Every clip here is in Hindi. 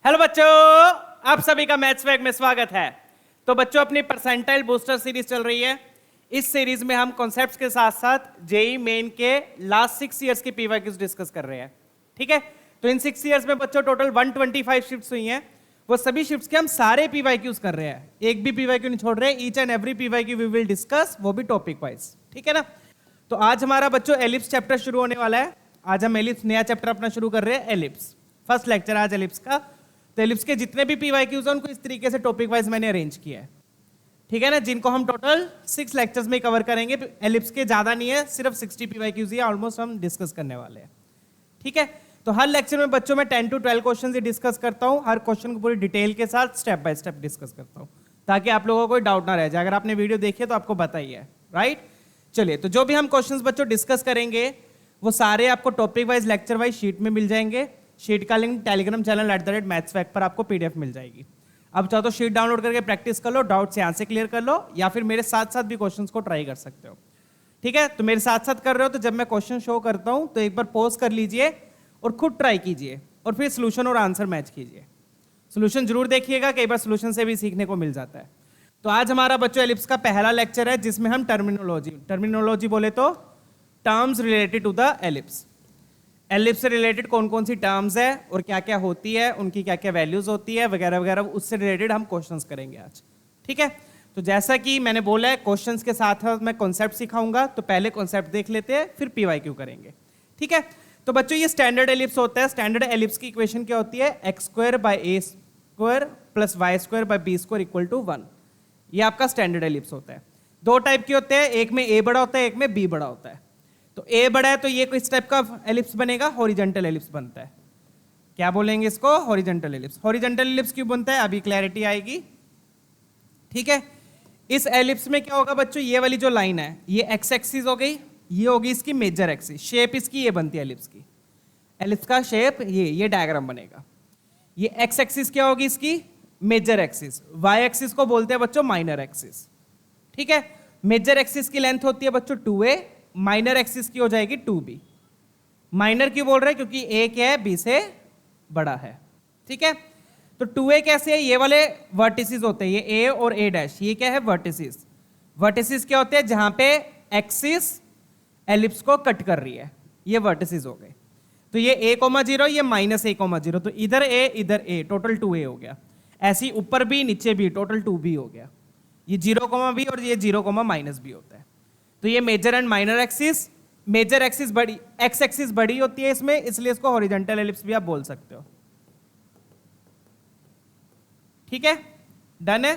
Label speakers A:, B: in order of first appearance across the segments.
A: हेलो बच्चों, आप सभी का मैथ्स वैग में स्वागत है। तो बच्चों, अपनी परसेंटाइल बूस्टर सीरीज चल रही है। इस सीरीज में हम कॉन्सेप्ट्स के साथ साथ जेई मेन के लास्ट 6 इयर्स की पीवाईक्यूज डिस्कस कर रहे हैं। ठीक है, तो इन 6 इयर्स में बच्चों टोटल 125 शिफ्ट्स हुई हैं। वो सभी शिफ्ट्स के हम सारे पीवाईक्यूज कर रहे हैं, एक भी पीवाईक्यू नहीं छोड़ रहे। Each and every PYQ we will discuss, वो भी टॉपिक वाइज। ठीक है ना। तो आज हमारा बच्चों एलिप्स चैप्टर शुरू होने वाला है। आज हम एलिप्स नया चैप्टर अपना शुरू कर रहे हैं, एलिप्स फर्स्ट लेक्चर आज एलिप्स का। तो एलिप्स के जितने भी पीवाईक्यूज हैं उनको इस तरीके से टॉपिक वाइज मैंने अरेंज किया है। ठीक है ना, जिनको हम टोटल 6 लेक्चर्स में कवर करेंगे। एलिप्स के ज्यादा नहीं है, सिर्फ 60 पीवाईक्यूज ही ऑलमोस्ट हम डिस्कस करने वाले हैं। ठीक है, तो हर लेक्चर में बच्चों मैं 10 to 12 क्वेश्चन ही डिस्कस करता हूँ। हर क्वेश्चन को पूरी डिटेल के साथ स्टेप बाय स्टेप डिस्कस करता हूँ, ताकि आप लोगों को कोई डाउट ना रह जाए। अगर आपने वीडियो देखी है तो आपको पता ही है, राइट। चलिए, तो जो भी हम क्वेश्चंस बच्चों डिस्कस करेंगे वो सारे आपको topic wise lecture wise sheet में मिल जाएंगे। शीट का लिंक टेलीग्राम चैनल @mathswack पर आपको पीडीएफ मिल जाएगी। अब चाहो तो शीट डाउनलोड करके प्रैक्टिस कर लो, डाउट से यहाँ से क्लियर कर लो, या फिर मेरे साथ साथ भी क्वेश्चंस को ट्राई कर सकते हो। ठीक है, तो मेरे साथ साथ कर रहे हो तो जब मैं क्वेश्चन शो करता हूँ तो एक बार पॉज कर लीजिए और खुद ट्राई कीजिए, और फिर सोल्यूशन और आंसर मैच कीजिए। सोल्यूशन जरूर देखिएगा, कई बार सोल्यूशन से भी सीखने को मिल जाता है। तो आज हमारा बच्चों एलिप्स का पहला लेक्चर है, जिसमें हम टर्मिनोलॉजी बोले तो terms related to the ellipse. Ellipse से रिलेटेड कौन कौन सी टर्म्स है और क्या क्या होती है, उनकी क्या क्या वैल्यूज होती है वगैरह वगैरह, उससे रिलेटेड हम क्वेश्चंस करेंगे आज। ठीक है, तो जैसा कि मैंने बोला है क्वेश्चंस के साथ साथ मैं कॉन्सेप्ट सिखाऊंगा। तो पहले कॉन्सेप्ट देख लेते हैं, फिर पीवाईक्यू करेंगे। ठीक है, तो बच्चों ये स्टैंडर्ड एलिप्स होता है। स्टैंडर्ड एलिप्स की इक्वेशन क्या होती है? x² + y² + b² = 1। ये आपका स्टैंडर्ड एलिप्स होता है। दो टाइप के होते हैं, एक में a बड़ा होता है, एक में b बड़ा होता है। तो a बड़ा है तो ये किस टाइप का एलिप्स बनेगा? हॉरिजॉन्टल एलिप्स बनता है। क्या बोलेंगे इसको? Horizontal ellipse. हॉरिजॉन्टल एलिप्स क्यों बनता है अभी क्लैरिटी आएगी। ठीक है, इस एलिप्स में क्या होगा बच्चों, ये वाली जो लाइन है ये एक्स एक्सिस हो गई, ये होगी इसकी मेजर एक्सिस। शेप इसकी ये बनती है एलिप्स की। एलिप्स का शेप ये डायग्राम बनेगा। ये एक्स एक्सिस क्या होगी इसकी? Major axis. वाई एक्सिस को बोलते हैं बच्चों माइनर एक्सिस। ठीक है, मेजर एक्सिस की लेंथ होती है बच्चों 2a, माइनर एक्सिस की हो जाएगी 2b। माइनर क्यों बोल रहे हैं? क्योंकि a क्या है? b से बड़ा है। ठीक है, तो 2a कैसे है? ये वाले वर्टिसेस होते हैं, ये a और a'। ये क्या है? वर्टिसेस। वर्टिसेस क्या होते हैं? जहां पे एक्सिस एलिप्स को कट कर रही है, ये वर्टिसेस हो गए। तो ये a,0, ये -a,0, तो इधर a इधर a, टोटल 2a हो गया। ऐसी ऊपर भी नीचे भी टोटल 2b हो गया। ये 0,b और ये 0,-b होता है। तो ये major and minor axis. Major axis बड़ी, एक्स एक्सिस बड़ी होती है इसमें, इसलिए इसको हॉरिजॉन्टल एलिप्स भी आप बोल सकते हो। ठीक है, डन है,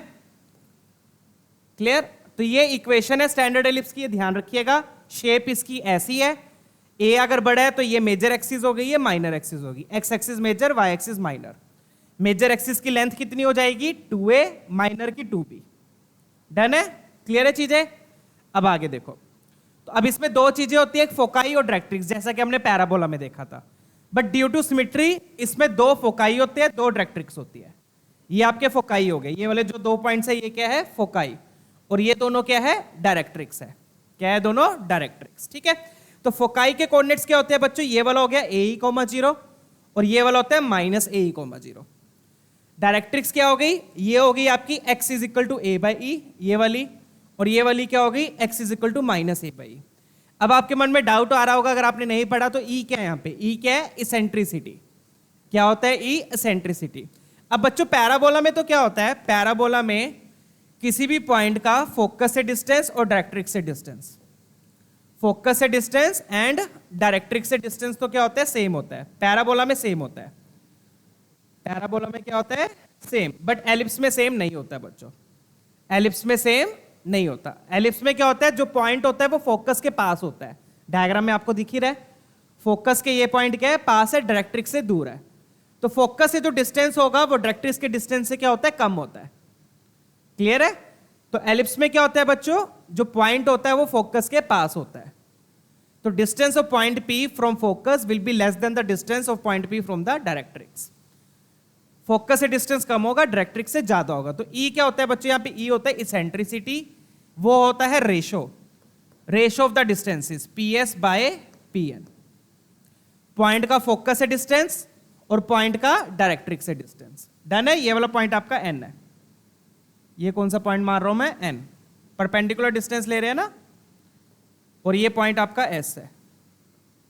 A: क्लियर। तो ये इक्वेशन है स्टैंडर्ड एलिप्स की, ध्यान रखिएगा। शेप इसकी ऐसी है, ए अगर बड़ा है तो ये मेजर एक्सिस हो गई, ये माइनर एक्सिस होगी। X axis major, Y axis minor. Major axis की लेंथ कितनी हो जाएगी? 2a, माइनर की 2b। डन है, क्लियर है चीजें। अब आगे देखो, तो अब इसमें दो चीजें होती है, एक फोकाई और डायरेक्ट्रिक्स, जैसा कि हमने पैराबोला में देखा था। बट ड्यू टू सिमेट्री इसमें 2 फोकाई होते हैं, 2 डायरेक्ट्रिक्स होती है। ये आपके फोकाई हो गए, ये वाले जो 2 पॉइंट्स है ये क्या है? फोकाई। और ये दोनों क्या है? डायरेक्ट्रिक्स है। क्या है? दोनों डायरेक्ट्रिक्स। ठीक है, तो फोकाई के कोऑर्डिनेट्स क्या होते हैं बच्चों? ये वाला हो गया ae,0 और ये वाला होता है -ae,0। डायरेक्ट्रिक्स क्या हो गई? ये हो गई आपकी x = a/e, ये वाली, और ये वाली क्या हो गई? x = -a/e। अब आपके मन में डाउट आ रहा होगा अगर आपने नहीं पढ़ा तो E क्या है यहाँ पे? E क्या है? इसेंट्रिसिटी। क्या होता है? E eccentricity. अब बच्चों पैराबोला में तो क्या होता है? पैराबोला में किसी भी पॉइंट का फोकस से डिस्टेंस और डायरेक्ट्रिक्स से डिस्टेंस, फोकस से डिस्टेंस एंड डायरेक्ट्रिक्स से डिस्टेंस तो क्या होता है? सेम होता है। पैराबोला में सेम होता है। पैराबोला में क्या होता है? सेम। बट एलिप्स में सेम नहीं होता है बच्चों। एलिप्स में सेम नहीं होता। एलिप्स में क्या होता है? जो पॉइंट होता है वो फोकस के पास होता है। डायग्राम में आपको दिख ही रहा है, फोकस के ये पॉइंट क्या है? पास है, डायरेक्ट्रिक्स से दूर है। तो फोकस से जो डिस्टेंस होगा वो डायरेक्ट्रिक्स के डिस्टेंस से क्या होता है? कम होता है। क्लियर है? तो एलिप्स में क्या होता है बच्चों? जो पॉइंट होता है वो फोकस के पास होता है। तो distance of point P from focus will be less than the distance of point P from the directrix. Focus से डिस्टेंस कम होगा, डायरेक्ट्रिक्स से ज्यादा होगा। तो E क्या होता है बच्चों? यहाँ पे E होता है इसेंट्रिसिटी, वो होता है ratio of the distances PS/PN। Point का फोकस से डिस्टेंस और पॉइंट का डायरेक्ट्रिक्स से डिस्टेंस। डन है। ये वाला पॉइंट आपका एन है, ये कौन सा पॉइंट मार रहा हूं मैं, एन, परपेंडिकुलर डिस्टेंस ले रहे हैं ना, और ये पॉइंट आपका एस है।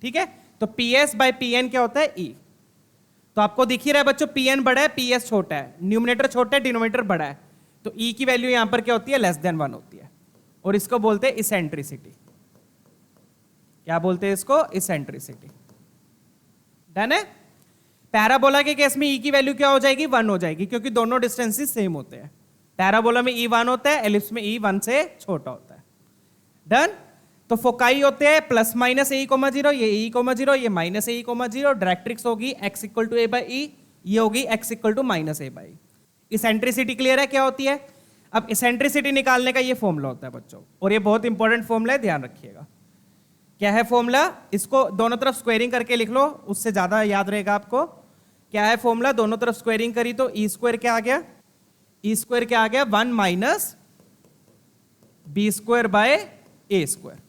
A: ठीक है, तो P S by P N क्या होता है, ई। तो आपको दिख ही रहा है बच्चों, पी एन बड़ा है, पी एस छोटा है, न्यूमिनेटर छोटा है, डिनोमिनेटर बड़ा है, तो ई की वैल्यू यहां पर क्या होती है, लेस देन 1 होती है, और इसको बोलते हैं इसेंट्रिसिटी। क्या बोलते हैं इसको, इसेंट्रिसिटी। डन है। पैराबोला के केस में ई की वैल्यू क्या हो जाएगी, 1 हो जाएगी, क्योंकि दोनों डिस्टेंसेस सेम होते हैं। पैराबोला में ई 1 होता है, एलिप्स में ई 1 से छोटा होता है। डन। तो फोकाई होते हैं प्लस माइनस ए कोमा 0, ये ई कोमा 0, ये माइनस ए कोमा 0, डायरेक्ट्रिक्स होगी x equal to A by E, ये होगी x equal to minus A by. Eccentricity clear है क्या होती है। अब इसेंट्रिसिटी निकालने का ये फॉर्मूला होता है बच्चों, और ये बहुत इंपॉर्टेंट फॉर्मूला है, ध्यान रखिएगा। क्या है फॉर्मूला, इसको दोनों तरफ स्क्वायरिंग करके लिख लो, उससे ज्यादा याद रहेगा आपको। क्या है फॉर्मूला, दोनों तरफ स्क्वायरिंग करी तो ई स्क्वायर क्या आ गया, ई स्क्वायर क्या आ गया, 1 minus B square by A square.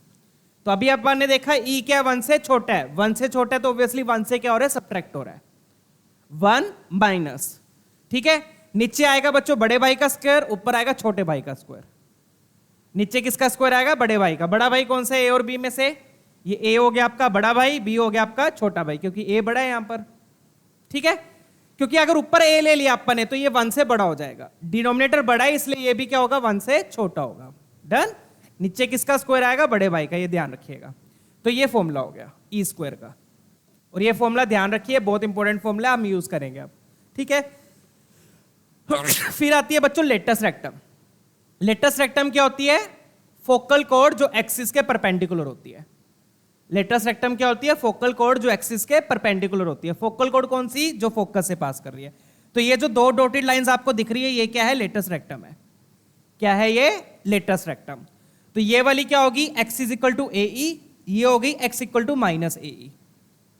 A: तो अभी अपन ने देखा ई क्या 1 से छोटा है, 1 से छोटा है तो ऑब्वियसली 1 से क्या हो रहा है, सब्ट्रैक्ट हो रहा है, 1 माइनस। ठीक है, नीचे आएगा बच्चों बड़े भाई का स्क्वायर, ऊपर आएगा छोटे भाई का स्क्वायर। नीचे किसका स्क्वायर आएगा, बड़े भाई का। बड़ा भाई कौन सा है, ए और बी में से, ये ए हो गया आपका बड़ा भाई, बी हो गया आपका छोटा भाई, क्योंकि ए बड़ा है यहां पर। ठीक है, क्योंकि अगर ऊपर ए ले लिया अपन ने तो ये 1 से बड़ा हो जाएगा, डिनोमिनेटर बड़ा है इसलिए ये भी क्या होगा, 1 से छोटा होगा। डन। नीचे किसका स्क्वायर आएगा, बड़े भाई का, ये ध्यान रखिएगा। तो ये फॉर्मूला हो गया ई स्क्वायर का, और ये फॉर्मूला ध्यान रखिए, बहुत इंपॉर्टेंट फॉर्मूला, हम यूज करेंगे अब। ठीक है, फिर आती है बच्चों लेटस रेक्टम। लेटस रेक्टम क्या होती है, फोकल कॉर्ड जो एक्सिस के परपेंडिकुलर होती है। लेटस रेक्टम क्या होती है, फोकल कॉर्ड जो एक्सिस के परपेंडिकुलर होती है। फोकल कॉर्ड कौन सी, जो फोकस से पास कर रही है। तो ये जो 2 डॉटेड लाइंस आपको दिख रही है, ये क्या है, लेटस रेक्टम है। क्या है ये, लेटस रेक्टम। तो ये वाली क्या होगी, x is equal to A E, ये होगी x equal to minus A E.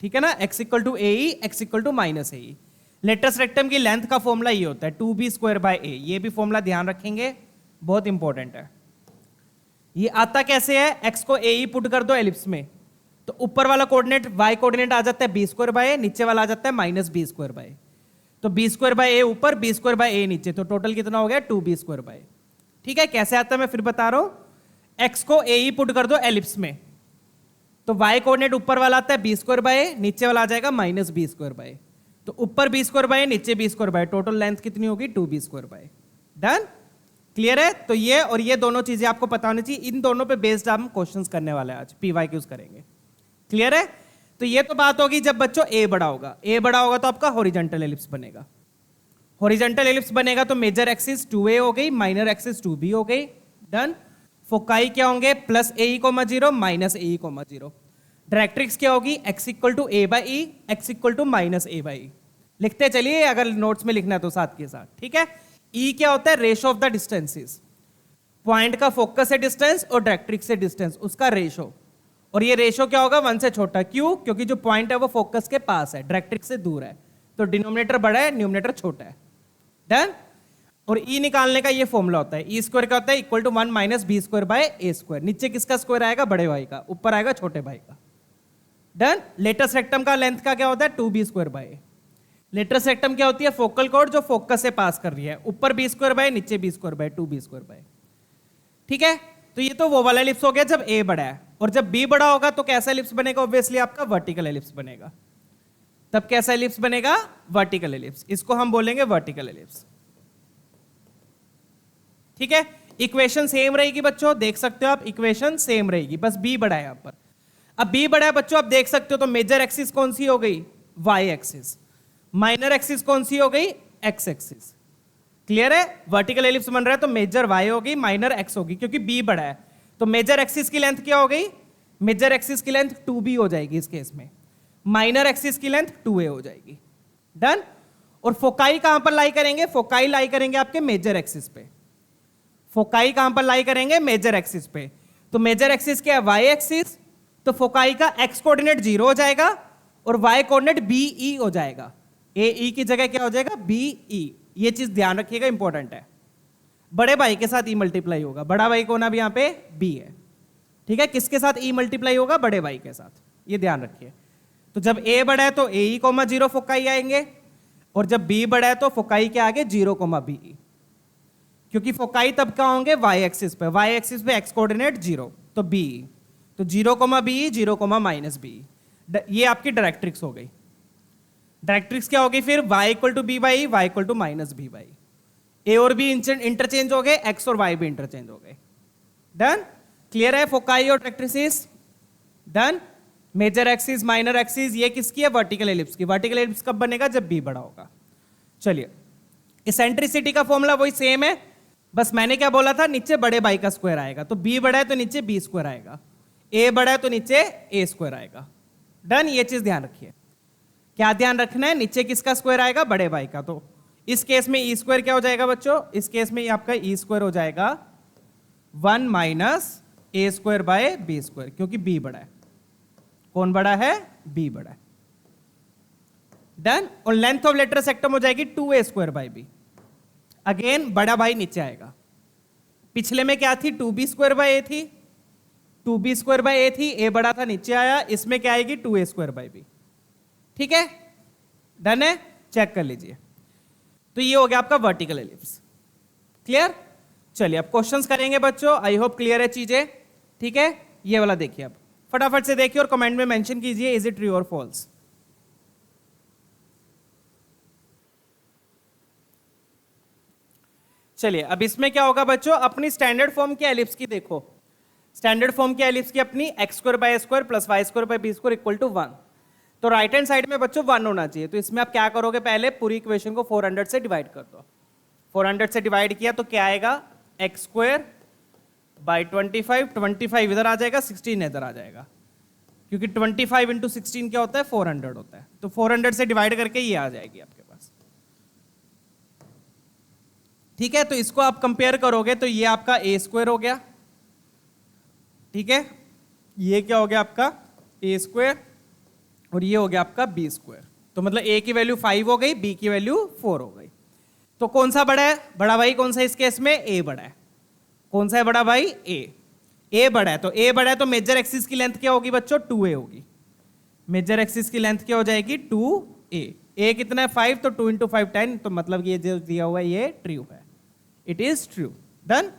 A: ठीक है ना, x equal to A E, x equal to minus A E. Latus rectum की लेंथ का फॉर्मूला ये होता है 2b स्क्वायर बाय a। ये भी फॉर्मूला ध्यान रखेंगे, बहुत इंपॉर्टेंट है। ये आता कैसे है, x को ए ई पुट कर दो एलिप्स में, तो ऊपर वाला कोऑर्डिनेट y कोऑर्डिनेट आ जाता है b स्क्वायर बाय a, नीचे वाला आ जाता है माइनस बी स्क्वायर बाय। तो b स्क्वायर बाय a ऊपर, b स्क्वायर बाय a नीचे, तो टोटल कितना हो गया, 2b स्क्वायर बाय। ठीक है, कैसे आता है मैं फिर बता रहा हूं। x को ए ई पुट कर दो एलिप्स में, तो y कोऑर्डिनेट ऊपर वाला आता है बी स्क्वायर बाय, नीचे वाला आ जाएगा माइनस बी स्क्वायर बाय। तो ऊपर बी स्क्वायर बाय, नीचे B square by, total length कितनी होगी, 2b square bye. Done. Clear है। तो ये और ये दोनों चीजें आपको पता होनी चाहिए, इन दोनों पे बेस्ड हम क्वेश्चंस करने वाले हैं आज, PYQs करेंगे। क्लियर है। तो ये तो बात होगी जब बच्चों ए बड़ा होगा। ए बड़ा होगा तो आपका हॉरिजॉन्टल एलिप्स बनेगा। हॉरिजॉन्टल एलिप्स बनेगा तो मेजर एक्सिस 2a हो गई, माइनर एक्सिस 2b हो गई। डन। फोकाई क्या होंगे, plus A E comma 0, minus A E comma 0। Directrix क्या होगी, x equal to A by E, X equal to minus A by E. लिखते चलिए अगर नोट्स में लिखना है तो साथ के साथ। ठीक है। ई क्या होता है, ratio of the distances, point का फोकस से डिस्टेंस और डायरेक्ट्रिक्स से डिस्टेंस, उसका रेशो। और ये रेशो क्या होगा, 1 से छोटा। क्यों, क्योंकि जो पॉइंट है वो फोकस के पास है, डायरेक्ट्रिक्स से दूर है, तो डिनोमिनेटर बड़ा है, न्यूमिनेटर छोटा है। डन। और ई निकालने का ये फॉर्मूला होता है, ई स्क्वायर क्या होता है, equal to 1 minus B square by A square. नीचे किसका स्क्वायर आएगा, बड़े भाई का, ऊपर आएगा छोटे भाई का। डन। लेटस रेक्टम का लेंथ का क्या होता है, 2b square bye. Latus rectum क्या होती है, फोकल कॉर्ड जो फोकस से पास कर रही है, ऊपर b स्क्वायर बाय, नीचे b square by, 2b square bye. ठीक है। तो ये तो वो वाला एलिप्स हो गया जब a बड़ा है, और जब b बड़ा होगा तो कैसा एलिप्स बनेगा, ऑब्वियसली आपका वर्टिकल एलिप्स बनेगा। तब कैसा एलिप्स बनेगा, वर्टिकल एलिप्स। इसको हम बोलेंगे वर्टिकल एलिप्स। ठीक है। इक्वेशन सेम रहेगी बच्चों, देख सकते हो आप, इक्वेशन सेम रहेगी, बस b बड़ा है यहां पर। अब b बड़ा है बच्चों, आप देख सकते हो, तो मेजर एक्सिस कौन सी हो गई, y एक्सिस। माइनर एक्सिस कौन सी हो गई, x एक्सिस। क्लियर है। वर्टिकल एलिप्स बन रहा है तो मेजर y होगी, माइनर x होगी, क्योंकि b बड़ा है। तो मेजर एक्सिस की लेंथ क्या हो गई, मेजर एक्सिस की लेंथ 2b हो जाएगी इस केस में, माइनर एक्सिस की लेंथ 2a हो जाएगी। डन। और फोकाई कहां पर लाई करेंगे, फोकाई लाई करेंगे आपके मेजर एक्सिस पे। फोकाई कहां पर लाई करेंगे, मेजर एक्सिस पे। तो मेजर एक्सिस क्या है, y एक्सिस, तो फोकाई का x कोऑर्डिनेट 0 हो जाएगा और y कोऑर्डिनेट BE हो जाएगा। AE की जगह क्या हो जाएगा, BE। ये चीज ध्यान रखिएगा, इंपॉर्टेंट है। बड़े भाई के साथ E मल्टीप्लाई होगा, बड़ा भाई को ना भी यहां पे B है। ठीक है। किसके साथ E मल्टीप्लाई होगा, बड़े भाई के साथ, ये ध्यान रखिए। तो जब ए बड़ा है तो ए ई कोमा 0 फोकाई आएंगे, और जब बी बड़ा है तो फोकाई के आगे 0 कोमा बी, क्योंकि फोकाई तब कहां होंगे, वाई एक्सिस पे, वाई एक्सिस पे एक्स कोऑर्डिनेट 0, तो बी, तो 0 comma B, 0 comma minus B, ये आपकी डायरेक्ट्रिक्स हो गई। डायरेक्ट्रिक्स क्या होगी फिर, y equal to B by Y equal to minus B by, A और बी इंटरचेंज हो गए, एक्स और वाई भी इंटरचेंज हो गए। डन, क्लियर है फोकाई और directrix. Done, major axis minor axis, ये किसकी है, वर्टिकल एलिप्स की। वर्टिकल एलिप्स कब बनेगा, जब बी बड़ा होगा। चलिए, इसेंट्रिसिटी का फॉर्मूला वही सेम है, बस मैंने क्या बोला था, नीचे बड़े बाई का स्क्वायर आएगा, तो बी बड़ा है तो नीचे बी स्क्वायर आएगा, ए बड़ा है तो नीचे ए स्क्वायर आएगा। डन, ये चीज ध्यान रखिए। क्या ध्यान रखना है, नीचे किसका स्क्वायर आएगा, बड़े बाई का। तो इस केस में ई स्क्वायर क्या हो जाएगा बच्चों, इस केस में आपका ई स्क्वायर हो जाएगा 1 minus A square by B square, क्योंकि बी बड़ा है। कौन बड़ा है, बी बड़ा है। डन, और लेंथ ऑफ लेटर सेक्टम हो जाएगी 2a square by B, again बड़ा भाई नीचे आएगा। पिछले में क्या थी, 2b स्क्वायर बाय ए थी, 2b स्क्वायर बाय ए थी, ए बड़ा था नीचे आया, इसमें क्या आएगी 2a स्क्वायर बाय बी। ठीक है, डन है, चेक कर लीजिए। तो ये हो गया आपका वर्टिकल एलिप्स। क्लियर, चलिए अब क्वेश्चंस करेंगे बच्चों, आई होप क्लियर है चीजें। ठीक है, ये वाला देखिए, अब फटाफट से देखिए और कमेंट में मेंशन कीजिए इज इट ट्रू और फॉल्स। चलिए अब इसमें क्या होगा बच्चों, अपनी स्टैंडर्ड फॉर्म की एलिप्स की देखो, स्टैंडर्ड फॉर्म की एलिप्स की अपनी X square by square plus Y square by B square equal to 1। तो राइट हैंड साइड में बच्चों 1 होना चाहिए। तो इसमें आप क्या करोगे, पहले पूरी इक्वेशन को 400 से डिवाइड कर दो। 400 से डिवाइड किया तो क्या आएगा, एक्स स्क्वायर बाई 25 इधर आ जाएगा, 16 इधर आ जाएगा, क्योंकि 25 इंटू 16 क्या होता है, 400 होता है। तो 400 से डिवाइड करके ये आ जाएगी आपके पास। ठीक है, तो इसको आप कंपेयर करोगे तो ये आपका ए स्क्वायर हो गया। ठीक है, ये क्या हो गया आपका ए स्क्वायर, और ये हो गया आपका बी स्क्वायर। तो मतलब ए की वैल्यू 5 हो गई, बी की वैल्यू 4 हो गई। तो कौन सा बड़ा है, बड़ा भाई कौन सा, इस केस में ए बड़ा है। कौन सा है बड़ा भाई, ए बड़ा है। तो ए बड़ा है तो मेजर एक्सिस की लेंथ क्या होगी बच्चों, 2a होगी। मेजर एक्सिस की लेंथ क्या हो जाएगी, 2a। ए कितना है 5, तो 2 इंटू 5 10, तो मतलब ये जो दिया हुआ है ये ट्रू है, इट इज ट्रू। डन,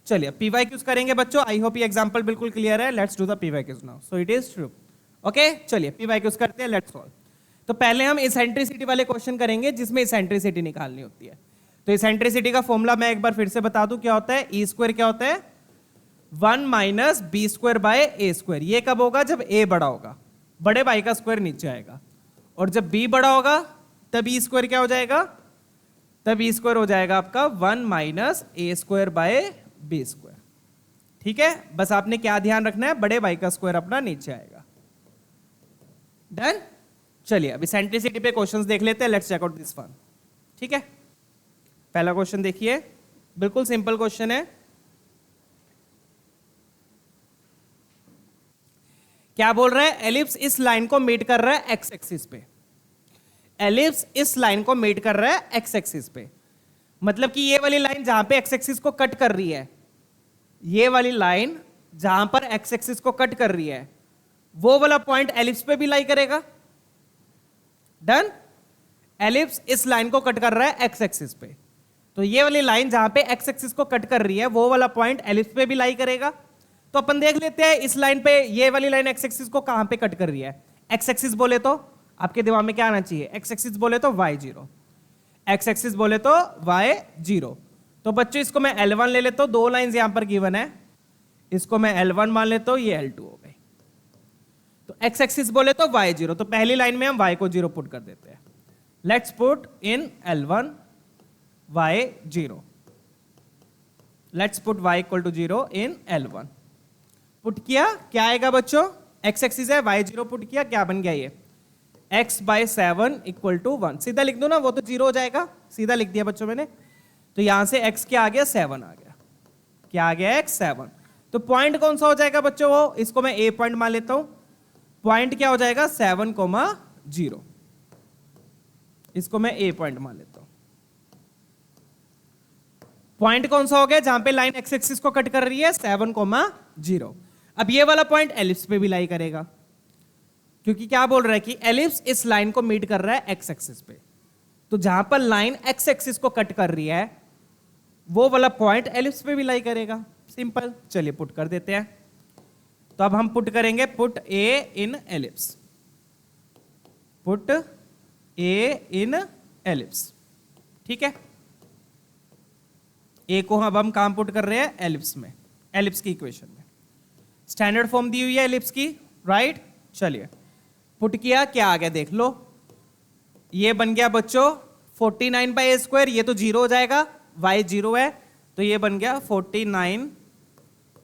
A: चलिए पी वाई क्यूज करेंगे बच्चों। आई होप ये एग्जांपल बिल्कुल क्लियर है। Let's do the P Y Qs now. So it is true. Okay, चलिए पी वाई क्यूज करते हैं, लेट्स सॉल्व। तो पहले हम इसेंट्रिसिटी वाले क्वेश्चन करेंगे जिसमें इसेंट्रिसिटी निकालनी होती है। तो इसेंट्रिसिटी का फॉर्मूला मैं एक बार फिर से बता दूं, क्या होता है, ई स्क्वायर क्या होता है, 1 minus B square by A square. ये कब होगा, जब ए बड़ा होगा, बड़े बाई का स्क्वायर नीचे आएगा, और जब बी बड़ा होगा तब ई स्क्वायर क्या हो जाएगा, तब ई स्क्वायर हो जाएगा आपका 1 minus A square by B square. ठीक है, बस आपने क्या ध्यान रखना है, बड़े बाई का स्क्वायर अपना नीचे आएगा। डन, चलिए अब इसेंट्रिसिटी पे क्वेश्चंस देख लेते हैं। Let's check out this one. ठीक है, पहला क्वेश्चन देखिए, बिल्कुल सिंपल क्वेश्चन है। क्या बोल रहा है, एलिप्स इस लाइन को मीट कर रहा है एक्स एक्सिस पे। एलिप्स इस लाइन को मीट कर रहा है एक्स एक्सिस पे, मतलब कि ये वाली लाइन जहां पे एक्स एक्सिस को कट कर रही है, ये वाली लाइन जहां पर एक्स एक्सिस को कट कर रही है, वो वाला पॉइंट एलिप्स पे भी लाई करेगा। डन, एलिप्स इस लाइन को कट कर रहा है एक्स एक्सिस पे, तो ये वाली लाइन जहां पे एक्स एक्सिस को कट कर रही है, वो वाला पॉइंट एलिप्स पे भी लाई करेगा। तो अपन देख लेते हैं इस लाइन पे, ये वाली लाइन एक्स एक्सिस को कहां पे कट कर रही है। एक्स एक्सिस बोले तो आपके दिमाग में क्या आना चाहिए, एक्स एक्सिस बोले तो y0, एक्स एक्सिस बोले तो y0। तो बच्चों इसको मैं L1 ले लेता हूं, दो लाइंस यहां पर गिवन है, इसको मैं L1 मान लेता हूं, ये L2 हो गई। तो एक्स एक्सिस बोले तो y0, तो पहली लाइन में हम y को 0 पुट कर देते हैं। Let's put in L1 y0, let's put y equal to 0 in L1। पुट किया, क्या आएगा बच्चों, एक्स एक्सिस है, y0 पुट किया, क्या बन गया ये x बाय 7 इक्वल टू 1। सीधा लिख दो ना, वो तो 0 हो जाएगा, सीधा लिख दिया बच्चों मैंने। तो यहां से x क्या आ गया, 7 आ गया। क्या आ गया, x 7। तो पॉइंट कौन सा हो जाएगा बच्चों, वो इसको मैं a पॉइंट मान लेता हूं। पॉइंट क्या हो जाएगा, 7,0। इसको मैं a पॉइंट मान लेता हूं। पॉइंट कौन सा हो गया, जहां पे लाइन एक्स एक्सिस को कट कर रही है, 7,0। अब ये वाला पॉइंट एलिप्स पे भी लाई करेगा, क्योंकि क्या बोल रहा है कि एलिप्स इस लाइन को मीट कर रहा है एक्स एक्सिस पे, तो जहां पर लाइन एक्स एक्सिस को कट कर रही है वो वाला पॉइंट एलिप्स पे भी लाई करेगा। सिंपल, चलिए पुट कर देते हैं। तो अब हम पुट करेंगे पुट ए इन एलिप्स, पुट ए इन एलिप्स, ठीक है। ए को अब हम कहां पुट कर रहे हैं, एलिप्स में, एलिप्स की इक्वेशन में। स्टैंडर्ड फॉर्म दी हुई है एलिप्स की, राइट। चलिए पुट किया, क्या आ गया देख लो, ये बन गया बच्चों 49 बाई ए स्क्वायर, ये तो जीरो हो जाएगा, y जीरो है, तो ये बन गया 49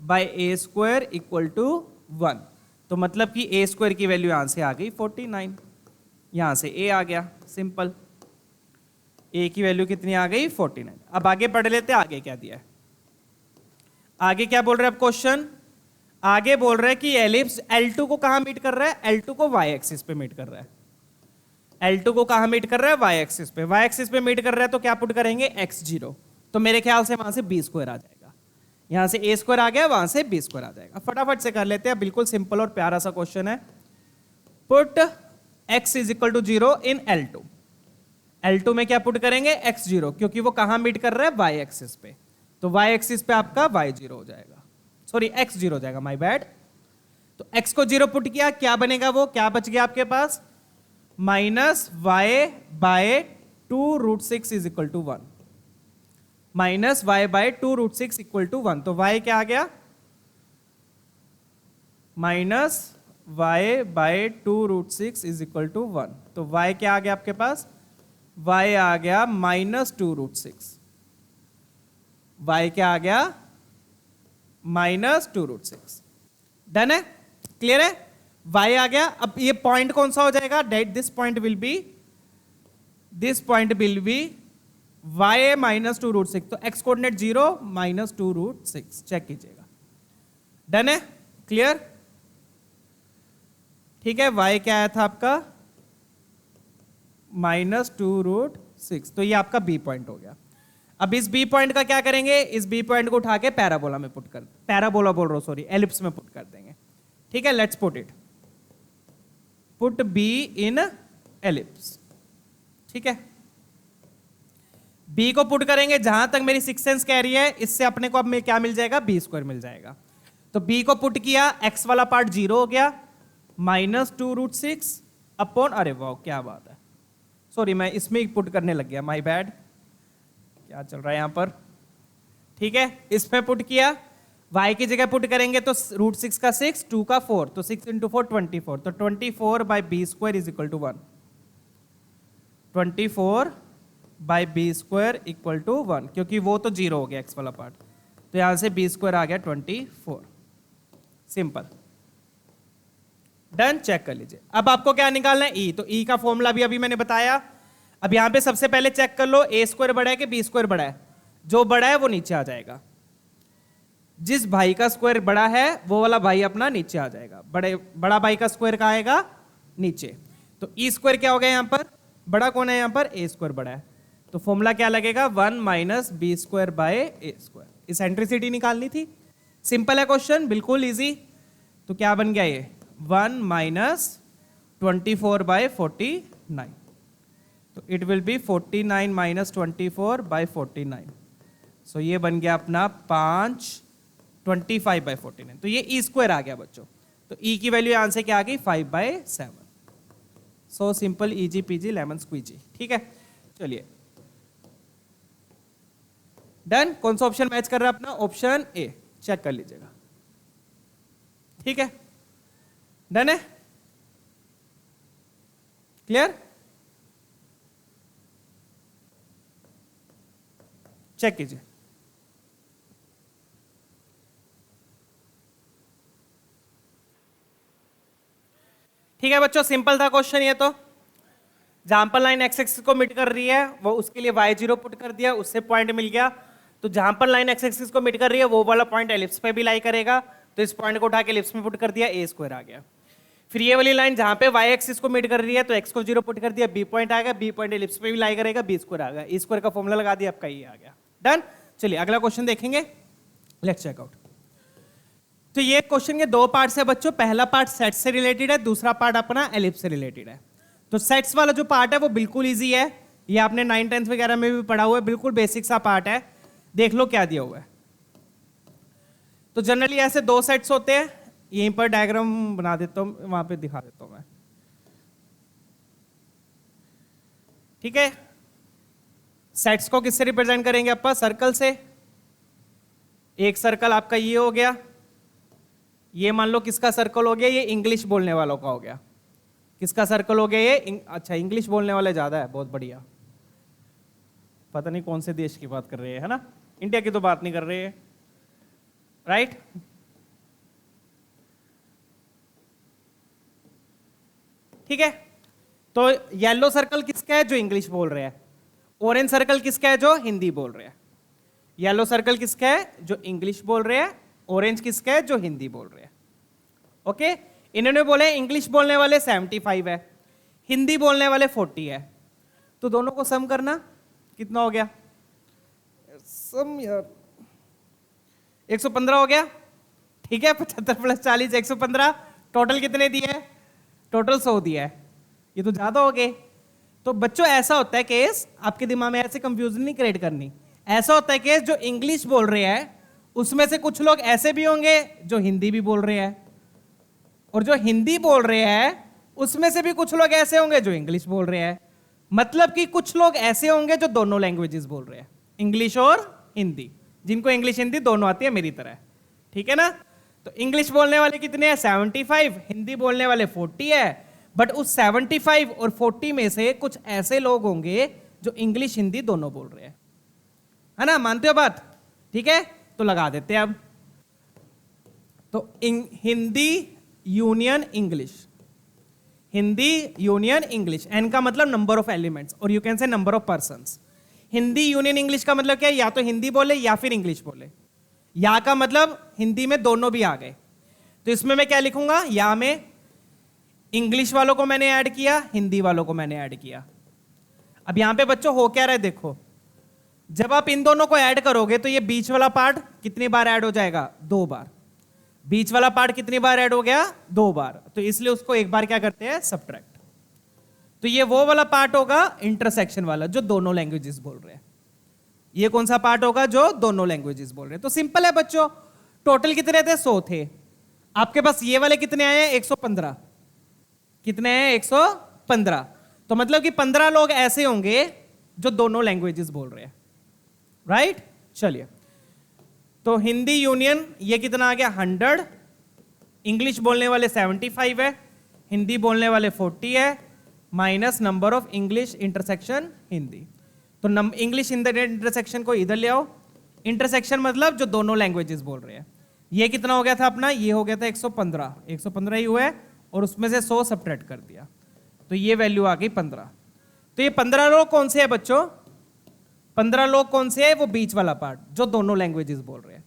A: by A square equal to 1। तो मतलब कि ए स्क्वायर की वैल्यू यहां से आ गई 49, यहां से ए आ गया, सिंपल। ए की वैल्यू कितनी आ गई, 49। अब आगे पढ़ लेते हैं, आगे क्या दिया है। आगे क्या बोल रहे हैं अब क्वेश्चन, आगे बोल रहे हैं कि एलिप्स L2 को कहां मीट कर रहा है, L2 को y एक्सिस पे मीट कर रहा है। L2 को कहां मीट कर रहा है, y एक्सिस पे, y एक्सिस पे मीट कर रहा है, तो क्या पुट करेंगे, x0। तो मेरे ख्याल से वहां से b स्क्वायर आ जाएगा, यहां से a स्क्वायर आ गया, वहां से b स्क्वायर आ जाएगा। फटाफट से कर लेते हैं, बिल्कुल सिंपल और प्यारा सा क्वेश्चन है। Put x is equal to 0 in L2, L2 में क्या पुट करेंगे, x0, क्योंकि वो कहां मीट कर रहा है, y एक्सिस पे, तो y एक्सिस पे आपका y0 हो जाएगा, सॉरी x0 हो जाएगा, माय बैड। तो x को 0 पुट किया, क्या बनेगा, वो क्या बच गया आपके पास, minus y by 2 root 6 is equal to 1, minus y by 2 root 6 equal to 1। तो y क्या आ गया, minus y by 2 root 6 is equal to 1। तो y क्या आ गया आपके पास, y आ गया माइनस 2 रूट 6, y क्या आ गया, माइनस 2 रूट 6। डन है, क्लियर है, y आ गया। अब ये पॉइंट कौन सा हो जाएगा, that this point will be y minus 2 root 6, तो x coordinate 0 minus 2 root 6, check कीजिएगा। डन है, क्लियर, ठीक है। y क्या आया था आपका, माइनस 2 रूट 6, तो ये आपका b पॉइंट हो गया। अब इस b पॉइंट का क्या करेंगे, इस b पॉइंट को उठा के पैराबोला में पुट कर, पैराबोला बोल रहा हूं सॉरी, एलिप्स में पुट कर देंगे, ठीक है। Let's put it, put b in ellipse, ठीक है। b को पुट करेंगे, जहां तक मेरी सिक्स सेंस कह रही है, इससे अपने को अब क्या मिल जाएगा, b स्क्वायर मिल जाएगा। तो b को पुट किया, x वाला पार्ट 0 हो गया, माइनस 2 रूट 6 अपॉन, अरे वाह क्या बात है, सॉरी मैं इसमें ही पुट करने लग गया, माय बैड, क्या चल रहा है यहां पर, ठीक है। इसमें पुट किया, y की जगह पुट करेंगे तो रूट 6 का 6, 2 का 4, तो 6 इंटू 4 24, तो 24 by B square is equal to 1, 24 by B square equal to 1, क्योंकि वो तो 0 हो गया x वाला पार्ट, तो यहां से बी स्क्वायर आ गया 24, सिंपल। डन, चेक कर लीजिए। अब आपको क्या निकालना है, e, तो e का फॉर्मूला भी अभी मैंने बताया। अब यहां पे सबसे पहले चेक कर लो, a स्क्वायर बड़ा है कि b स्क्वायर बड़ा है, जो बड़ा है वो नीचे आ जाएगा, जिस भाई का स्क्वायर बड़ा है वो वाला भाई अपना नीचे आ जाएगा, बड़ा भाई का स्क्वायर कहाँ आएगा, नीचे। तो e स्क्वायर क्या हो गया यहां पर, बड़ा कौन है यहां पर, a स्क्वायर बड़ा है, तो फॉर्मूला क्या लगेगा, 1 minus B square by A square. Eccentricity निकालनी थी, सिंपल है क्वेश्चन, बिल्कुल इजी। तो क्या बन गया ये, 1 माइनस 24 बाय 49, तो it will be 49 minus 24 by 49, so ये बन गया अपना 5 25 बाय 49, तो ये e स्क्वायर आ गया बच्चों। तो e की वैल्यू यहां से क्या आ गई, 5 by 7, so simple, easy peasy lemon squeezy, ठीक है। चलिए डन, कौन सा ऑप्शन मैच कर रहा है अपना, ऑप्शन ए, चेक कर लीजिएगा, ठीक है। डन है, क्लियर, चेक कीजिए। ठीक है बच्चों, सिंपल था क्वेश्चन ये तो। जहां पर लाइन एक्स एक्सिस को मिट कर रही है वो उसके लिए y0 पुट कर दिया, उससे पॉइंट मिल गया। तो जहां पर लाइन एक्स एक्सिस को मिट कर रही है वो वाला पॉइंट एलिप्स पे भी लाई करेगा, तो इस पॉइंट को उठा के एलिप्स में पुट कर दिया, a स्क्वायर आ गया। फिर ये वाली लाइन जहां पे y एक्सिस को मिट कर रही है तो x को 0 पुट कर दिया, b पॉइंट आएगा, b पॉइंट एलिप्स पे भी लाई करेगा, b स्क्वायर आ गया, e स्क्वायर का फॉर्मूला लगा दिया, आपका ये आ गया। डन, चलिए अगला क्वेश्चन देखेंगे, लेट्स चेक आउट। तो ये क्वेश्चन के दो पार्ट है बच्चों, पहला पार्ट सेट से रिलेटेड है, दूसरा पार्ट अपना एलिप्स से रिलेटेड है। तो सेट्स वाला जो पार्ट है वो बिल्कुल इजी है, ये आपने 9th 10th वगैरह में भी पढ़ा हुआ है, बिल्कुल बेसिक सा पार्ट है। देख लो क्या दिया हुआ है। तो जनरली ऐसे दो सेट्स होते हैं, यहीं पर डायग्राम बना देता हूं, वहां पे दिखा देता हूं मैं, ठीक है। सेट्स को किससे रिप्रेजेंट करेंगे अपन? सर्कल से। एक सर्कल आपका ये हो गया, ये मान लो किसका सर्कल हो गया? ये इंग्लिश बोलने वालों का हो गया। किसका सर्कल हो गया ये? अच्छा, इंग्लिश बोलने वाले ज्यादा है, बहुत बढ़िया। पता नहीं कौन से देश की बात कर रहे हैं, है ना? इंडिया की तो बात नहीं कर रहे हैं, राइट? ठीक है। तो येलो सर्कल किसका है? जो इंग्लिश बोल रहे हैं। ऑरेंज सर्कल किसका है? जो हिंदी बोल रहे हैं। येलो सर्कल किसका है? जो इंग्लिश बोल रहे हैं। ऑरेंज किसका है? जो हिंदी बोल रहे हैं। ओके, इन्होंने बोले इंग्लिश बोलने वाले 75 है, हिंदी बोलने वाले 40 है। तो दोनों को सम करना, कितना हो गया? सम यार 115 हो गया, ठीक है। 75 + 40 115, टोटल कितने दिए? टोटल 100 दिया है। ये तो ज्यादा हो गए। तो बच्चों ऐसा होता है केस, आपके दिमाग में ऐसे कंफ्यूजन नहीं क्रिएट करनी। ऐसा होता है केस, जो इंग्लिश बोल रहे हैं उसमें से कुछ लोग ऐसे भी होंगे जो हिंदी भी बोल रहे हैं, और जो हिंदी बोल रहे हैं उसमें से भी कुछ लोग ऐसे होंगे जो इंग्लिश बोल रहे हैं। मतलब कि कुछ लोग ऐसे होंगे जो दोनों लैंग्वेजेस बोल रहे हैं, इंग्लिश और हिंदी, जिनको इंग्लिश हिंदी दोनों आती है मेरी तरह, ठीक है ना। तो इंग्लिश बोलने वाले कितने हैं? 75, हिंदी बोलने वाले 40 है। बट उस 75 और 40 में से कुछ ऐसे लोग होंगे जो इंग्लिश हिंदी दोनों बोल रहे हैं, है ना? मानते हो बात? ठीक है, तो लगा देते हैं अब। तो Hindi union English, Hindi union English, N का मतलब नंबर ऑफ एलिमेंट्स और you can say number of persons. Hindi union English का मतलब क्या है? या तो हिंदी बोले या फिर इंग्लिश बोले। या का मतलब हिंदी में दोनों भी आ गए। तो इसमें मैं क्या लिखूंगा? या में इंग्लिश वालों को मैंने ऐड किया, हिंदी वालों को मैंने ऐड किया। अब यहां पे बच्चों हो क्या रहा है? देखो, जब आप इन दोनों को ऐड करोगे तो ये बीच वाला पार्ट कितनी बार ऐड हो जाएगा? 2 बार। बीच वाला पार्ट कितनी बार ऐड हो गया? 2 बार। तो इसलिए उसको एक बार क्या करते हैं? सब्ट्रैक्ट। तो ये वो वाला पार्ट होगा इंटरसेक्शन वाला, जो दोनों लैंग्वेजेस बोल रहे हैं। ये कौन सा पार्ट होगा? जो दोनों लैंग्वेजेस बोल रहे हैं। तो सिंपल है बच्चों, टोटल कितने थे? 100 थे। आपके पास ये वाले कितने आए हैं? 115। कितने हैं? 115। तो मतलब कि 15 लोग ऐसे होंगे जो दोनों लैंग्वेजेस बोल रहे हैं, राइट? चलिए, तो हिंदी यूनियन ये कितना आ गया? 100। इंग्लिश बोलने वाले 75 है, हिंदी बोलने वाले 40 है, minus number of English intersection Hindi. तो इंग्लिश इंटरसेक्शन को इधर ले आओ। इंटरसेक्शन मतलब जो दोनों लैंग्वेजेस बोल रहे हैं। ये कितना हो गया था अपना? ये हो गया था 115। 115 ही हुआ है, और उसमें से 100 सब्ट्रैक्ट कर दिया, तो ये वैल्यू आ गई 15। तो ये 15 लोग कौन से है बच्चों? 15 लोग कौन से है? वो बीच वाला पार्ट जो दोनों लैंग्वेजेस बोल रहे हैं।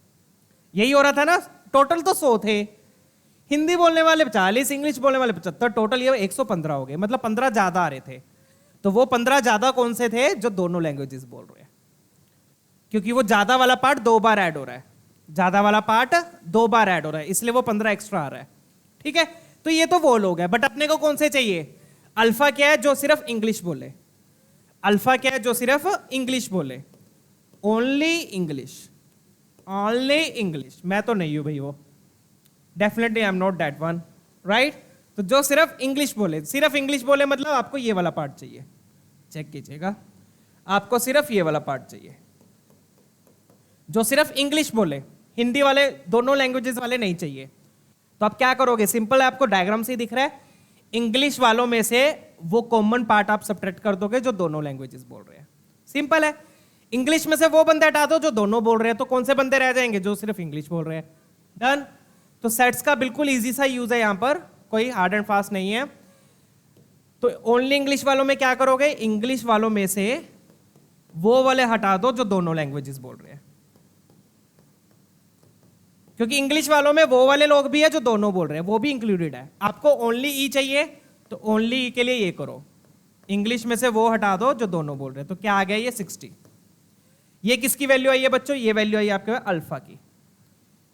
A: यही हो रहा था ना? टोटल तो 100 थे, हिंदी बोलने वाले 40, इंग्लिश बोलने वाले 75, टोटल ये 115 हो गए। मतलब 15 ज्यादा आ रहे थे। तो वो 15 ज्यादा कौन से थे? जो दोनों लैंग्वेजेस बोल रहे हैं, क्योंकि वो ज्यादा वाला पार्ट 2 बार ऐड हो रहा है। ज्यादा वाला पार्ट 2 बार ऐड हो रहा है, इसलिए वो 15 एक्स्ट्रा आ रहा है, ठीक है। तो ये तो वो लोग हैं, बट अपने को कौन से चाहिए? अल्फा क्या है? जो सिर्फ इंग्लिश बोले। अल्फा क्या है? जो सिर्फ इंग्लिश बोले, ओनली इंग्लिश, ओनली इंग्लिश। मैं तो नहीं हूं भाई वो, definitely I am not that one, right? तो जो सिर्फ इंग्लिश बोले, सिर्फ इंग्लिश बोले मतलब आपको ये वाला पार्ट चाहिए। चेक कीजिएगा, आपको सिर्फ ये वाला पार्ट चाहिए, जो सिर्फ इंग्लिश बोले। हिंदी वाले, दोनों लैंग्वेजेस वाले नहीं चाहिए। तो आप क्या करोगे? सिंपल है, आपको डायग्राम से ही दिख रहा है। इंग्लिश वालों में से वो कॉमन पार्ट आप सब्ट्रैक्ट कर दोगे जो दोनों लैंग्वेजेस बोल रहे हैं। सिंपल है। इंग्लिश में से वो बंदे हटा दो जो दोनों बोल रहे हैं, तो कौन से बंदे रह जाएंगे? जो सिर्फ इंग्लिश बोल रहे हैं। डन। तो सेट्स का बिल्कुल इजी सा यूज है, यहां पर कोई हार्ड एंड फास्ट नहीं है। तो ओनली इंग्लिश वालों में क्या करोगे? इंग्लिश वालों में से वो वाले हटा दो जो दोनों लैंग्वेजेस बोल रहे हैं, क्योंकि इंग्लिश वालों में वो वाले लोग भी है जो दोनों बोल रहे हैं, वो भी इंक्लूडेड है। आपको ओनली ई चाहिए, तो ओनली ई के लिए ये करो, इंग्लिश में से वो हटा दो जो दोनों बोल रहे हैं। तो क्या आ गया? ये 60। ये किसकी वैल्यू आई है बच्चों? ये वैल्यू आई है आपके अल्फा की।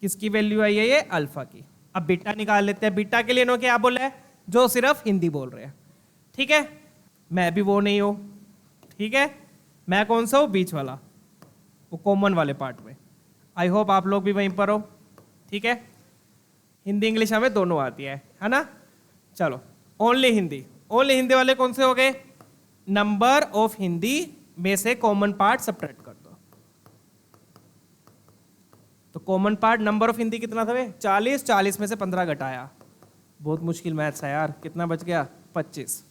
A: किसकी वैल्यू आई है ये? अल्फा की। अब बीटा निकाल लेते हैं। बीटा के लिए इन्होंने क्या बोला है? जो सिर्फ हिंदी बोल रहे हैं। ठीक है, मैं भी वो नहीं हूं। ठीक है, मैं कौन सा हूं? बीच वाला, वो कॉमन वाले पार्ट में। आई होप आप लोग भी वहीं पर हो। ठीक है, हिंदी इंग्लिश हमें दोनों आती है ना। चलो, ओनली हिंदी। ओनली हिंदी वाले कौन से हो गए? नंबर ऑफ हिंदी में से कॉमन पार्ट सब्ट्रैक्ट कर दो। तो common part number of Hindi कितना था? 40। 40 में से 15 घटाया। बहुत मुश्किल मैथ्स है यार। कितना बच गया? 25।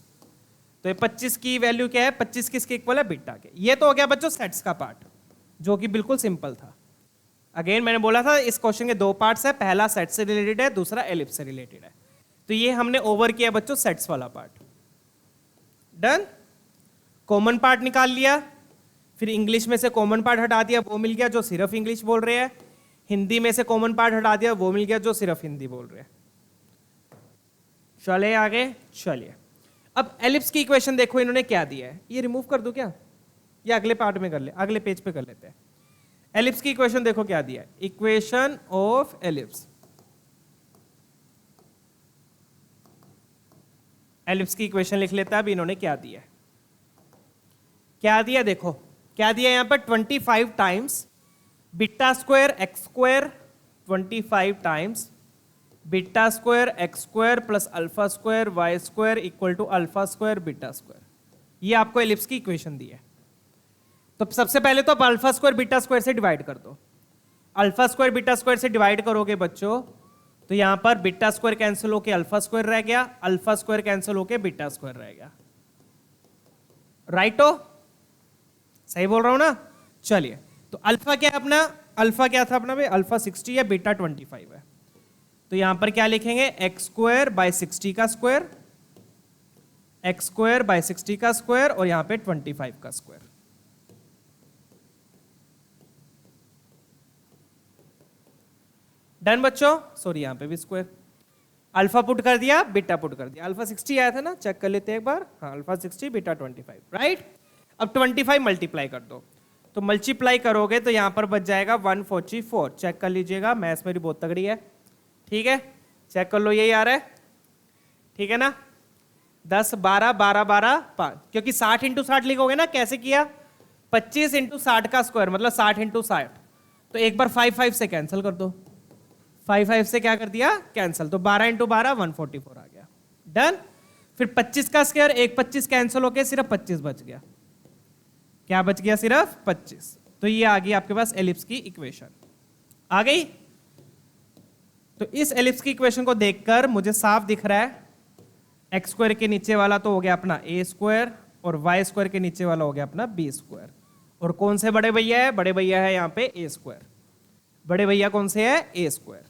A: तो ये 25 की वैल्यू क्या है? 25 किसके इक्वल है? बीटा के। ये तो हो गया बच्चों सेट्स का पार्ट, जो कि बिल्कुल सिंपल था। अगेन मैंने बोला था इस क्वेश्चन के दो पार्ट्स है, पहला सेट से रिलेटेड है, दूसरा एलिप्स से रिलेटेड है। तो ये हमने ओवर किया बच्चों सेट्स वाला पार्ट। डन। कॉमन पार्ट निकाल लिया, फिर इंग्लिश में से कॉमन पार्ट हटा दिया, वो मिल गया जो सिर्फ इंग्लिश बोल रहे हैं। हिंदी में से कॉमन पार्ट हटा दिया, वो मिल गया जो सिर्फ हिंदी बोल रहे हैं। चले आगे। चलिए, अब एलिप्स की इक्वेशन देखो इन्होंने क्या दिया है। ये रिमूव कर दूं क्या, या अगले पार्ट में कर ले? अगले पेज पे कर लेते हैं। एलिप्स की इक्वेशन देखो क्या दिया है। Equation of ellipse. एलिप्स की इक्वेशन लिख लेता है। अब इन्होंने क्या दिया है? क्या दिया देखो, क्या दिया यहां पर? 25 times beta square X square, 25 times beta square X square plus alpha square Y square equal to alpha square beta square. ये आपको एलिप्स की इक्वेशन दी है। तो सबसे पहले तो आप अल्फा स्क्वायर बीटा स्क्वायर से डिवाइड कर दो। अल्फा स्क्वायर बीटा स्क्वायर से डिवाइड करोगे बच्चों तो यहां पर बीटा स्क्वायर कैंसिल होके अल्फा स्क्वायर रह गया, अल्फा स्क्वायर कैंसिल होके बीटा स्क्वायर रह गया। राइट हो? सही बोल रहा हूं ना? चलिए, तो अल्फा क्या है अपना? अल्फा क्या था अपना भाई? अल्फा 60 है, बीटा 25 है। तो यहां पर क्या लिखेंगे? एक्स स्क्वायर बाय 60 का स्क्वायर, एक्स स्क्वायर बाय 60 का स्क्वायर और यहां पे 25 का स्क्वायर। डन बच्चों? सॉरी, यहां पे भी स्क्वायर। अल्फा पुट कर दिया, बीटा पुट कर दिया। अल्फा 60 आया था ना, चेक कर लेते हैं एक बार। हाँ, अल्फा 60 बीटा 25। राइट। अब 25 मल्टीप्लाई कर दो। तो मल्टीप्लाई करोगे तो यहां पर बच जाएगा 144। चेक कर लीजिएगा, मैथ्स मेरी बहुत तगड़ी है। ठीक है, चेक कर लो, यही आ रहा है। ठीक है ना? 10 12 12 12 5, क्योंकि 60 इंटू 60 लिखोगे ना। कैसे किया? 25 इंटू 60 का स्क्वायर मतलब 60 इंटू 60। तो एक बार 5 5 से कैंसिल कर दो। 5 5 से क्या कर दिया? कैंसिल। तो 12 इंटू 12 144 आ गया। डन। फिर 25 का स्क्वायर, एक 25 कैंसिल होके सिर्फ 25 बच गया। क्या बच गया? सिर्फ 25। तो ये आ गई आपके पास एलिप्स की इक्वेशन। आ गई? तो इस एलिप्स की इक्वेशन को देखकर मुझे साफ दिख रहा है एक्स स्क्वायर के नीचे वाला तो हो गया अपना ए स्क्वायर और वाई स्क्वायर के नीचे वाला हो गया अपना बी स्क्वायर। और कौन से बड़े भैया है? बड़े भैया है यहाँ पे ए स्क्वायर। बड़े भैया कौन से है? ए स्क्वायर।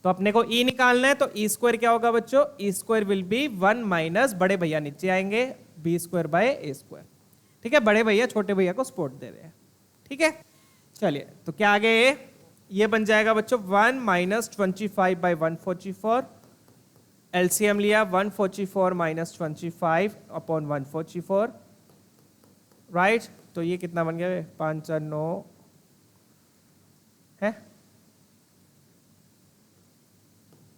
A: तो अपने को ई निकालना है, तो ई स्क्वायर क्या होगा बच्चों? E square will be 1 minus बड़े भैया नीचे आएंगे B square by A square. ठीक है, बड़े भैया छोटे भैया को सपोर्ट दे रहे हैं। ठीक है, चलिए, तो क्या आगे ये बन जाएगा बच्चों 1 माइनस 25 बाई 144। एलसीएम लिया 144 माइनस 25 अपॉन 144। राइट। तो ये कितना बन गया? 5 4 9 है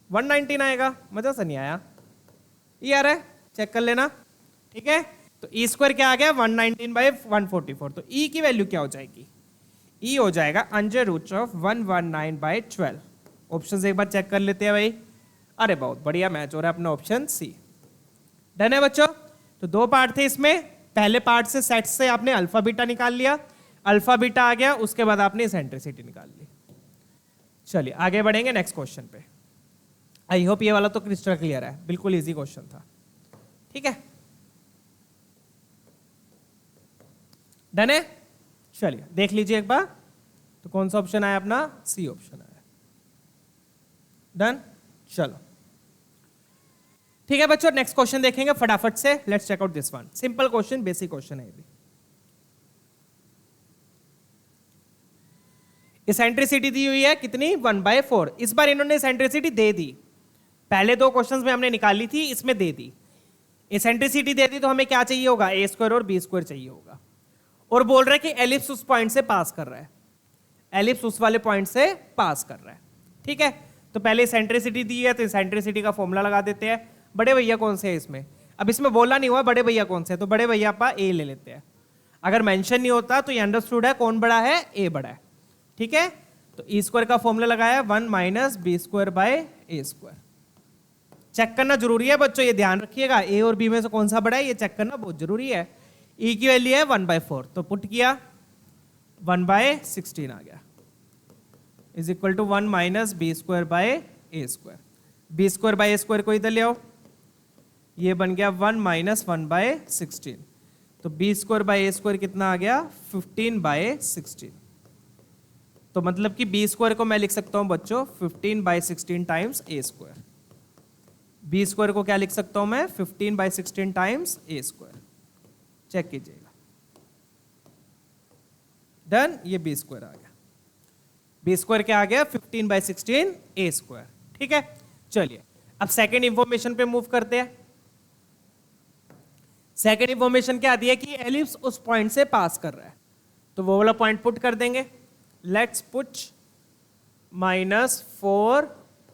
A: 119 आएगा। मजा से नहीं आया? ये आ रहा है, चेक कर लेना। ठीक है, तो ई स्क्वायर क्या आ गया? 119 बाई 144। तो ई की वैल्यू क्या हो जाएगी? ई हो जाएगा under root of 119 by 12। Option एक बार चेक कर लेते हैं भाई। अरे बहुत बढ़िया मैच हो रहा है अपना ऑप्शन सी। डन है बच्चों? तो दो पार्ट थे इसमें। पहले पार्ट से सेट से आपने अल्फा बीटा निकाल लिया, अल्फा बीटा आ गया, उसके बाद आपने सेंट्रिसिटी निकाल ली। चलिए आगे बढ़ेंगे नेक्स्ट क्वेश्चन पे। आई होप ये वाला तो क्रिस्टल क्लियर है, बिल्कुल इजी क्वेश्चन था। ठीक है, डन है? चलिए देख लीजिए एक बार। तो कौन सा ऑप्शन आया अपना? सी ऑप्शन आया। डन। चलो ठीक है बच्चों, नेक्स्ट क्वेश्चन देखेंगे फटाफट से। Let's check out this one. Simple question, basic question है ये भी। इसेंट्रिसिटी दी हुई है कितनी? 1/4। इस बार इन्होंने इसेंट्रिसिटी दे दी। पहले दो क्वेश्चंस में हमने निकाली थी, इसमें दे दी। इसेंट्रिसिटी दे दी तो हमें क्या चाहिए होगा? ए स्क्वायर और बी स्क्वायर चाहिए होगा। और बोल रहा है कि एलिप्स उस पॉइंट से पास कर रहा है। एलिप्स उस वाले पॉइंट से पास कर रहा है। ठीक है, तो पहले सेंट्रिसिटी दी है तो सेंट्रिसिटी का फॉर्मूला लगा देते हैं। बड़े भैया कौन से है इसमें, अब इसमें बोला नहीं हुआ बड़े भैया कौन से है, तो बड़े भैया आप ए ले लेते हैं। अगर मेंशन नहीं होता तो ये अंडरस्टूड है कौन बड़ा है, ए बड़ा है। ठीक है, तो ई स्क्वायर का फॉर्मूला लगाया 1 minus B square by A square. Check करना जरूरी है बच्चों, ये ध्यान रखिएगा, ए और बी में से कौन सा बड़ा है ये चेक करना बहुत जरूरी है। ई की वैल्यू है 1/4, तो पुट किया 1/16 आ गया, is equal to 1 minus B square by A square. B square by A square को इधर ले आओ, ये बन गया 1 माइनस 1/16, तो B square by A square कितना आ गया 15/16। तो मतलब कि बी स्क्वायर को मैं लिख सकता हूं बच्चों 15/16 times A square. B square को क्या लिख सकता हूं मैं 15/16 टाइम्स ए स्क्वायर। चेक कीजिएगा, डन, ये बी स्क्वायर आ गया। बी स्क्वायर क्या आ गया 15/16 ए स्क्वायर। ठीक है, चलिए अब सेकेंड इंफॉर्मेशन पे मूव करते हैं। सेकेंड इंफॉर्मेशन क्या दी है कि एलिप्स उस पॉइंट से पास कर रहा है, तो वो वाला पॉइंट पुट कर देंगे। लेट्स पुट -4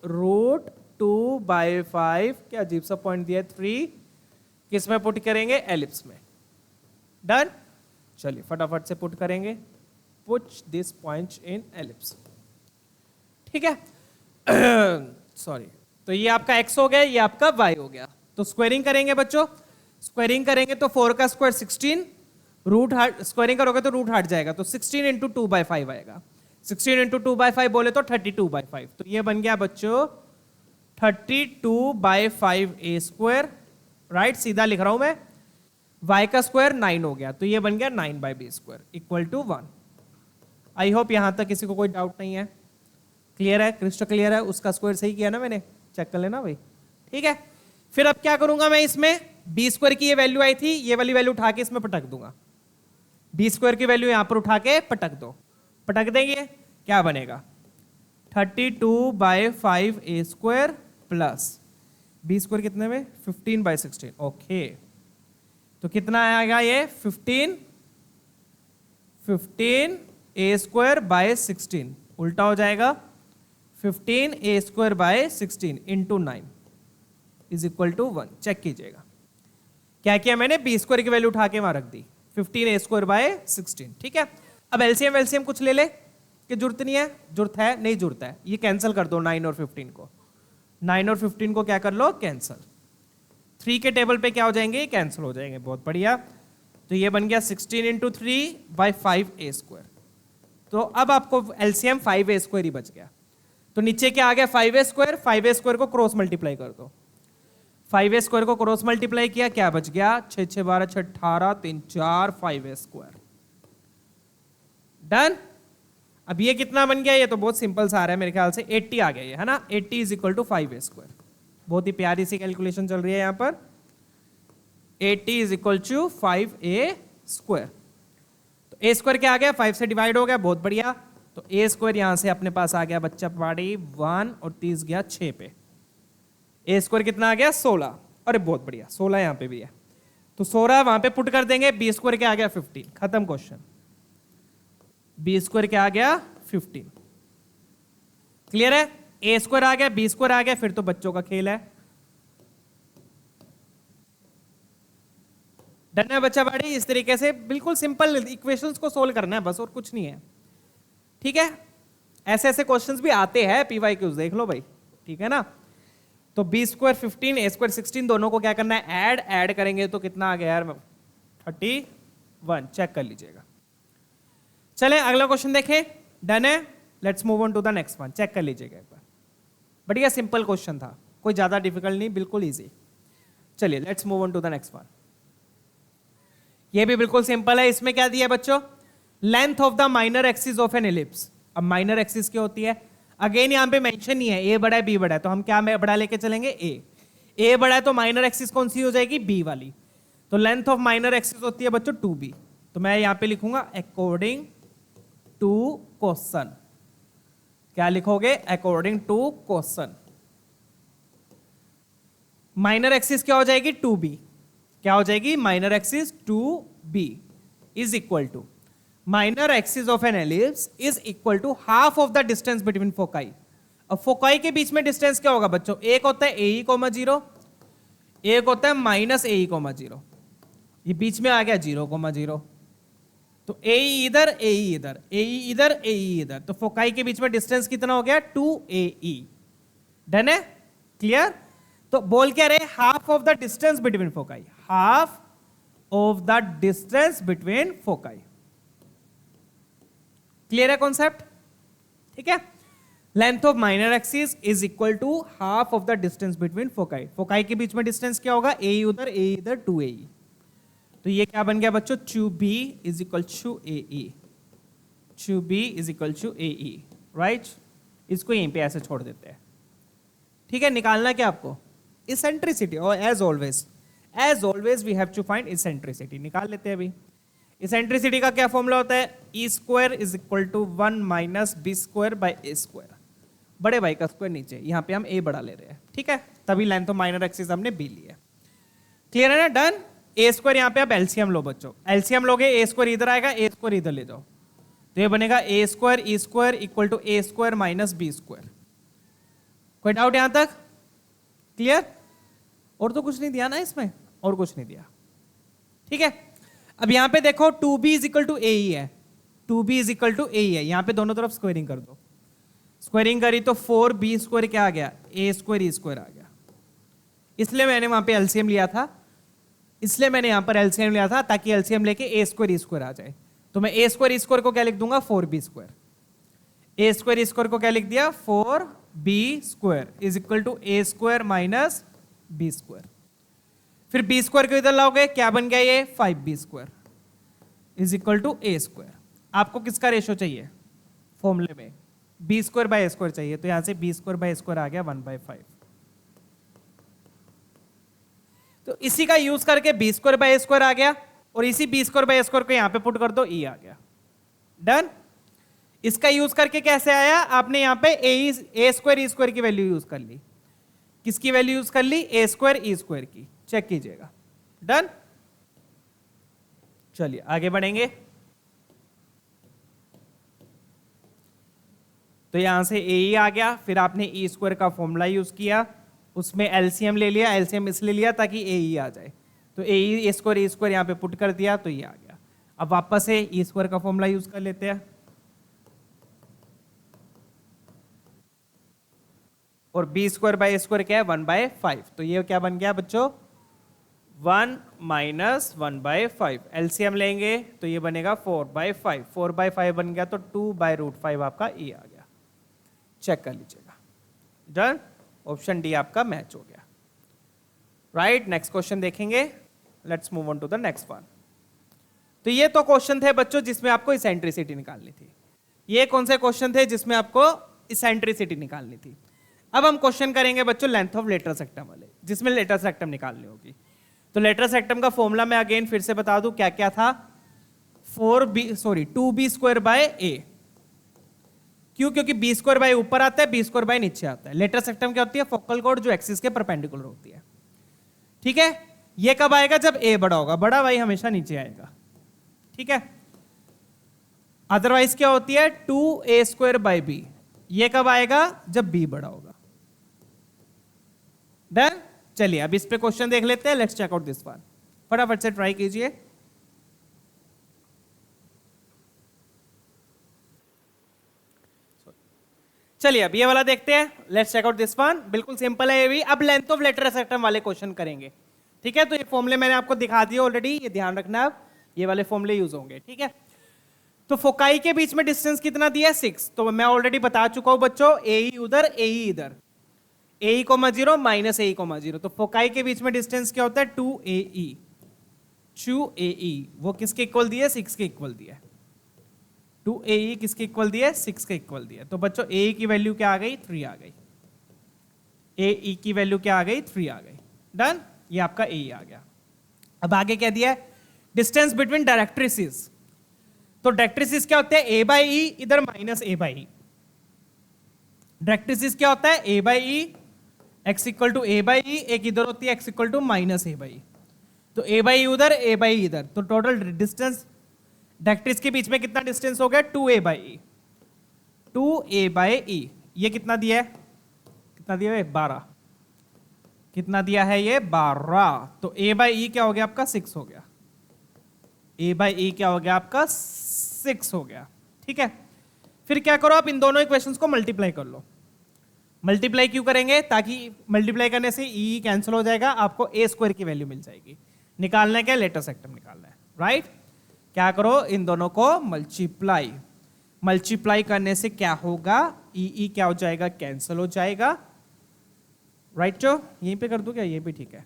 A: रूट 2/5, क्या अजीब सा पॉइंट दिया है 3, किस में पुट करेंगे, एलिप्स में। डन, चलिए फटाफट से पुट करेंगे, put this point in ellipse. ठीक है, सॉरी, तो ये आपका x हो गया, ये आपका y हो गया। तो स्क्वायरिंग करेंगे बच्चों, स्क्वायरिंग करेंगे तो 4 का स्क्वायर 16, रूट हट, स्क्वायरिंग करोगे तो रूट हट जाएगा, तो 16 इंटू 2/5 आएगा। 16 इंटू 2/5 बोले तो 32/5, तो ये बन गया बच्चों 32/5 ए स्क्वायर। राइट, सीधा लिख रहा हूं मैं, y का स्क्वायर 9 हो गया, तो ये बन गया 9/b square equal to 1। I hope यहां तक किसी को कोई डाउट नहीं है, क्लियर है, क्रिस्टल क्लियर है। उसका स्क्वायर सही किया ना मैंने, चेक कर लेना भाई। ठीक है, फिर अब क्या करूंगा मैं, इसमें बी स्क्वायर की ये वैल्यू आई थी, ये वाली वैल्यू उठा के इसमें पटक दूंगा। बी स्क्वायर की वैल्यू यहां पर उठा के पटक दो, पटक देंगे, क्या बनेगा 32/5 ए स्क्वायर प्लस बी स्क्वायर कितने में 15/16। ओके, तो कितना आएगा ये 15 ए स्क्वायर बाय 16, उल्टा हो जाएगा 15 A square by 16 into 9 is equal to 1। Check कीजिएगा, क्या किया मैंने, बी स्क्वायर की वैल्यू उठा के वहां रख दी 15 ए स्क्वायर बाय 16। ठीक है, अब एलसीएम वेलसीएम कुछ ले ले कि जरूरत नहीं है, जरूरत है नहीं, जरूरत है, ये कैंसिल कर दो 9 और 15 को, 9 और 15 को क्या कर लो कैंसिल। 3 के टेबल पे क्या हो जाएंगे, कैंसिल हो जाएंगे, बहुत बढ़िया। तो ये बन गया 16 इंटू 3/5 ए स्क्वायर। तो अब आपको एलसीएम 5 ए स्क्वायर ही बच गया, तो नीचे क्या आ गया 5 ए स्क्वायर, 5 ए स्क्वायर को क्रॉस मल्टीप्लाई कर दो, 5 ए स्क्वायर को क्रॉस मल्टीप्लाई किया, क्या बच गया 6 6 12 6 18 3 4 5 ए स्क्वायर। डन, अब ये कितना बन गया, ये तो बहुत सिंपल सा आ रहा है मेरे ख्याल से 80 आ गया ये, है ना, 80 is equal to 5 A square. बहुत ही प्यारी सी कैलकुलेशन चल रही है यहां पर, 80 is equal to 5 A square. तो ए स्क्वायर क्या आ गया 5 से डिवाइड हो गया, बहुत बढ़िया। तो ए स्क्वायर यहां से अपने पास आ गया बच्चा पाड़ी 1 और 30 गया 6 पे, ए स्क्वायर कितना आ गया 16। अरे बहुत बढ़िया, 16 यहां पे भी है, तो 16 वहां पे पुट कर देंगे। बी स्क्वायर क्या आ गया 15, खत्म क्वेश्चन। बी स्क्वायर क्या आ गया 15, क्लियर है। ए स्क्वायर आ गया, बी स्क्वायर आ गया, फिर तो बच्चों का खेल है। डन है बच्चा बाड़ी, इस तरीके से बिल्कुल सिंपल इक्वेशंस को सोल्व करना है बस, और कुछ नहीं है। ठीक है, ऐसे ऐसे क्वेश्चंस भी आते हैं पीवाईक्यूज, देख लो भाई, ठीक है ना। तो बी स्क्वायर 15 ए स्क्वायर 16 दोनों को क्या करना है, ऐड करेंगे तो कितना आ गया यार 31, चेक कर लीजिएगा। चलें अगला क्वेश्चन देखें, डन है, let's move on to the next one. Check कर लीजिएगा एक बार, बढ़िया सिंपल क्वेश्चन था, कोई ज्यादा डिफिकल्ट नहीं, बिल्कुल इजी। चलिए let's move on to the next one. ये भी बिल्कुल सिंपल है, इसमें क्या दिया है बच्चों, length of the minor axis of an ellipse. अब माइनर एक्सिस क्या होती है, अगेन यहां पे मेंशन नहीं है, ए बड़ा है बी बड़ा है, तो हम क्या बड़ा लेके चलेंगे, ए बड़ा है, तो माइनर एक्सिस कौन सी हो जाएगी, बी वाली। तो लेंथ ऑफ माइनर एक्सिस होती है बच्चों 2b, तो मैं यहां पे लिखूंगा अकॉर्डिंग टू क्वेश्चन। क्या लिखोगे, according to question. Minor axis क्या हो जाएगी 2b, क्या हो जाएगी minor axis 2b is equal to minor axis of an ellipse is equal to half of the distance between foci. अब फोकाई के बीच में डिस्टेंस क्या होगा बच्चों? एक होता है ए कोमा 0, एक होता है माइनस ए कोमा 0, ये बीच में आ गया 0,0, तो ए इधर ए इधर ए इधर ए इधर, तो फोकाई के बीच में डिस्टेंस कितना हो गया? 2AE। डन है? क्लियर? तो बोल क्या रहे? Half of the distance between foci, half of the distance between foci. Clear है कॉन्सेप्ट? ठीक है। Length of minor axis is equal to half of the distance between foci. Foci के बीच में डिस्टेंस क्या होगा? ए उधर ए इधर 2AE। तो ये क्या बन गया बच्चों? 2B is equal to AE, 2B is equal to AE, right? इसको यहीं पे ऐसे छोड़ देते हैं। ठीक है, निकालना क्या आपको? इसेंट्रिसिटी, और as always we have to find eccentricity. निकाल लेते हैं अभी। इसेंट्रिसिटी का क्या फॉर्मूला होता है? E square is equal to 1 minus B square by A square. बड़े भाई का स्क्वायर नीचे, यहाँ पे हम ए बड़ा ले रहे हैं। ठीक है, तभी लेंथ ऑफ माइनर एक्सिस हमने बी ली है। क्लियर है ना? डन। ए स्क्वायर यहाँ पे आप एलसीएम लो बच्चों, एलसीएम लोगे, ए स्क्वायर इधर आएगा, ए स्क्वायर इधर ले जाओ, तो ये बनेगा A square E square equal to A square minus B square. कोई डाउट यहां तक? क्लियर? और तो कुछ नहीं दिया ना इसमें, और कुछ नहीं दिया। ठीक है, अब यहां पे देखो 2b इज इक्वल टू ए है, 2b इज इक्वल टू ए है, यहां पे दोनों तरफ स्क्वायरिंग कर दो। स्क्वायरिंग करी तो 4b स्क्वायर क्या आ गया? ए स्क्वायर ई स्क्वायर आ गया। इसलिए मैंने वहां पे एलसीएम लिया था, इसलिए मैंने यहां पर एलसीएम लिया था, ताकि एलसीएम लेके ए स्क्वायर ई स्क्वायर आ जाए। तो मैं ए स्क्वायर ई स्क्वायर को क्या लिख दूंगा? 4b square. A square E square को क्या लिख दिया? 4b square is equal to A square minus B square. फिर बी स्क्वायर को इधर लाओगे, क्या बन गया ये? 5b square is equal to A square. आपको किसका रेशो चाहिए फॉर्मूले में? B square by A square चाहिए, तो यहां से B square by A square आ गया 1/5। तो इसी का यूज करके B square by A square आ गया, और इसी B square by A square को यहां पे पुट कर दो, ई आ गया। डन। इसका यूज करके कैसे आया? आपने यहां पे ए स्क्वायर ई स्क्वायर की वैल्यू यूज कर ली। किसकी वैल्यू यूज कर ली? ए स्क्वायर ई स्क्वायर की। चेक कीजिएगा। डन। चलिए आगे बढ़ेंगे। तो यहां से ए आ गया, फिर आपने ई स्क्वायर का फॉर्मूला यूज किया, उसमें एलसीएम ले लिया, एलसीएम इसलिए लिया ताकि ए आ जाए, तो ए स्क्वायर ई स्क्वायर यहां पे पुट कर दिया, तो ये आ गया। अब वापस से ई स्क्वायर का फॉर्मूला यूज कर लेते हैं, और B square by A square क्या है? 1/5। तो ये क्या बन गया बच्चों? 1 माइनस 1/5। एलसीएम लेंगे तो ये बनेगा 4/5, 4/5 बन गया, तो 2/√5 आपका ई आ गया। चेक कर लीजिएगा। डन। ऑप्शन डी आपका मैच हो गया। राइट, नेक्स्ट क्वेश्चन देखेंगे। Let's move on to the next one. तो ये तो क्वेश्चन थे बच्चों जिसमें आपको इसेंट्रिसिटी निकालनी थी। ये कौन से क्वेश्चन थे जिसमें आपको इसेंट्रिसिटी निकालनी थी? अब हम क्वेश्चन करेंगे बच्चों लेंथ ऑफ लेटरल सेक्टम वाले, जिसमें लेटरल सेक्टम निकालनी होगी। तो लेटरल सेक्टम का फॉर्मूला मैं अगेन फिर से बता दूं, क्या क्या था? 2b स्क्वायर बाय ए। क्यों? क्योंकि बी स्क्वायर बाय ऊपर आता है, बी स्क्वायर बाय नीचे आता है। लेटरल सेक्टम क्या होती है? फोकल कॉर्ड जो एक्सिस के परपेंडिकुलर होती है। ठीक है, ये कब आएगा? जब ए बड़ा होगा। बड़ा भाई हमेशा नीचे आएगा। ठीक है, अदरवाइज क्या होती है? 2a square by B. ये कब आएगा? जब बी बड़ा होगा। डन। चलिए अब इस पे क्वेश्चन देख लेते हैं। Let's check out this one. फटाफट से ट्राई कीजिए। चलिए अब ये वाला देखते हैं। Let's check out this one. बिल्कुल सिंपल है ये भी। अब लेंथ ऑफ लेटरल सेक्टम वाले क्वेश्चन करेंगे। ठीक है, तो ये फॉर्मूले मैंने आपको दिखा दिए ऑलरेडी, ये ध्यान रखना। अब ये वाले फॉर्मूले यूज होंगे। ठीक है, तो फोकाई के बीच में डिस्टेंस कितना दिया है? 6। तो मैं ऑलरेडी बता चुका हूं बच्चों, ए उधर ए इधर, ए कोमा 0 माइनस ए कोमा 0। तो फोकाई के बीच में डिस्टेंस क्या होता है? 2AE। 2AE वो किसके इक्वल दिया? 6 के इक्वल दिया है। 2AE किसके इक्वल दिया? 6 के इक्वल दिया। तो बच्चों AE की वैल्यू क्या आ गई? 3 आ गई। AE की वैल्यू क्या आ गई? 3 आ गई। डन। ये आपका AE आ गया। अब आगे क्या दिया है? Distance between directrices. तो डायरेक्ट्रिसेस क्या होते हैं? A बाई ई, इधर minus A by E. Directrices क्या होता है? A by E, x equal to A by E, एक इधर होती है x equal to minus A by E. तो A बाई उधर, A बाई इधर, तो टोटल डिस्टेंस डायरेक्ट्रिस के बीच में कितना डिस्टेंस हो गया? 2A by E. 2A by E ये कितना दिया है? कितना दिया है 12, कितना दिया है ये 12, तो a बाई ई क्या हो गया आपका 6 हो गया, a बाई ई क्या हो गया आपका 6 हो गया। ठीक है, फिर क्या करो आप इन दोनों इक्वेशंस को मल्टीप्लाई कर लो। मल्टीप्लाई क्यों करेंगे, ताकि मल्टीप्लाई करने से ई कैंसिल हो जाएगा, आपको ए स्क्वायर की वैल्यू मिल जाएगी। निकालना है क्या, लेटर सेक्टम निकालना है, राइट। क्या करो इन दोनों को मल्टीप्लाई, मल्टीप्लाई करने से क्या होगा, ई क्या हो जाएगा, कैंसिल हो जाएगा, राइट। जो यहीं पे कर दूं क्या, ये भी ठीक है।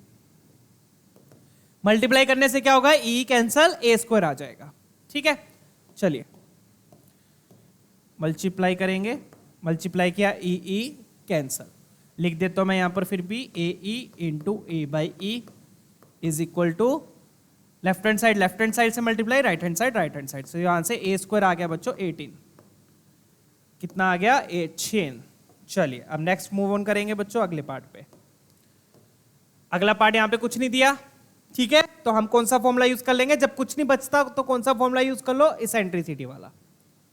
A: मल्टीप्लाई करने से क्या होगा, ई कैंसिल, ए स्क्वायर आ जाएगा। ठीक है, चलिए मल्टीप्लाई करेंगे, मल्टीप्लाई किया ई कैंसिल, लिख देता हूं मैं यहां पर फिर भी A E into A by E is equal to left hand side से मल्टीप्लाई, राइट हैंड साइड से, यहां से ए स्क्वायर आ गया बच्चों 18, कितना आ गया 18। चलिए अब नेक्स्ट मूव ऑन करेंगे बच्चों अगले पार्ट पे। अगला पार्ट यहां पे कुछ नहीं दिया, ठीक है, तो हम कौन सा फॉर्मूला यूज कर लेंगे, जब कुछ नहीं बचता तो कौन सा फॉर्मूला यूज कर लो, इसेंट्रिसिटी वाला।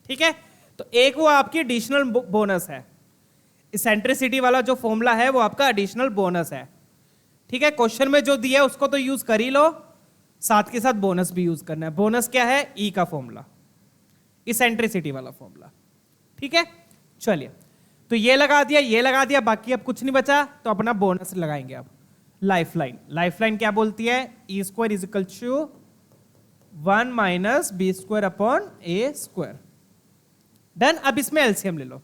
A: ठीक है, तो एक वो आपकी एडिशनल बोनस है, इसेंट्रिसिटी वाला जो फॉर्मूला है वो आपका एडिशनल बोनस है। ठीक है, क्वेश्चन में जो दिया है उसको तो यूज कर ही लो, साथ के साथ बोनस भी यूज करना है। बोनस क्या है, ई का फॉर्मूला, इसेंट्रिसिटी वाला फॉर्मूला। ठीक है, चलिए तो ये लगा दिया, ये लगा दिया, बाकी अब कुछ नहीं बचा तो अपना बोनस लगाएंगे। अब लाइफलाइन, लाइफलाइन क्या बोलती है, E square is equal to 1 minus B square upon A square. Done. अब इसमें एलसीएम ले लो,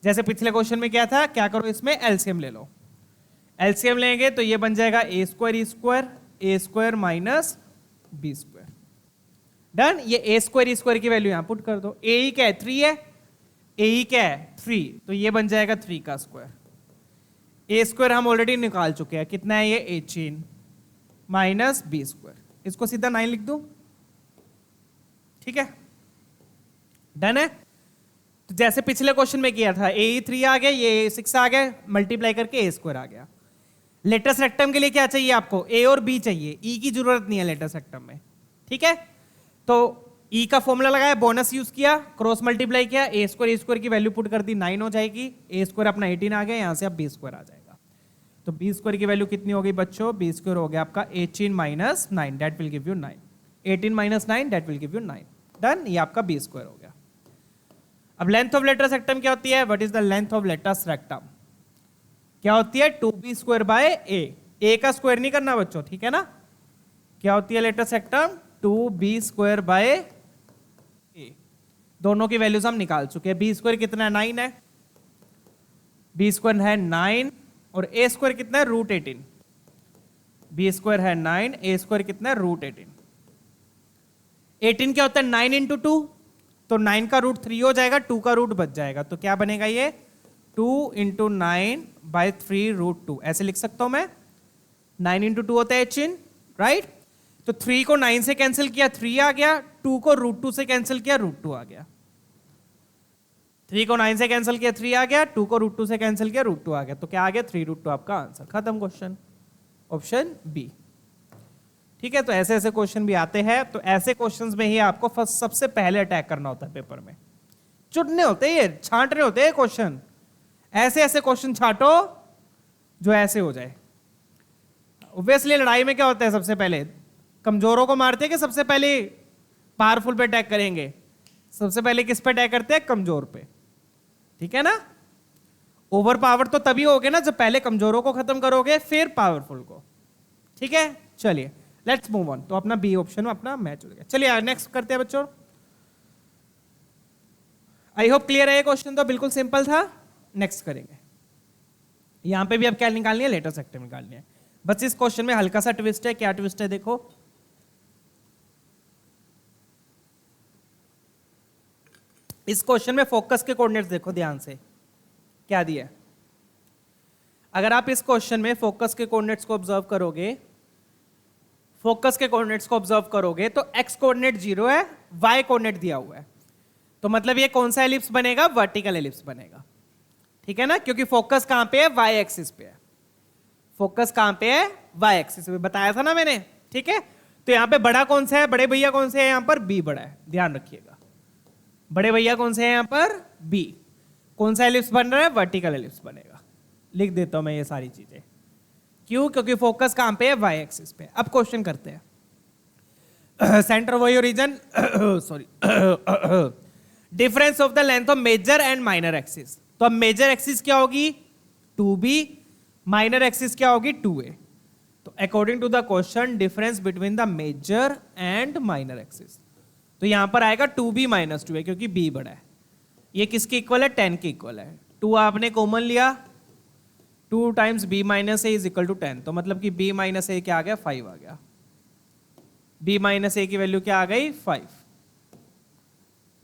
A: जैसे पिछले क्वेश्चन में क्या था, क्या करो इसमें एलसीएम ले लो। एलसीएम लेंगे तो ये बन जाएगा A square minus B square. Done. ये ए स्क्वायर की वैल्यू यहां पुट कर दो। ए ही क्या है 3 है, ए ही क्या है 3, तो ये बन जाएगा 3 का स्क्वायर। ए स्क्वायर हम ऑलरेडी निकाल चुके हैं, कितना है ये 18 माइनस बी स्क्वायर, इसको सीधा 9 लिख दो। ठीक है, डन है। तो जैसे पिछले क्वेश्चन में किया था, ए 3 आ गया, ये 6 आ गया, मल्टीप्लाई करके ए स्क्वायर आ गया। लेटेस्ट रेक्टम के लिए क्या चाहिए आपको, ए और बी चाहिए, ई की जरूरत नहीं है लेटेस्ट रेक्टम में। ठीक है, तो ई का फॉर्मूला लगाया, बोनस यूज किया, क्रॉस मल्टीप्लाई किया, ए स्क्वायर की वैल्यू पुट कर दी, 9 हो जाएगी, ए स्क्वायर अपना 18 आ गया, यहां से अब बी स्क्वायर आ जाएगा। तो बी स्क्वायर की वैल्यू कितनी हो गई बच्चों, बी स्क्वायर हो गया आपका 18 minus 9, that will give you 9। 18 minus 9 that will give you 9। Done, ये आपका बी स्क्वायर हो गया। अब लेंथ ऑफ लेटेस्ट रेक्टम क्या होती है, what is the length of latus rectum, क्या होती है 2b स्क्वायर बाय ए का स्क्वायर नहीं करना बच्चों, ठीक है ना। क्या होती है latus rectum, 2b square by A. दोनों की वैल्यूज हम निकाल चुके हैं। बी स्क्वायर कितना है 9 है, बी स्क्वायर है 9 और ए स्क्वायर कितना है √18। बी स्क्वायर है 9, ए स्क्वायर कितना है √18। 18 क्या होता है 9 इंटू 2, तो 9 का रूट 3 हो जाएगा, 2 का रूट बच जाएगा, तो क्या बनेगा ये 2 इंटू 9 बाई 3√2, ऐसे लिख सकता हूं मैं। 9 इंटू 2 होता है 18, राइट। तो 3 को 9 से कैंसिल किया 3 आ गया, 2 को √2 से कैंसिल किया √2 आ गया। 3 को 9 से कैंसिल किया 3 आ गया, 2 को √2 से कैंसिल किया √2 आ गया, तो क्या आ गया 3√2 आपका आंसर। खत्म क्वेश्चन, ऑप्शन बी। ठीक है, तो ऐसे ऐसे क्वेश्चन भी आते हैं, तो ऐसे क्वेश्चंस में ही आपको फर्स्ट सबसे पहले अटैक करना होता है पेपर में। चुनने होते हैं, ये छांटने होते हैं क्वेश्चन, ऐसे ऐसे क्वेश्चन छांटो जो ऐसे हो जाए। ऑब्वियसली लड़ाई में क्या होता है, सबसे पहले कमजोरों को मारते हैं कि सबसे पहले पावरफुल पे अटैक करेंगे, सबसे पहले किस पे अटैक करते हैं, कमजोर पे। ठीक है ना, ओवर पावर तो तभी होगे ना जब पहले कमजोरों को खत्म करोगे फिर पावरफुल को। ठीक है, चलिए लेट्स मूव ऑन। तो अपना बी ऑप्शन में अपना मैच हो गया। चलिए नेक्स्ट करते हैं बच्चों। आई होप क्लियर है ये क्वेश्चन, तो बिल्कुल सिंपल था। नेक्स्ट करेंगे, यहां पे भी अब क्या निकालनी है, लेटेस्ट रेक्टम निकालनी है। बस इस क्वेश्चन में हल्का सा ट्विस्ट है, क्या ट्विस्ट है देखो। इस क्वेश्चन में फोकस के कोऑर्डिनेट्स देखो ध्यान से, क्या दिया है। अगर आप इस क्वेश्चन में फोकस के कोऑर्डिनेट्स को ऑब्जर्व करोगे, फोकस के कोऑर्डिनेट्स को ऑब्जर्व करोगे तो x कोऑर्डिनेट 0 है, y कोऑर्डिनेट दिया हुआ है, तो मतलब ये कौन सा एलिप्स बनेगा, वर्टिकल एलिप्स बनेगा। ठीक है ना, क्योंकि फोकस कहां पे है, y एक्सिस पे है। फोकस कहां पे है, y एक्सिस पे, बताया था ना मैंने। ठीक है, तो यहां पे बड़ा कौन सा है, बड़े भैया कौन से है, यहां पर b बड़ा है, ध्यान रखिएगा। बड़े भैया कौन से हैं यहां पर, b। कौन सा एलिप्स बन रहा है, वर्टिकल एलिप्स बनेगा। लिख देता हूं मैं ये सारी चीजें। क्यों? क्योंकि फोकस कहां पे है? वाई एक्सिस पे। अब क्वेश्चन करते हैं। सेंटर वही origin, sorry, difference of the length of major and minor axis. तो अब मेजर एक्सिस क्या होगी? 2b, माइनर एक्सिस क्या होगी? 2a। तो according to the question difference between the major and minor axis, तो यहां पर आएगा 2b माइनस 2a, क्योंकि b बड़ा है। ये किसके इक्वल है? 10 के इक्वल है। 2 आपने कॉमन लिया, 2 times b minus A is equal to 10, तो मतलब कि b माइनस ए क्या आ गया? 5 आ गया। b माइनस ए की वैल्यू क्या आ गई? 5।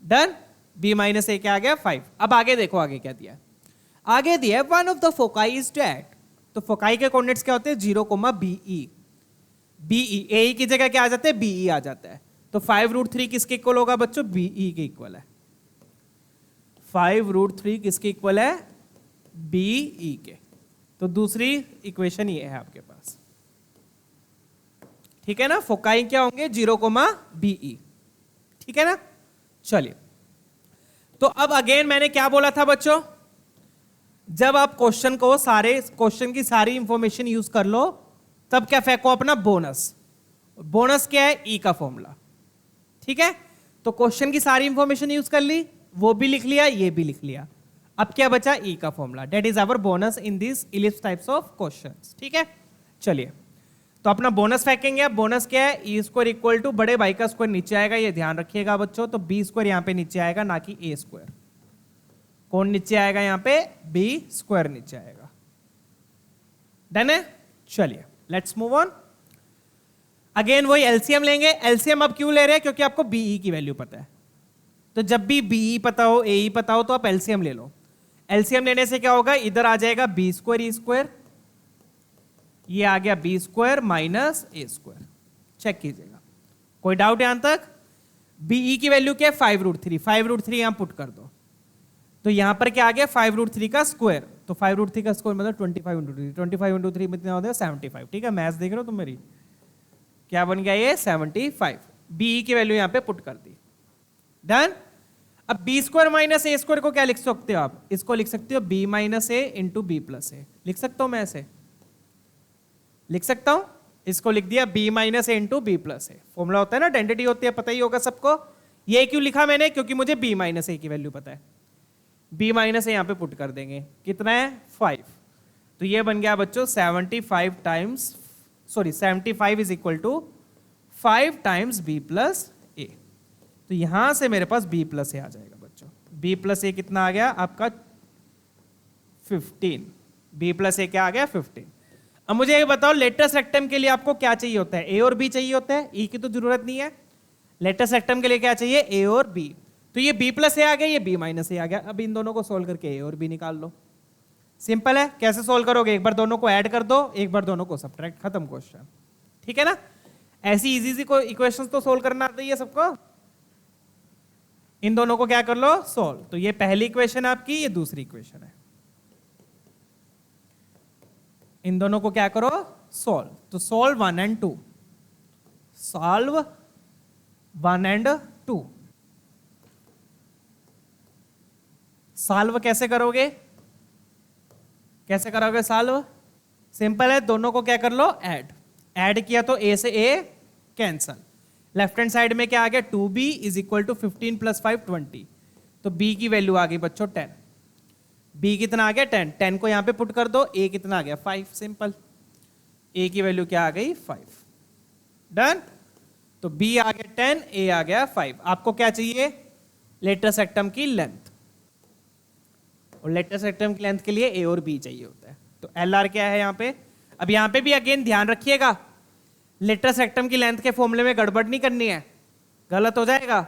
A: डन। b माइनस ए क्या आ गया? 5। अब आगे देखो, आगे क्या दिया है? आगे दिया है one of the foci is at, तो फोकाई के कोऑर्डिनेट्स क्या होते हैं? 0,BE। BE, AE की जगह क्या आ जाता है? BE आ जाता है। तो 5√3 किसके इक्वल होगा बच्चों? BE के इक्वल है। 5√3 किसके इक्वल है? BE के। तो दूसरी इक्वेशन ये है आपके पास, ठीक है ना? फोकाई क्या होंगे? 0,BE, ठीक है ना? चलिए, तो अब अगेन मैंने क्या बोला था बच्चों? जब आप क्वेश्चन को सारे क्वेश्चन की सारी इंफॉर्मेशन यूज कर लो, तब क्या फेंको? अपना बोनस। बोनस क्या है? ई का फॉर्मूला, ठीक है? तो क्वेश्चन की सारी इंफॉर्मेशन यूज कर ली, वो भी लिख लिया, ये भी लिख लिया। अब क्या बचा? ई का formula. That is our bonus in this ellipse types of questions, ठीक है? चलिए, तो अपना बोनस फेंकेंगे। अब बोनस क्या है? ई स्क्वायर इक्वल टू बड़े भाई का स्क्वायर नीचे आएगा, ये ध्यान रखिएगा बच्चों। तो बी स्क्वायर यहां पे नीचे आएगा, ना कि ए स्क्वायर। कौन नीचे आएगा यहां पे? बी स्क्वायर नीचे आएगा। डन है? चलिए, लेट्स मूव ऑन। अगेन वही एलसीएम लेंगे। एलसीएम अब क्यों ले रहे हैं? क्योंकि आपको बीई की वैल्यू पता है। तो जब भी बीई पता हो, एई पता हो, तो आप एलसीएम ले लो। एलसीएम लेने से क्या होगा? इधर आ जाएगा बी स्क्वायर ई स्क्वायर, ये आ गया B square minus A square. Check कीजिएगा, कोई डाउट यहां तक? बीई की वैल्यू क्या है? 5√3। 5√3 यहां पुट कर दो, तो यहां पर क्या आ गया? 5√3 का स्क्वायर। तो 5√3 का स्क्वायर मतलब 25 इंटू 3। 25 इंटू 3 में कितना होता है? 75, ठीक है? मैथ्स देख रहे हो तुम मेरी? क्या बन गया ये? 75। बीई की वैल्यू यहां पे पुट कर दी। डन। अब B square minus A square को क्या लिख सकते हो आप? इसको लिख सकते हो बी माइनस ए इंटू बी प्लस ए। लिख सकता हूं मैं ऐसे? लिख सकता हूं? इसको लिख दिया बी माइनस ए इंटू बी प्लस ए। फॉर्मूला होता है ना, आइडेंटिटी होती है, पता ही होगा सबको। ये क्यों लिखा मैंने? क्योंकि मुझे बी माइनस ए की वैल्यू पता है। बी माइनस ए यहां पे पुट कर देंगे, कितना है? 5। तो ये बन गया बच्चों 75 times, sorry 75 is equal to 5 times B plus A. तो यहां से मेरे पास बी प्लस ए आ जाएगा बच्चों। बी प्लस ए कितना आ गया आपका? 15। बी प्लस ए क्या आ गया? 15। अब मुझे ये बताओ, लेटेस्ट रेक्टम के लिए आपको क्या चाहिए होता है? ए और बी चाहिए होता है, ई की तो जरूरत नहीं है। लेटेस्ट रेक्टम के लिए क्या चाहिए? ए और बी। तो ये बी प्लस ए आ गया, ये बी माइनस ए आ गया। अब इन दोनों को सोल्व करके ए और बी निकाल लो। सिंपल है। कैसे सोल्व करोगे? एक बार दोनों को ऐड कर दो, एक बार दोनों को सब्ट्रैक्ट, खत्म क्वेश्चन, ठीक है ना? ऐसी इजी सी इक्वेशंस तो सोल्व करना आता ही है सबको। इन दोनों को क्या कर लो? सोल्व। तो ये पहली इक्वेशन आपकी, ये दूसरी इक्वेशन है। इन दोनों को क्या करो? सोल्व। तो solve 1 and 2। Solve 1 and 2। Solve कैसे करोगे? कैसे करोगे सॉल्व? सिंपल है, दोनों को क्या कर लो? ऐड। ऐड किया तो ए से ए कैंसल। लेफ्ट हैंड साइड में क्या आ गया? 2b is equal to 15 plus 5 20। तो b की वैल्यू आ गई बच्चों 10। b कितना आ गया? 10। 10 को यहां पे पुट कर दो, a कितना आ गया? 5। सिंपल। a की वैल्यू क्या आ गई? 5। डन। तो b आ गया 10, a आ गया 5। आपको क्या चाहिए? लेटेस्ट रेक्टम की लेंथ। और लेटेस्ट रेक्टम की लेंथ के लिए a और b चाहिए होता है। तो LR क्या है यहां पे? अब यहां पे भी अगेन ध्यान रखिएगा, लेटेस्ट रेक्टम की लेंथ के फॉर्मूले में गड़बड़ नहीं करनी है, गलत हो जाएगा।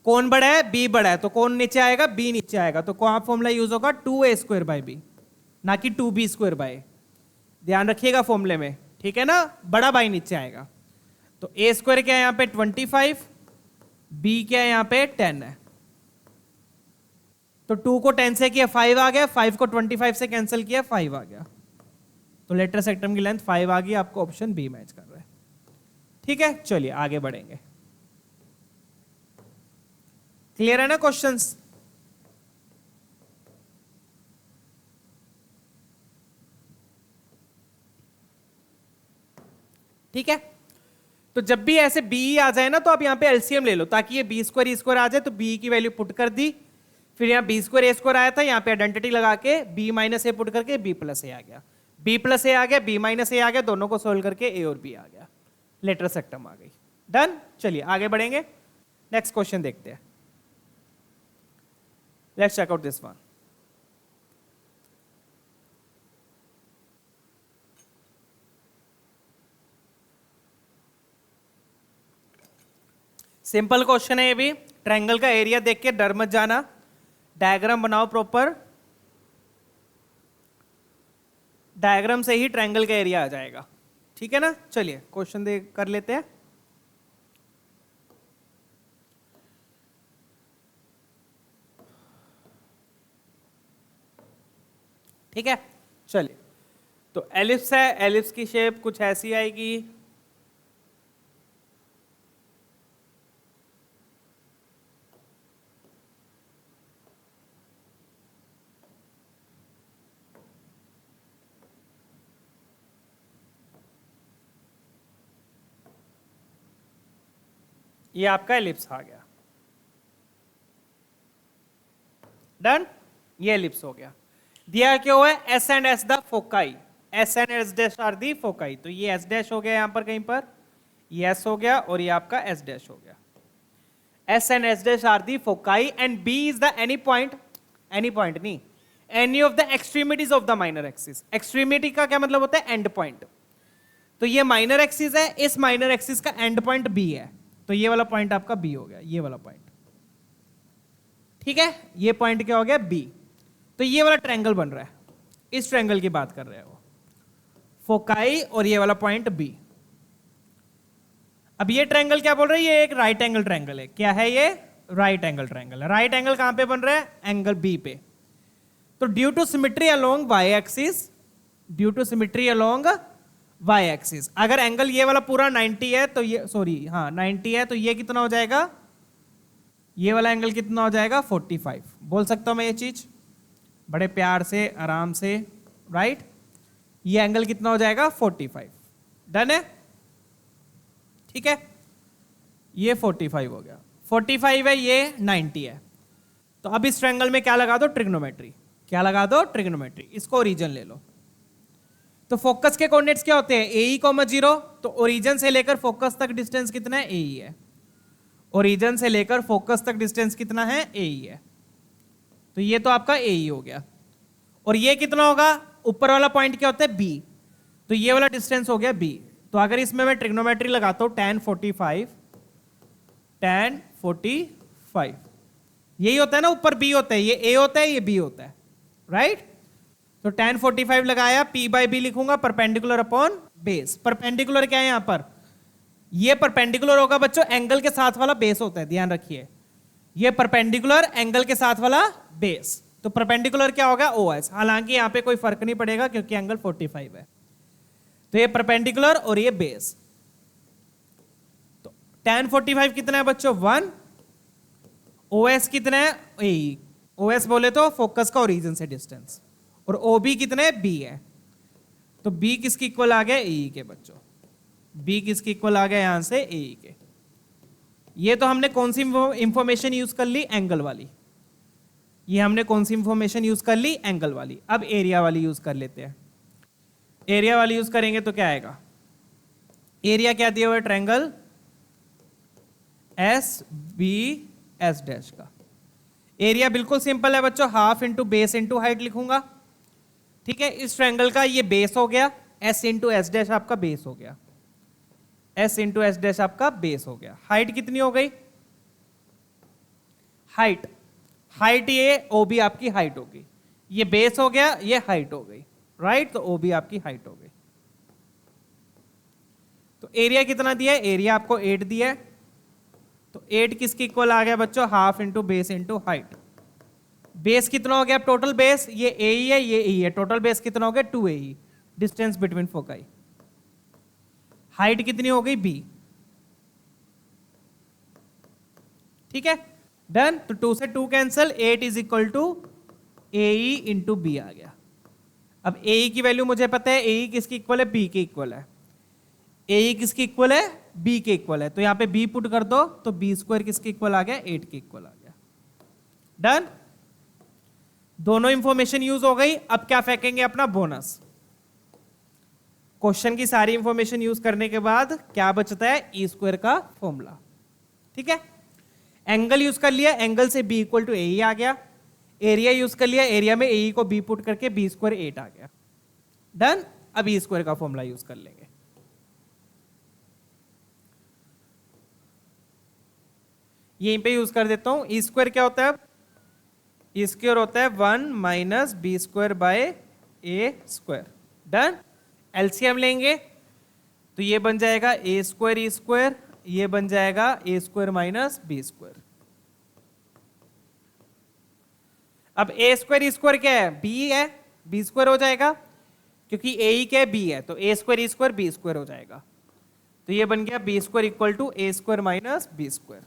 A: कौन बड़ा है? b बड़ा है, तो कौन नीचे आएगा? b नीचे आएगा। तो कौन फॉर्मूला यूज होगा? 2a स्क्वायर बाई b, ना कि 2b स्क्वायर बाई। ध्यान रखिएगा फॉर्मूले में, ठीक है ना? बड़ा बाई नीचे आएगा। तो a स्क्वायर क्या है यहां पे? 25। b क्या है यहां पे? 10 है। तो 2 को 10 से किया 5 आ गया, 5 को 25 से कैंसिल किया 5 आ गया। तो लेटेस्ट रेक्टम की लेंथ 5 आ गई। आपको ऑप्शन बी मैच कर रहा है, ठीक है? चलिए आगे बढ़ेंगे। क्लियर है ना क्वेश्चंस? ठीक है, तो जब भी ऐसे बी आ जाए ना तो आप यहाँ पे एलसीएम ले लो, ताकि ये बी स्क्वायर ई स्क्वायर आ जाए, तो बी की वैल्यू पुट कर दी, फिर यहाँ बी स्क्वायर ए स्क्वायर आया था, यहाँ पे आइडेंटिटी लगा के बी माइनस ए पुट करके बी प्लस ए आ गया, बी प्लस ए आ गया, बी माइनस ए आ गया, दोनों को सोल्व करके ए और बी आ गया, लेटर सेक्टम आ गई। डन, चलिए आगे बढ़ेंगे, नेक्स्ट क्वेश्चन देखते हैं। Let's check out this one. Simple question है ये भी, ट्रायंगल का एरिया देख के डर मत जाना, डायग्राम बनाओ प्रॉपर, डायग्राम से ही ट्रायंगल का एरिया आ जाएगा, ठीक है ना। चलिए क्वेश्चन दे कर लेते हैं। ठीक है, चलिए, तो एलिप्स है, एलिप्स की शेप कुछ ऐसी आएगी, ये आपका एलिप्स आ गया। डन, ये एलिप्स हो गया। दिया क्या हुआ है, S and S the foci, S and S dash are the foci, तो ये एस डैश हो गया यहां पर कहीं पर, ये एस हो गया और ये आपका एस डैश हो गया। S and S dash are the foci and B is the any point नहीं, any of the extremities of the minor axis. Extremity का क्या मतलब होता है, एंड पॉइंट, तो ये माइनर एक्सिस है, इस माइनर एक्सिस का एंड पॉइंट बी है, तो ये वाला पॉइंट आपका बी हो गया, ये वाला पॉइंट, ठीक है, ये पॉइंट क्या हो गया बी। तो ये वाला ट्रायंगल बन रहा है, इस ट्रायंगल की बात कर रहे हैं वो, फोकाई और ये वाला पॉइंट बी। अब ये ट्रायंगल क्या बोल रहा है, ये एक राइट एंगल ट्रायंगल है, क्या है ये, राइट एंगल ट्रायंगल है। राइट एंगल कहां पे बन रहा है, एंगल बी पे। तो due to symmetry along Y axis, due to symmetry along Y axis, अगर एंगल ये वाला पूरा 90 है तो ये, सॉरी हाँ 90 है, तो ये कितना हो जाएगा, ये वाला एंगल कितना हो जाएगा 45। बोल सकता हूं मैं ये चीज बड़े प्यार से आराम से, राइट, ये एंगल कितना हो जाएगा 45। डन है, ठीक है, ये 45 हो गया, 45 है, ये 90 है। तो अब इस ट्रायंगल में क्या लगा दो, ट्रिग्नोमेट्री, क्या लगा दो, ट्रिग्नोमेट्री। इसको ओरिजिन ले लो। तो फोकस के कोऑर्डिनेट्स क्या होते हैं, ए ई 0, तो ओरिजिन से लेकर फोकस तक डिस्टेंस कितना है, ए ई है। ओरिजिन से लेकर फोकस तक डिस्टेंस कितना है, ए ई है, तो ये तो आपका ए ई हो गया। और ये कितना होगा, ऊपर वाला पॉइंट क्या होता है, बी, तो ये वाला डिस्टेंस हो गया बी। तो अगर इसमें मैं ट्रिग्नोमेट्री लगाता हूं tan 45, यही होता है ना, ऊपर बी होता है, ये ए होता है, ये बी होता है, राइट। तो tan 45 लगाया, p बाई बी लिखूंगा, परपेंडिकुलर अपॉन बेस। परपेंडिकुलर क्या है यहां पर, ये परपेंडिकुलर होगा बच्चों, एंगल के साथ वाला बेस होता है, ध्यान रखिए, ये परपेंडिकुलर एंगल के साथ वाला बेस। तो परपेंडिकुलर क्या होगा, OS, हालांकि यहां पे कोई फर्क नहीं पड़ेगा क्योंकि एंगल 45 है। तो ये परपेंडिकुलर और ये बेस। तो tan 45 कितना है बच्चों, 1, OS कितना है, AE, OS बोले तो फोकस का ओरिजिन से डिस्टेंस, और OB कितना है, B है। तो B किसकी इक्वल आ गया, AE के बच्चों, B किसकी इक्वल आ गया यहां से, AE के। ये तो हमने कौन सी इंफॉर्मेशन यूज कर ली, एंगल वाली, ये हमने कौन सी इंफॉर्मेशन यूज कर ली, एंगल वाली। अब एरिया वाली यूज कर लेते हैं। एरिया वाली यूज करेंगे तो क्या आएगा, एरिया क्या दिया हुआ है, triangle S B S dash का एरिया बिल्कुल सिंपल है बच्चों, half into base into height लिखूंगा, ठीक है। इस ट्रायंगल का ये बेस हो गया, एस इंटू एस डैश आपका बेस हो गया, एस इंटू एस डैश आपका बेस हो गया। हाइट कितनी हो गई, हाइट, हाइट ये OB आपकी हाइट होगी, ये बेस हो गया, ये हाइट हो गई, राइट। तो OB आपकी हाइट हो गई। तो एरिया कितना दिया है, एरिया आपको 8 दिया है, तो 8 किसकी इक्वल आ गया बच्चों, half into base into height. Base कितना हो गया टोटल बेस, ये AE है, ये AE है, टोटल बेस कितना हो गया 2 AE, distance between foci. Height कितनी हो गई B, ठीक है, डन। तो 2 से 2 cancel, 8 is equal to AE into B आ गया। अब AE की वैल्यू मुझे पता है, AE किसकी इक्वल है, B की इक्वल है। ए किसके इक्वल है, बी के इक्वल है, तो यहां पे बी पुट कर दो तो बी स्क्वायर किसके इक्वल आ गया, 8 के इक्वल आ गया। डन, दोनों इंफॉर्मेशन यूज हो गई। अब क्या फेंकेंगे, अपना बोनस। क्वेश्चन की सारी इंफॉर्मेशन यूज करने के बाद क्या बचता है, ई स्क्वायर का फॉर्मूला। ठीक है, एंगल यूज कर लिया, एंगल से बी इक्वल टू ए आ गया। एरिया यूज कर लिया, एरिया में ए को बी पुट करके बी स्क्वायर 8 आ गया। डन, अब ई स्क्वायर का फॉर्मूला यूज कर लेंगे। यहीं पे यूज कर देता हूं। ई स्क्वायर क्या होता है, ई स्क्वायर होता है 1 minus B square by A square. Done, LCM लेंगे तो ये बन जाएगा ए स्क्वायर ई स्क्वायर, ये बन जाएगा A square minus B square. अब ए स्क्वायर ई स्क्वायर क्या है, बी है, बी स्क्वायर हो जाएगा, क्योंकि ए ही क्या है, बी है, तो A square E square B square हो जाएगा। तो ये बन गया B square equal to A square minus B square.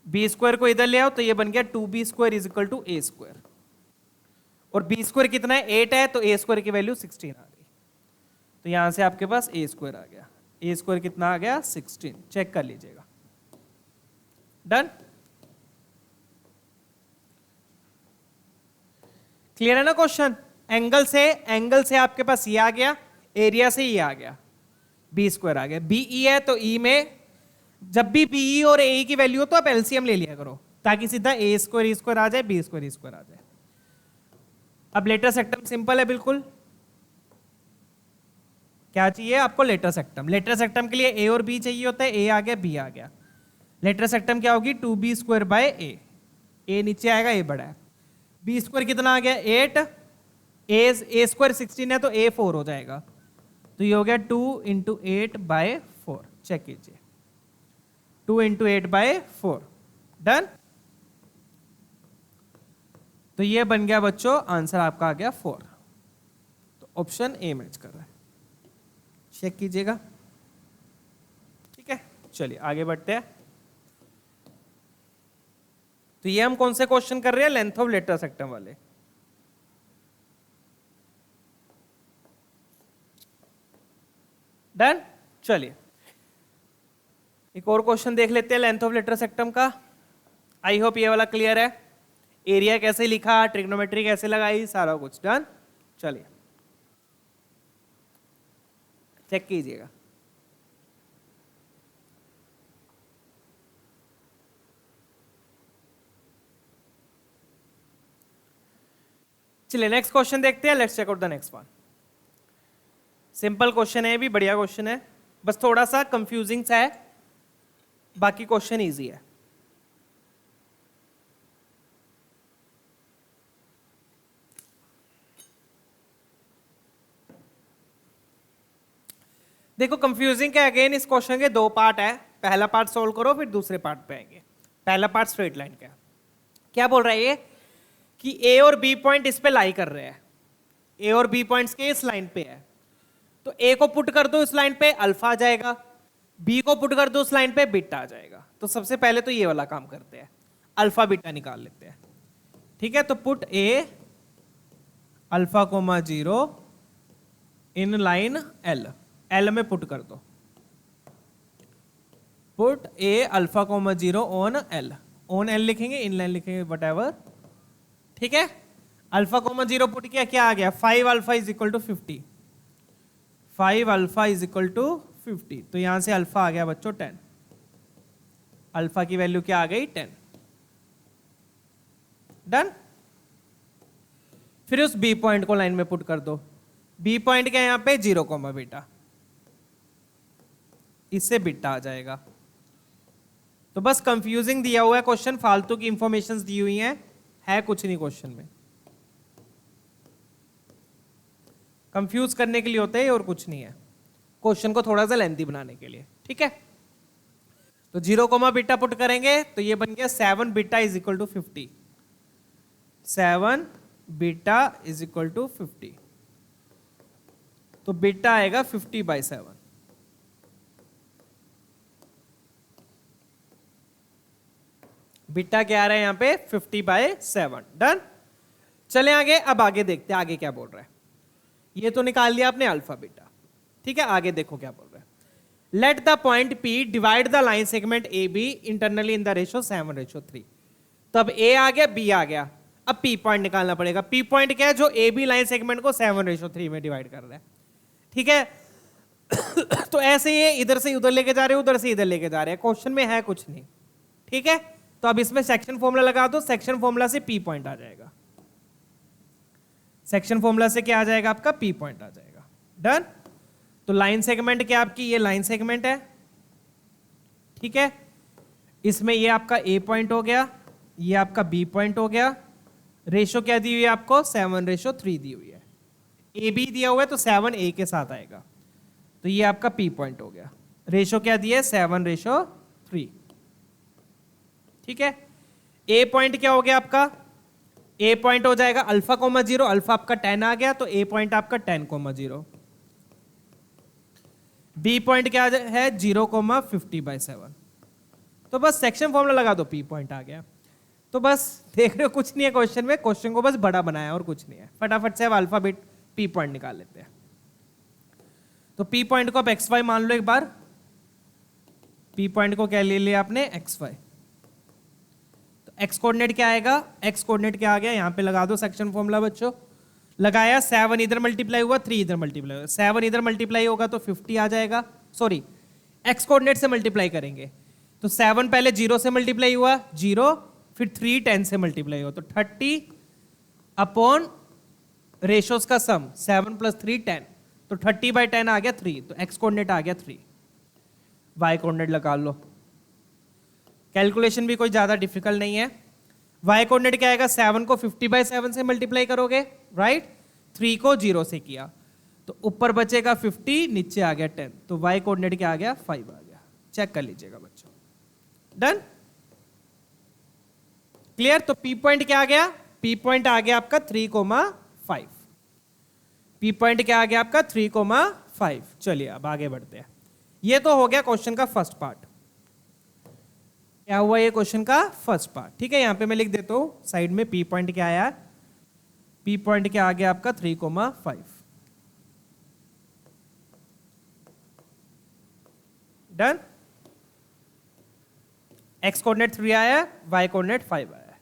A: B square को इधर ले आओ तो ये बन गया 2b square is equal to A square, और बी स्क्वायर कितना है, 8 है, तो ए स्क्वायर की वैल्यू 16 आ गई। तो यहां से आपके पास ए स्क्वायर आ गया। ए स्क्वायर कितना आ गया, 16। चेक कर लीजिएगा। डन, क्लियर है ना क्वेश्चन। एंगल से आपके पास ये आ गया, एरिया से ये आ गया, बी स्क्वायर आ गया। बीई है तो ई में जब भी बीई और ए की वैल्यू हो तो आप एलसीएम ले लिया करो, ताकि सीधा ए स्क्वायर ई स्क्वायर आ जाए, बी स्क्वायर ई स्क्वायर आ जाए। अब लेटर सेक्टम सिंपल है बिल्कुल। क्या चाहिए आपको, लेटर सेक्टम। लेटर सेक्टम के लिए ए और बी चाहिए होता है, ए आ गया बी आ गया। लेटर सेक्टम क्या होगी, 2b स्क्वायर बाय ए नीचे आएगा, ए बड़ा है। बी स्क्वायर कितना आ गया, 8, ए स्क्वायर 16 है तो ए 4 हो जाएगा, तो ये हो गया 2 इंटू 8 बाय 4। चेक कीजिए, 2 इंटू 8 बाय 4। डन, तो ये बन गया बच्चों, आंसर आपका आ गया 4। तो ऑप्शन ए मैच कर रहा है, चेक कीजिएगा। ठीक है, चलिए आगे बढ़ते हैं। तो ये हम कौन से क्वेश्चन कर रहे हैं, लेंथ ऑफ लेटर सेक्टम वाले। डन, चलिए एक और क्वेश्चन देख लेते हैं लेंथ ऑफ लेटर सेक्टम का। आई होप ये वाला क्लियर है। एरिया कैसे लिखा, ट्रिग्नोमेट्री कैसे लगाई, सारा कुछ। डन, चलिए चेक कीजिएगा। चलिए नेक्स्ट क्वेश्चन देखते हैं। Let's check out the next one. Simple question है, भी बढ़िया क्वेश्चन है, बस थोड़ा सा कंफ्यूजिंग सा है, बाकी क्वेश्चन इजी है। देखो कंफ्यूजिंग क्या, अगेन इस क्वेश्चन के दो पार्ट है। पहला पार्ट सोल्व करो, फिर दूसरे पार्ट पे आएंगे। पहला पार्ट स्ट्रेट लाइन का क्या बोल रहा है ये, कि ए और बी पॉइंट इस पे लाई कर रहे हैं। ए और बी पॉइंट्स के इस लाइन पे है, तो ए को पुट कर दो इस लाइन पे, अल्फा आ जाएगा। बी को पुट कर दो उस लाइन पे, बीटा आ जाएगा। तो सबसे पहले तो ये वाला काम करते हैं, अल्फा बीटा निकाल लेते हैं। ठीक है, तो put A alpha coma 0 in line L, L में पुट कर दो। Put A alpha coma 0 on L, on L लिखेंगे, इन लाइन लिखेंगे, वट एवर। ठीक है, अल्फा कोमा 0 पुट किया, क्या आ गया, 5 alpha is equal to 50। 5 alpha is equal to 50, तो यहां से अल्फा आ गया बच्चों 10। अल्फा की वैल्यू क्या आ गई, 10। डन, फिर उस बी पॉइंट को लाइन में पुट कर दो। बी पॉइंट क्या है यहां पे, 0 कोमा बीटा, इससे बीटा आ जाएगा। तो बस कंफ्यूजिंग दिया हुआ है क्वेश्चन, फालतू की इंफॉर्मेशन दी हुई है कुछ नहीं क्वेश्चन में। कंफ्यूज करने के लिए होता है और कुछ नहीं है, क्वेश्चन को थोड़ा सा लेंथी बनाने के लिए। ठीक है, तो 0 कोमा बीटा पुट करेंगे तो ये बन गया 7 beta is equal to 50। 7 beta is equal to 50, तो बीटा आएगा 50/7। बीटा क्या आ रहा है यहां पे, 50/7। डन, चले आगे। अब आगे देखते हैं आगे क्या बोल रहा है। ये तो निकाल लिया आपने अल्फा बीटा। ठीक है, आगे देखो क्या बोल रहा है। Let the point P divide the line segment A B internally in the ratio 7:3। तब A आ गया, B आ गया, अब P पॉइंट निकालना पड़ेगा। P पॉइंट क्या है? जो ए बी लाइन सेगमेंट को 7:3 में डिवाइड कर रहा है, ठीक है। तो ऐसे ये इधर से उधर लेके जा रहे हैं, उधर से इधर लेके जा रहे हैं, क्वेश्चन में है कुछ नहीं, ठीक है। तो अब इसमें सेक्शन फॉर्मूला लगा दो, सेक्शन फॉर्मूला से P पॉइंट आ जाएगा, सेक्शन फॉर्मूला से क्या आ जाएगा आपका? P पॉइंट आ जाएगा। डन। तो लाइन सेगमेंट क्या आपकी? ये लाइन सेगमेंट है, ठीक है। इसमें ये आपका A पॉइंट हो गया, ये आपका B पॉइंट हो गया। रेशो क्या दी हुई है आपको? 7:3 दी हुई है। ए बी दिया हुआ है तो 7 A के साथ आएगा, तो ये आपका P पॉइंट हो गया। रेशो क्या दिया है? 7:3, ठीक है। A पॉइंट क्या हो गया आपका? A पॉइंट हो जाएगा अल्फा कोमा 0, अल्फा आपका 10 आ गया, तो A पॉइंट आपका 10,0। B पॉइंट क्या है? 0,50/7। तो बस सेक्शन फॉर्मूला लगा दो, P पॉइंट आ गया। तो बस देख रहे हो कुछ नहीं है क्वेश्चन में, क्वेश्चन को बस बड़ा बनाया और कुछ नहीं है। फटाफट से अब अल्फा बीट P पॉइंट निकाल लेते हैं। तो P पॉइंट को आप XY मान लो एक बार। P पॉइंट को क्या ले लिया आपने? XY। तो X कोऑर्डिनेट क्या आएगा? X कोऑर्डिनेट क्या आ गया? यहां पे लगा दो सेक्शन फॉर्मूला बच्चों। लगाया, 7 इधर मल्टीप्लाई हुआ, 3 इधर मल्टीप्लाई हुआ। 7 इधर मल्टीप्लाई होगा तो 50 आ जाएगा, सॉरी X कोऑर्डिनेट से मल्टीप्लाई करेंगे तो 7 पहले 0 से मल्टीप्लाई हुआ, 0, फिर 3 10 से मल्टीप्लाई हुआ, तो 30 अपॉन रेशोस का सम 7 + 3 10, तो 30/10 आ गया 3, तो X कोऑर्डिनेट आ गया 3। Y कोऑर्डिनेट लगा लो, कैलकुलेशन भी कोई ज्यादा डिफिकल्ट नहीं है। Y कोऑर्डिनेट क्या आएगा? 7 को 50/7 से मल्टीप्लाई करोगे, राइट। 3 को 0 से किया तो ऊपर बचेगा 50, नीचे आ गया 10, तो Y कोऑर्डिनेट क्या आ गया? 5 आ गया। चेक कर लीजिएगा बच्चों। Done, clear. तो P पॉइंट क्या आ गया? P पॉइंट आ गया आपका 3,5। P पॉइंट क्या आ गया आपका? 3,5। चलिए अब आगे बढ़ते हैं। ये तो हो गया क्वेश्चन का फर्स्ट पार्ट। क्या हुआ? ये क्वेश्चन का फर्स्ट पार्ट, ठीक है। यहां पे मैं लिख देता हूं साइड में P पॉइंट क्या आया। P पॉइंट क्या आ गया आपका? 3,5। डन। X कोऑर्डिनेट 3 आया, Y कोऑर्डिनेट 5 आया।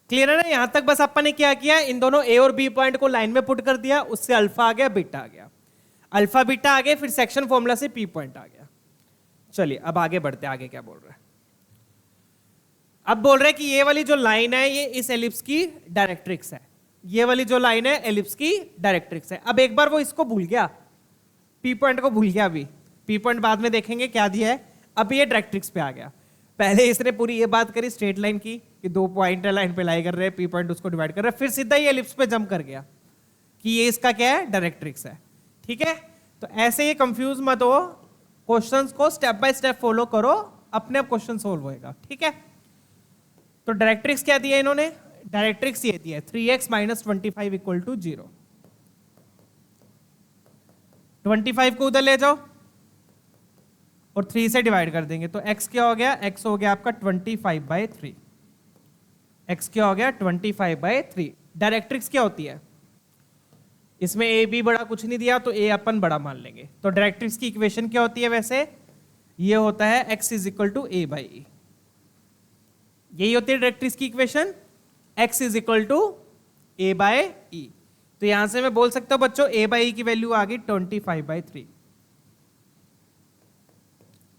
A: क्लियर है ना? यहां तक बस अपन ने क्या किया? इन दोनों A और B पॉइंट को लाइन में पुट कर दिया, उससे अल्फा आ गया, बीटा आ गया, अल्फा बीटा आ गए, फिर सेक्शन फॉर्मूला से P पॉइंट आ गया। चलिए अब आगे बढ़ते हैं, आगे क्या बोल रहा है। अब बोल रहे हैं कि ये वाली जो लाइन है ये इस एलिप्स की डायरेक्ट्रिक्स है। ये वाली जो लाइन है एलिप्स की डायरेक्ट्रिक्स है। अब एक बार वो इसको भूल गया, P पॉइंट को भूल गया। अभी P पॉइंट बाद में देखेंगे क्या दिया है। अब ये डायरेक्ट्रिक्स पे आ गया। पहले इसने पूरी ये बात करी स्ट्रेट लाइन की कि 2 पॉइंट लाइन पे लाई कर रहे हैं, P पॉइंट उसको डिवाइड कर रहे हैं, फिर सीधा ये एलिप्स पे जंप कर गया कि ये इसका क्या है? डायरेक्ट्रिक्स है, ठीक है। तो ऐसे ये कंफ्यूज मत हो, क्वेश्चंस को स्टेप बाय स्टेप फॉलो करो, अपने आप क्वेश्चन सोल्व होएगा, ठीक है। तो डायरेक्ट्रिक्स क्या दिया इन्होंने? डायरेक्ट्रिक्स ये दिया 3x - 25 = 0। 25 को उधर ले जाओ और 3 से डिवाइड कर देंगे, तो x क्या हो गया? x हो गया आपका 25/3। x क्या हो गया? 25/3। डायरेक्ट्रिक्स क्या होती है? इसमें a b बड़ा कुछ नहीं दिया तो a अपन बड़ा मान लेंगे। तो डायरेक्ट्रिक्स की इक्वेशन क्या होती है वैसे? ये होता है x = a/e। यही होती है डायरेक्ट्रिक्स की इक्वेशन, x = a/e। तो यहां से मैं बोल सकता हूं बच्चों a/e की वैल्यू आ गई 25/3।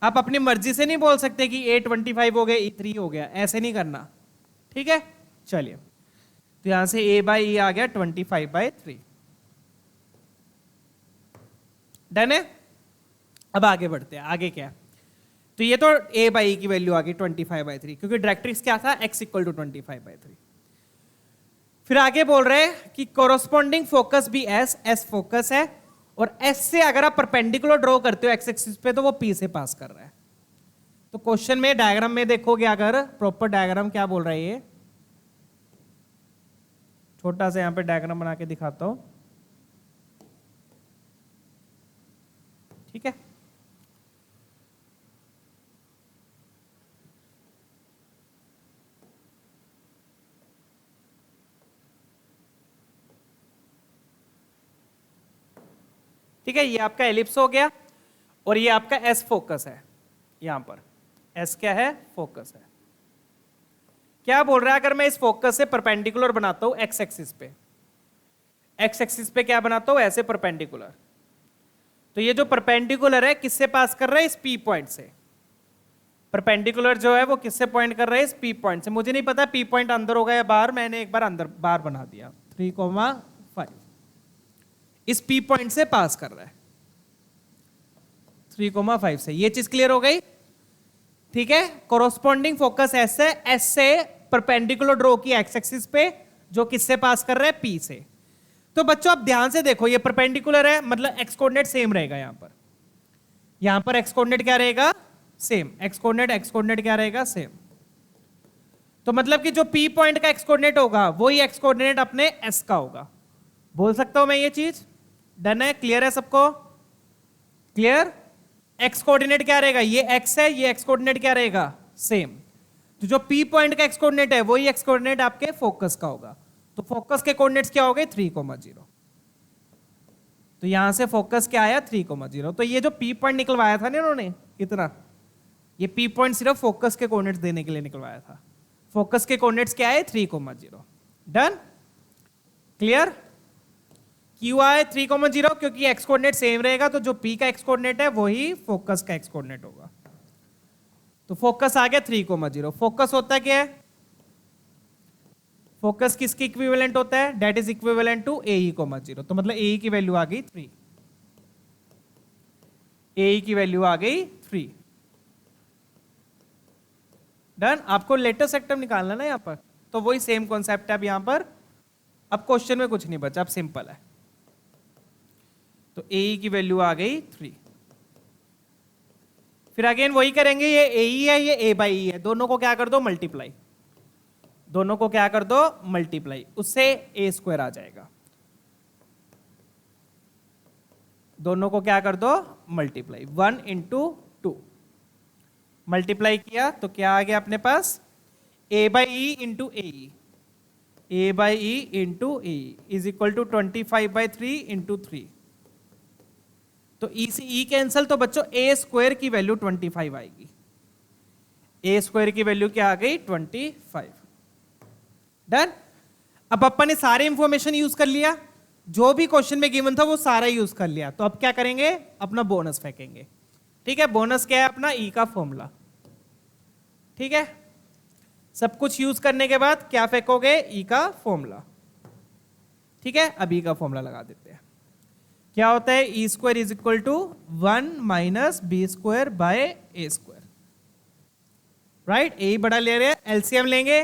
A: आप अपनी मर्जी से नहीं बोल सकते कि a 25 हो गया, e 3 हो गया, ऐसे नहीं करना, ठीक है। चलिए तो यहां से a/e आ गया 25/3। डन है। अब आगे बढ़ते हैं, आगे क्या है? तो ये तो a/e की वैल्यू आ गई 25/3, क्योंकि डायरेक्ट्रिक्स क्या था? x = 25/3। फिर आगे बोल रहे हैं कि कोरोस्पोंडिंग फोकस भी S फोकस है, और S से अगर आप परपेंडिकुलर ड्रॉ करते हो x एक्सिस पे तो वो P से पास कर रहा है। तो क्वेश्चन में डायग्राम में देखोगे, अगर प्रॉपर डायग्राम क्या बोल रहा है, ये छोटा सा यहां पे डायग्राम बना के दिखाता हूं, ठीक है। ठीक है, ये आपका एलिप्स हो गया और ये आपका एस फोकस है। यहां पर एस क्या है? फोकस है। क्या बोल रहा है? अगर मैं इस फोकस से परपेंडिकुलर बनाता हूं एक्स एक्सिस पे, एक्स एक्सिस पे क्या बनाता हूं? ऐसे परपेंडिकुलर। तो ये जो परपेंडिकुलर है किससे पास कर रहा है? इस पी पॉइंट से। परपेंडिकुलर जो है वो किससे पॉइंट कर रहा है? इस पी पॉइंट से। मुझे नहीं पता पी पॉइंट अंदर होगा या बाहर, मैंने एक बार अंदर बाहर बना दिया। 3,5 इस पी पॉइंट से पास कर रहा है, 3,5 से। ये चीज क्लियर हो गई? ठीक है, कोरोस्पॉन्डिंग फोकस एस है, एस से परपेंडिकुलर ड्रॉ किया एक्स एक्सिस पे, जो किससे पास कर रहा है? पी से। तो बच्चों आप ध्यान से देखो, ये परपेंडिकुलर है, मतलब एक्स कोऑर्डिनेट सेम रहेगा। यहां पर एक्स कोऑर्डिनेट क्या रहेगा? सेम। एक्स कोऑर्डिनेट क्या रहेगा? सेम। तो मतलब कि जो पी पॉइंट का एक्स कोऑर्डिनेट होगा वही एक्स कोऑर्डिनेट अपने एस का होगा। बोल सकता हूं मैं ये चीज? डन है? क्लियर है सबको? क्लियर? एक्स कोऑर्डिनेट क्या रहेगा? ये एक्स है, ये एक्स कोऑर्डिनेट क्या रहेगा? सेम। तो जो पी पॉइंट का एक्स कोऑर्डिनेट है वही एक्स कोऑर्डिनेट आपके फोकस का होगा। तो फोकस के कोऑर्डिनेट्स क्या हो गए? 3,0। तो यहां से फोकस क्या आया? 3,0। तो ये जो पी पॉइंट निकलवाया था ना इन्होंने इतना, ये पी पॉइंट सिर्फ फोकस के कोऑर्डिनेट्स देने के लिए निकलवाया था। फोकस के कोऑर्डिनेट्स क्या है? 3,0। डन? क्लियर? क्यों आए 3,0? क्योंकि एक्स कोऑर्डिनेट सेम रहेगा, तो जो पी का एक्स कोऑर्डिनेट है वही फोकस का एक्स कोऑर्डिनेट होगा। तो फोकस आ गया 3,0। फोकस होता है क्या है? फोकस किसकी इक्विवेलेंट होता है? That is equivalent to AE, 0। तो मतलब AE की वैल्यू आ गई 3। AE की वैल्यू आ गई 3। डन? आपको लेटेस्ट सेक्टम निकालना ना यहां पर, तो वही सेम कॉन्सेप्ट है अब यहां पर। अब क्वेश्चन में कुछ नहीं बचा, अब सिंपल है। तो AE की वैल्यू आ गई 3। फिर अगेन वही करेंगे, ये AE है, ये A/E है, दोनों को क्या कर दो? मल्टीप्लाई। दोनों को क्या कर दो? मल्टीप्लाई। उससे A² आ जाएगा। दोनों को क्या कर दो? मल्टीप्लाई। 1 × 2 मल्टीप्लाई किया तो क्या आ गया अपने पास? A/E × AE। A/E × AE is equal to 25/3 × 3। तो E से E कैंसल, तो बच्चों A² की वैल्यू 25 आएगी। A² की वैल्यू क्या आ गई? 25। डन? अब अपन ने सारे इंफॉर्मेशन यूज कर लिया, जो भी क्वेश्चन में गिवन था वो सारा यूज कर लिया। तो अब क्या करेंगे? अपना बोनस फेंकेंगे। ठीक है, बोनस क्या है? अपना E का फॉर्मूला। ठीक है, सब कुछ यूज करने के बाद क्या फेंकोगे? E का फॉर्मूला। ठीक है, अब E का फॉर्मूला लगा देते हैं। क्या होता है? E² is equal to 1 - B² by A²। Right? A बड़ा ले रहे हैं, एलसीएम लेंगे।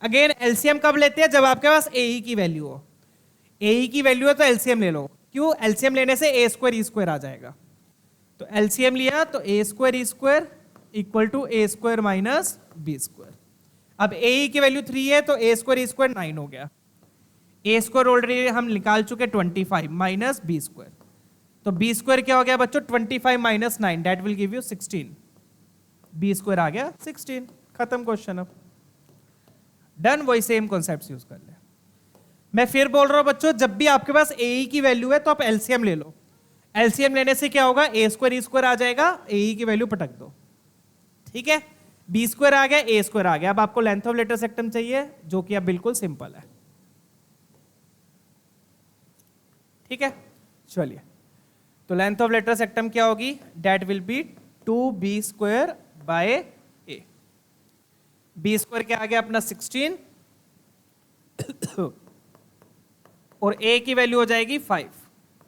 A: अगेन एलसीएम कब लेते हैं? जब आपके पास AE की वैल्यू हो। AE की वैल्यू है तो एलसीएम ले लो। क्यों? एलसीएम लेने से A² E² आ जाएगा। तो एलसीएम लिया तो A² E² equal to A² - B²। अब AE की वैल्यू 3 है तो A² E² 9 हो गया। A² ऑलरेडी हम निकाल चुके 25 माइनस B²। तो B² क्या हो गया बच्चों? 25 - 9 that will give you 16। B² आ गया 16। खत्म क्वेश्चन। अब डन? वही सेम कॉन्सेप्ट यूज कर ले। मैं फिर बोल रहा हूं बच्चों, जब भी आपके पास AE की वैल्यू है तो आप एलसीएम ले लो। एलसीएम लेने से क्या होगा? A² E² आ जाएगा, AE की वैल्यू पटक दो। ठीक है, B² आ गया, A² आ गया। अब आपको लेंथ ऑफ लेटर सेक्टम चाहिए, जो कि अब बिल्कुल सिंपल है। ठीक है, चलिए। तो लेंथ ऑफ लेटर सेक्टम क्या होगी? That will be 2B² by A। B² क्या आ गया अपना 16 और A की वैल्यू हो जाएगी 5।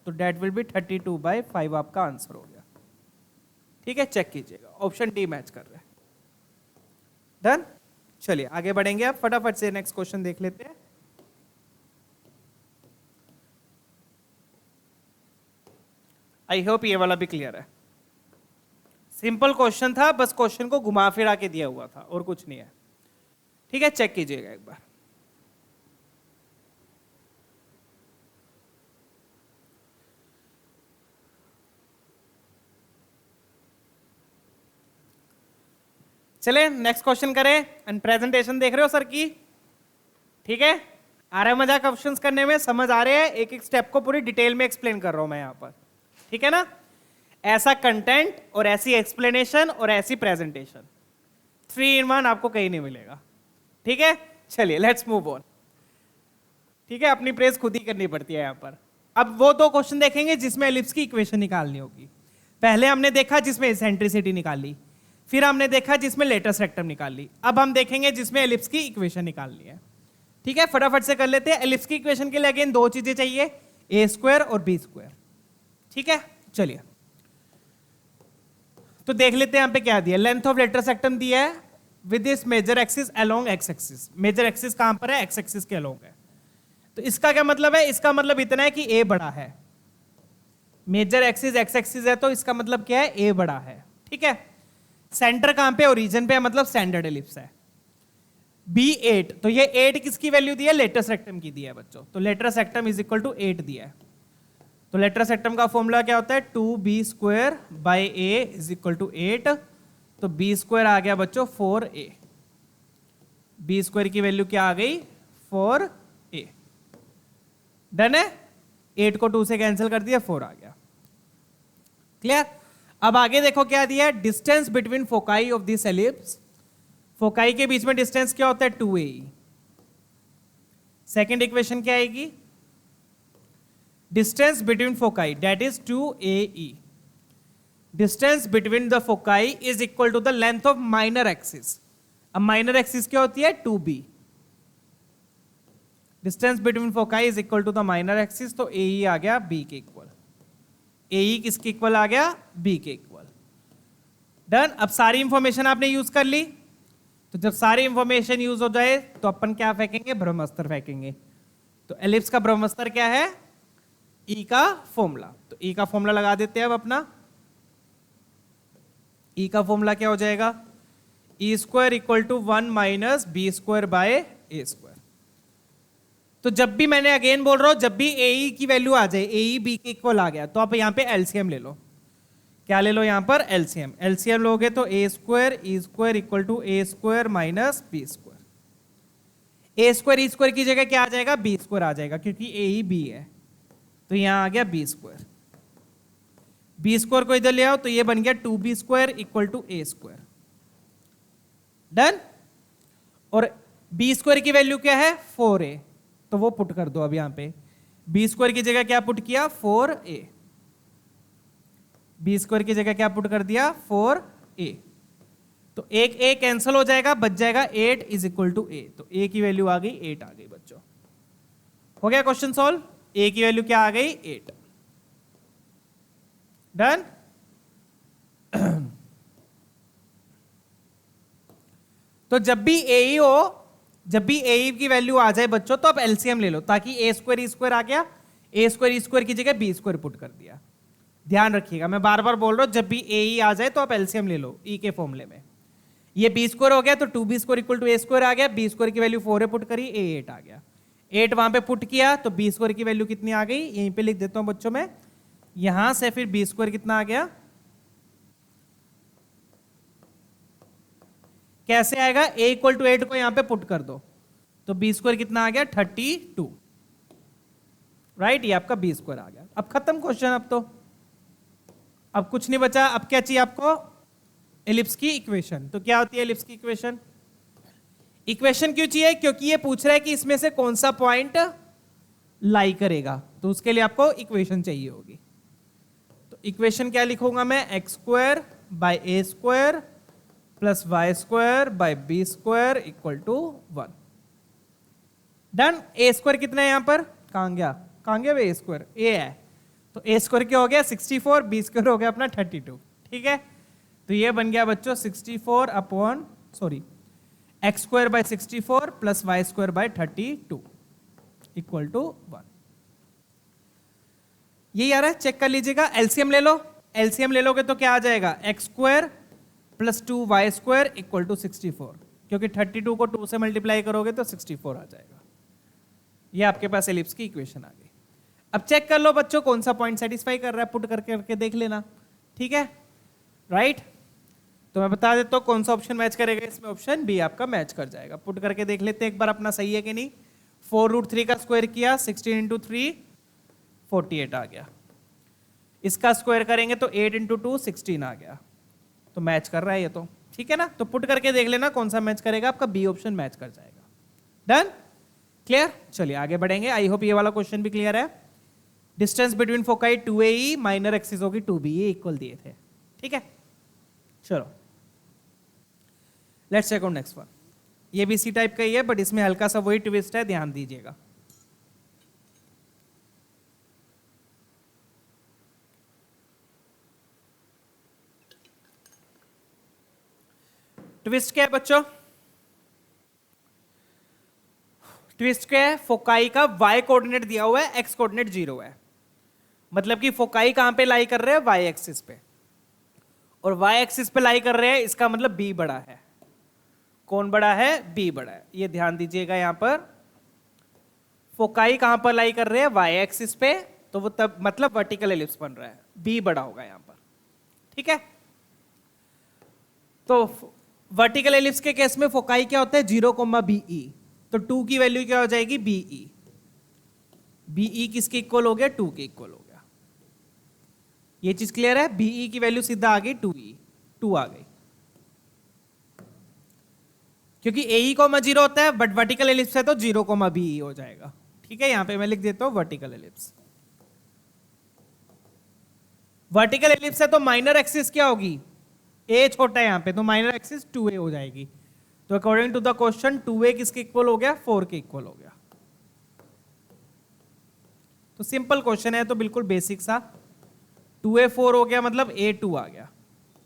A: तो डेट विल बी 32/5 आपका आंसर हो गया। ठीक है, चेक कीजिएगा, ऑप्शन डी मैच कर रहा है। डन? चलिए आगे बढ़ेंगे। अब फटाफट से नेक्स्ट क्वेश्चन देख लेते हैं। आई होप ये वाला भी क्लियर है। सिंपल क्वेश्चन था, बस क्वेश्चन को घुमा फिरा के दिया हुआ था और कुछ नहीं है। ठीक है, चेक कीजिएगा एक बार। चले नेक्स्ट क्वेश्चन करें। एंड प्रेजेंटेशन देख रहे हो सर की? ठीक है, आ रहा है मजा क्वेश्चंस करने में? समझ आ रहे हैं? एक एक स्टेप को पूरी डिटेल में एक्सप्लेन कर रहा हूं मैं यहां पर। ठीक है ना? ऐसा कंटेंट और ऐसी एक्सप्लेनेशन और ऐसी प्रेजेंटेशन 3 in 1 आपको कहीं नहीं मिलेगा। ठीक है, चलिए लेट्स मूव ऑन। ठीक है, अपनी प्रेस खुद ही करनी पड़ती है यहाँ पर। अब वो 2 क्वेश्चन देखेंगे जिसमें एलिप्स की इक्वेशन निकालनी होगी। पहले हमने देखा जिसमें एसेंट्रिसिटी निकाली, फिर हमने देखा जिसमें लेटेस्ट रेक्टम निकाली, अब हम देखेंगे जिसमें एलिप्स की इक्वेशन निकालनी है। ठीक है, फटाफट से कर लेते हैं। एलिप्स की इक्वेशन के लिए अगेन 2 चीजें चाहिए, ए स्क्वायर और बी स्क्वायर। ठीक है, चलिए तो देख लेते हैं यहाँ पे क्या दिया। लेंथ ऑफ लेटेस्ट रेक्टम दिया है with this major axis along X axis. Major axis कहां पर है? एक्स एक्सिस के अलोंग है। तो इसका क्या मतलब है? इसका मतलब इतना है कि ए बड़ा है। मेजर एक्सिस एक्स एक्सिस है तो इसका मतलब क्या है? ए बड़ा है। ठीक है, सेंटर कहां पे? ओरिजिन पे है, मतलब स्टैंडर्ड एलिप्स है। B8, तो ये 8 किसकी वैल्यू दी है? लेटेस्ट रेक्टम की दी है बच्चों। तो latus rectum is equal to 8 दिया है। तो लेटेस्ट रेक्टम का फॉर्मूला क्या होता है? 2b² by a is equal to 8। तो b² आ गया बच्चों 4a। b² की वैल्यू क्या आ गई? 4a। डन है? 8 को 2 से कैंसिल कर दिया, 4 आ गया। क्लियर? अब आगे देखो क्या दिया है। Distance between foci of this ellipse. Foci के बीच में डिस्टेंस क्या होता है? 2ae। सेकेंड इक्वेशन क्या आएगी? Distance between foci that is 2ae। Distance between the foci is equal to the length of minor axis. अब माइनर एक्सिस क्या होती है? 2b। Distance between foci is equal to the minor axis, तो ae आ गया b के इक्वल। ae किसके इक्वल आ गया? b के इक्वल। डन। अब सारी इंफॉर्मेशन आपने यूज कर ली। तो जब सारी इंफॉर्मेशन यूज हो जाए तो अपन क्या फेंकेंगे? ब्रह्मास्त्र फेंकेंगे। तो एलिप्स का ब्रह्मास्त्र क्या है? E का फॉर्मूला। तो E का फॉर्मूला लगा देते हैं अब अपना। E का फॉर्मूला क्या हो जाएगा? E² equal to 1 minus b² by a²। तो जब भी, मैंने अगेन बोल रहा हूं, जब भी ae की वैल्यू आ जाए, ae b के इक्वल आ गया, तो आप यहां पे एलसीएम ले लो। क्या ले लो यहां पर? एलसीएम। एलसीएम लोगे तो a² e² equal to a² minus b²। a² e² की जगह क्या आ जाएगा? b² आ जाएगा, क्योंकि ae b है। तो यहां आ गया b²। b² को इधर ले आओ तो ये बन गया 2b² equal to a²। Done. और b² की वैल्यू क्या है? 4a। तो वो पुट कर दो अब यहां पे। b² की जगह क्या पुट किया? 4a। b² की जगह क्या पुट कर दिया? 4a। तो एक a कैंसिल हो जाएगा, बच जाएगा 8 इज इक्वल टू a। तो a की वैल्यू आ गई 8 आ गई बच्चों। हो गया क्वेश्चन सॉल्व। a की वैल्यू क्या आ गई? 8। डन। तो जब भी ae हो, जब भी ae की वैल्यू आ जाए बच्चों, तो आप एलसीएम ले लो, ताकि a² e² आ गया, a² e² की जगह b² पुट कर दिया। ध्यान रखिएगा, मैं बार बार बोल रहा हूं, जब भी ae आ जाए तो आप एलसीएम ले लो e के फॉर्मूले में। ये b² हो गया तो 2b² इक्वल टू a² आ गया। b² की वैल्यू 4 पुट करी, a 8 आ गया। 8 वहां पे पुट किया तो b² की वैल्यू कितनी आ गई? यहीं पे लिख देता हूं बच्चों में। यहां से फिर b² कितना आ गया? कैसे आएगा? a इक्वल टू 8 को यहां पे पुट कर दो, तो b² कितना आ गया? 32। राइट, ये आपका b² आ गया। अब खत्म क्वेश्चन। अब कुछ नहीं बचा। अब क्या चाहिए आपको? एलिप्स की इक्वेशन। तो क्या होती है एलिप्स की इक्वेशन? इक्वेशन क्यों चाहिए? क्योंकि ये पूछ रहा है कि इसमें से कौन सा पॉइंट लाई करेगा, तो उसके लिए आपको इक्वेशन चाहिए होगी। तो इक्वेशन क्या लिखूंगा मैं? x² by a² plus y² by b² equal to 1। Done. a² कितना है यहां पर? कहां गया a²? a है, तो a² क्या हो गया? 64। b² हो गया अपना 32। ठीक है, तो ये बन गया बच्चों 64 upon x² by 64 plus y² by 32 equal to 1। ये आ रहा है, चेक कर लीजिएगा। एलसीएम ले लो। एलसीएम ले लोगे तो क्या आ जाएगा? x² plus 2y² equal to 64, क्योंकि 32 को 2 से मल्टीप्लाई करोगे तो 64 आ जाएगा। ये आपके पास एलिप्स की इक्वेशन आ गई। अब चेक कर लो बच्चों कौन सा पॉइंट सेटिस्फाई कर रहा है, पुट करके देख लेना। ठीक है, राइट। तो मैं बता देता हूं कौन सा ऑप्शन मैच करेगा इसमें। ऑप्शन बी आपका मैच कर जाएगा। पुट करके देख लेते हैं एक बार अपना सही है कि नहीं। 4√3 का स्क्वायर किया, 16 × 3 48 आ गया। इसका स्क्वायर करेंगे तो 8 इंटू 2 16 आ गया, तो मैच कर रहा है ये तो, ठीक है ना। तो पुट करके देख लेना कौन सा मैच करेगा, आपका बी ऑप्शन मैच कर जाएगा। Done, clear. चलिए आगे बढ़ेंगे, आई होप ये वाला क्वेश्चन भी क्लियर है। Distance between foci 2AE, minor axis होगी 2B, ये इक्वल दिए थे, ठीक है। चलो let's check out next one. ये भी सी टाइप का ही है बट इसमें हल्का सा वही ट्विस्ट है, ध्यान दीजिएगा। ट्विस्ट क्या है बच्चों, ट्विस्ट क्या है, फोकाई का y कोऑर्डिनेट दिया हुआ है, x कोऑर्डिनेट 0 है, मतलब कि फोकाई कहां पे लाई कर रहे हैं, y एक्सिस पे, और y एक्सिस पे लाई कर रहे हैं, इसका मतलब b बड़ा है। कौन बड़ा है, b बड़ा है, ये ध्यान दीजिएगा। यहां पर फोकाई कहां पर लाई कर रहे हैं, y एक्सिस पे, तो वो तब मतलब वर्टिकल एलिप्स बन रहा है, b बड़ा होगा यहां पर, ठीक है। तो वर्टिकल एलिप्स के केस में फोकाई क्या होता है, 0,BE, तो 2 की वैल्यू क्या हो जाएगी, BE। BE किसके इक्वल हो गया, 2 के इक्वल हो गया। ये चीज क्लियर है, BE की वैल्यू सीधा आ गई 2E, 2 आ गई, क्योंकि AE कॉमा 0 होता है बट वर्टिकल एलिप्स है तो 0,BE हो जाएगा, ठीक है। यहां पे मैं लिख देता हूं वर्टिकल एलिप्स। वर्टिकल एलिप्स है तो माइनर एक्सिस क्या होगी, A छोटा है यहां पे, तो माइनर एक्सिस 2A हो जाएगी। तो according to the question 2A किसके इक्वल हो गया, 4 के इक्वल हो गया। तो सिंपल क्वेश्चन है, तो बिल्कुल बेसिक सा। 2A 4 हो गया मतलब A 2 आ गया,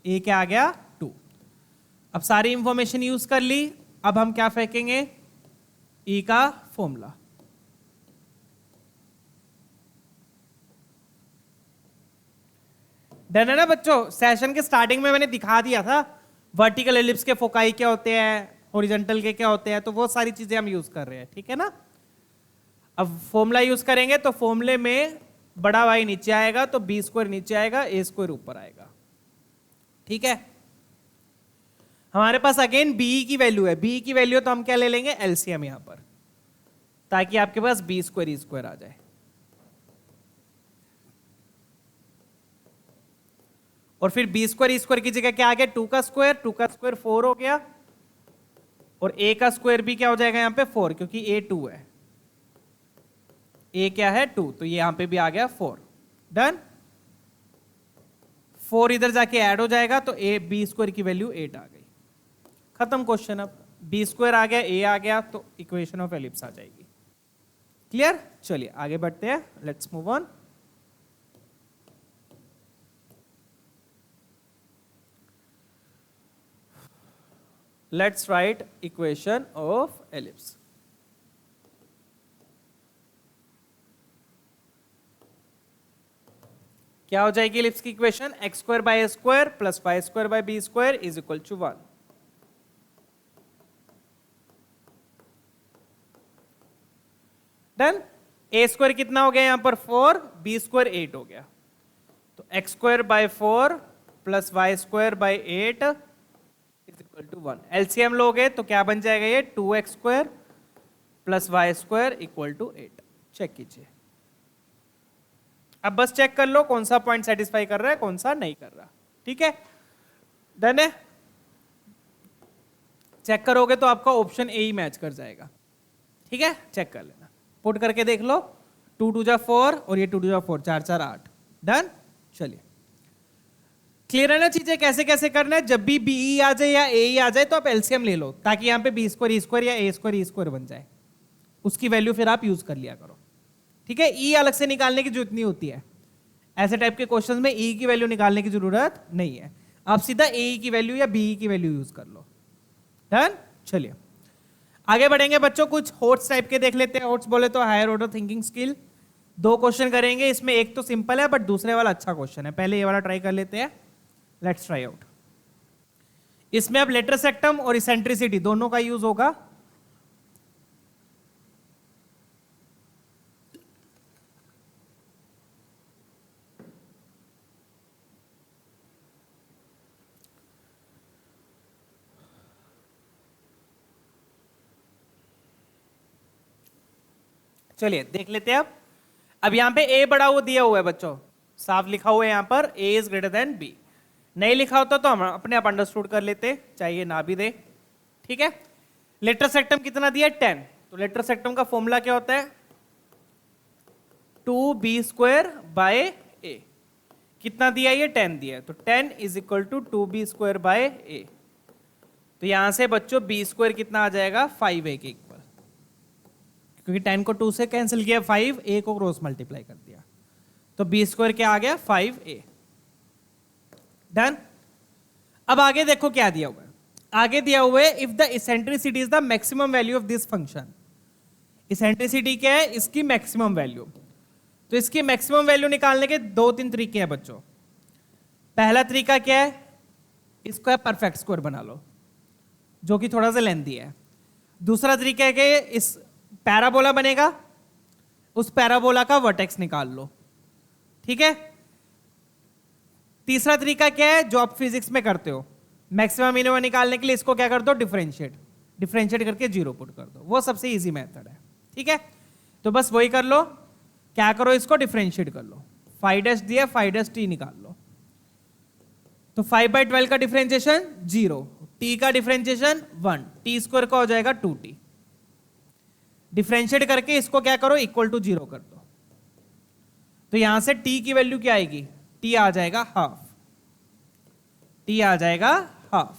A: A क्या आ गया, 2। अब सारी इंफॉर्मेशन यूज कर ली, अब हम क्या फेंकेंगे, E का फॉर्मूला। डन है ना बच्चों। सेशन के स्टार्टिंग में मैंने दिखा दिया था वर्टिकल एलिप्स के फोकाई क्या होते हैं, हॉरिजॉन्टल के क्या होते हैं, तो वो सारी चीजें हम यूज कर रहे हैं, ठीक है ना। अब फॉर्मूला यूज करेंगे तो फॉर्मूले में बड़ा वाई नीचे आएगा तो बी स्क्वायर नीचे आएगा, ए स्क्वायर ऊपर आएगा, ठीक है। हमारे पास अगेन बीई की वैल्यू है, बीई की वैल्यू तो हम क्या ले लेंगे, एलसीएम यहां पर, ताकि आपके पास बी स्क्वायर ई स्क्वायर आ जाए। और फिर बी स्क्वायर ई स्क्वायर की जगह क्या आ गया, 2 का स्क्वायर, 2 का स्क्वायर 4 हो गया, और ए का स्क्वायर भी क्या हो जाएगा यहां पे 4, क्योंकि ए 2 है, ए क्या है 2, तो ये यहां पे भी आ गया 4। डन, 4 इधर जाके ऐड हो जाएगा तो ए बी स्क्वायर की वैल्यू 8 आ गई, खत्म क्वेश्चन। अब बी स्क्वायर आ गया, ए आ गया, तो इक्वेशन ऑफ एलिप्स आ जाएगी। क्लियर, चलिए आगे बढ़ते हैं, let's move on. Let's write equation of ellipse. क्या हो जाएगी एलिप्स की equation, x square by A square plus Y square by B square is equal to 1। Done, a square कितना हो गया यहां पर 4, बी स्क्वायर 8 हो गया, तो x square by 4 plus Y square by 8 is equal to 1। LCM लोगे तो क्या बन जाएगा, ये 2x square plus Y square equal to 8। Check कीजिए, अब बस चेक कर लो कौन सा पॉइंट सेटिस्फाई कर रहा है, कौन सा नहीं कर रहा, ठीक है। डन है, चेक करोगे तो आपका ऑप्शन ए ही मैच कर जाएगा, ठीक है। चेक कर लेना, पुट करके देख लो, 2 2 जा 4 और ये 2 2 जा 4, 4 4 8। डन, चलिए क्लियर है ना चीजें, कैसे कैसे करना है। जब भी बीई आ जाए या ए आ जाए तो आप एलसीएम ले लो, ताकि यहां पे बी स्क्वायर ई स्क्वायर या ए स्क्वायर ई स्क्वायर बन जाए, उसकी वैल्यू फिर आप यूज कर लिया करो, ठीक है। ई अलग से निकालने की जरूरत नहीं होती है, ऐसे टाइप के क्वेश्चंस में ई की वैल्यू निकालने की जरूरत नहीं है, आप सीधा ए की वैल्यू या बी की वैल्यू यूज कर लो। डन, चलिए आगे बढ़ेंगे बच्चों, कुछ होट्स टाइप के देख लेते हैं। होट्स बोले तो higher order thinking skill, 2 question करेंगे, इसमें एक तो सिंपल है बट दूसरे वाला अच्छा क्वेश्चन है, पहले ये वाला ट्राई कर लेते हैं, लेट्स ट्राई आउट। इसमें अब लेटर सेक्टम और इसेंट्रिसिटी दोनों का यूज होगा। चलिए देख लेते हैं अब यहां पे ए बड़ा वो दिया हुआ है बच्चों, साफ लिखा हुआ है यहाँ पर a is greater than b। नहीं लिखा होता तो हम अपने आप अंडरस्टूड कर लेते, चाहिए ना भी दे। ठीक है, लेटर सेक्टम कितना दिया 10, तो लेटर सेक्टम का फॉर्मूला क्या होता है 2b² बाय a। कितना दिया ये 10 दिया है, तो 10 is equal to 2b² by a। तो यहां से बच्चों b² कितना आ जाएगा 5a के इक्वल, क्योंकि 10 को 2 से कैंसिल किया, 5 a को क्रॉस मल्टीप्लाई कर दिया, तो b² क्या आ गया 5a। डन। अब आगे देखो क्या दिया हुआ है, आगे दिया हुआ है if the eccentricity is the maximum value of this function. Eccentricity क्या है, इसकी मैक्सिमम वैल्यू। तो इसकी मैक्सिमम वैल्यू निकालने के 2-3 तरीके हैं बच्चों। पहला तरीका क्या है, इसको परफेक्ट स्क्वायर बना लो, जो कि थोड़ा सा लेंथी है। दूसरा तरीका है कि इस पैराबोला बनेगा, उस पैराबोला का वर्टेक्स निकाल लो। ठीक है। तीसरा तरीका क्या है, जो आप फिजिक्स में करते हो, मैक्सिमम मिनिमम निकालने के लिए इसको क्या कर दो डिफरेंशिएट करके 0 पुट कर दो, वो सबसे इजी मेथड है। ठीक है, तो बस वही कर लो, क्या करो इसको डिफरेंशिएट कर लो, 5' दिया 5' निकाल लो, तो 5/12 का डिफरेंशिएशन 0, t का डिफरेंशिएशन 1, t² का हो जाएगा 2t। डिफरेंशिएट करके इसको क्या करो इक्वल टू 0 कर दो, तो यहां से t की वैल्यू क्या आएगी, t आ जाएगा हाफ, t आ जाएगा हाफ।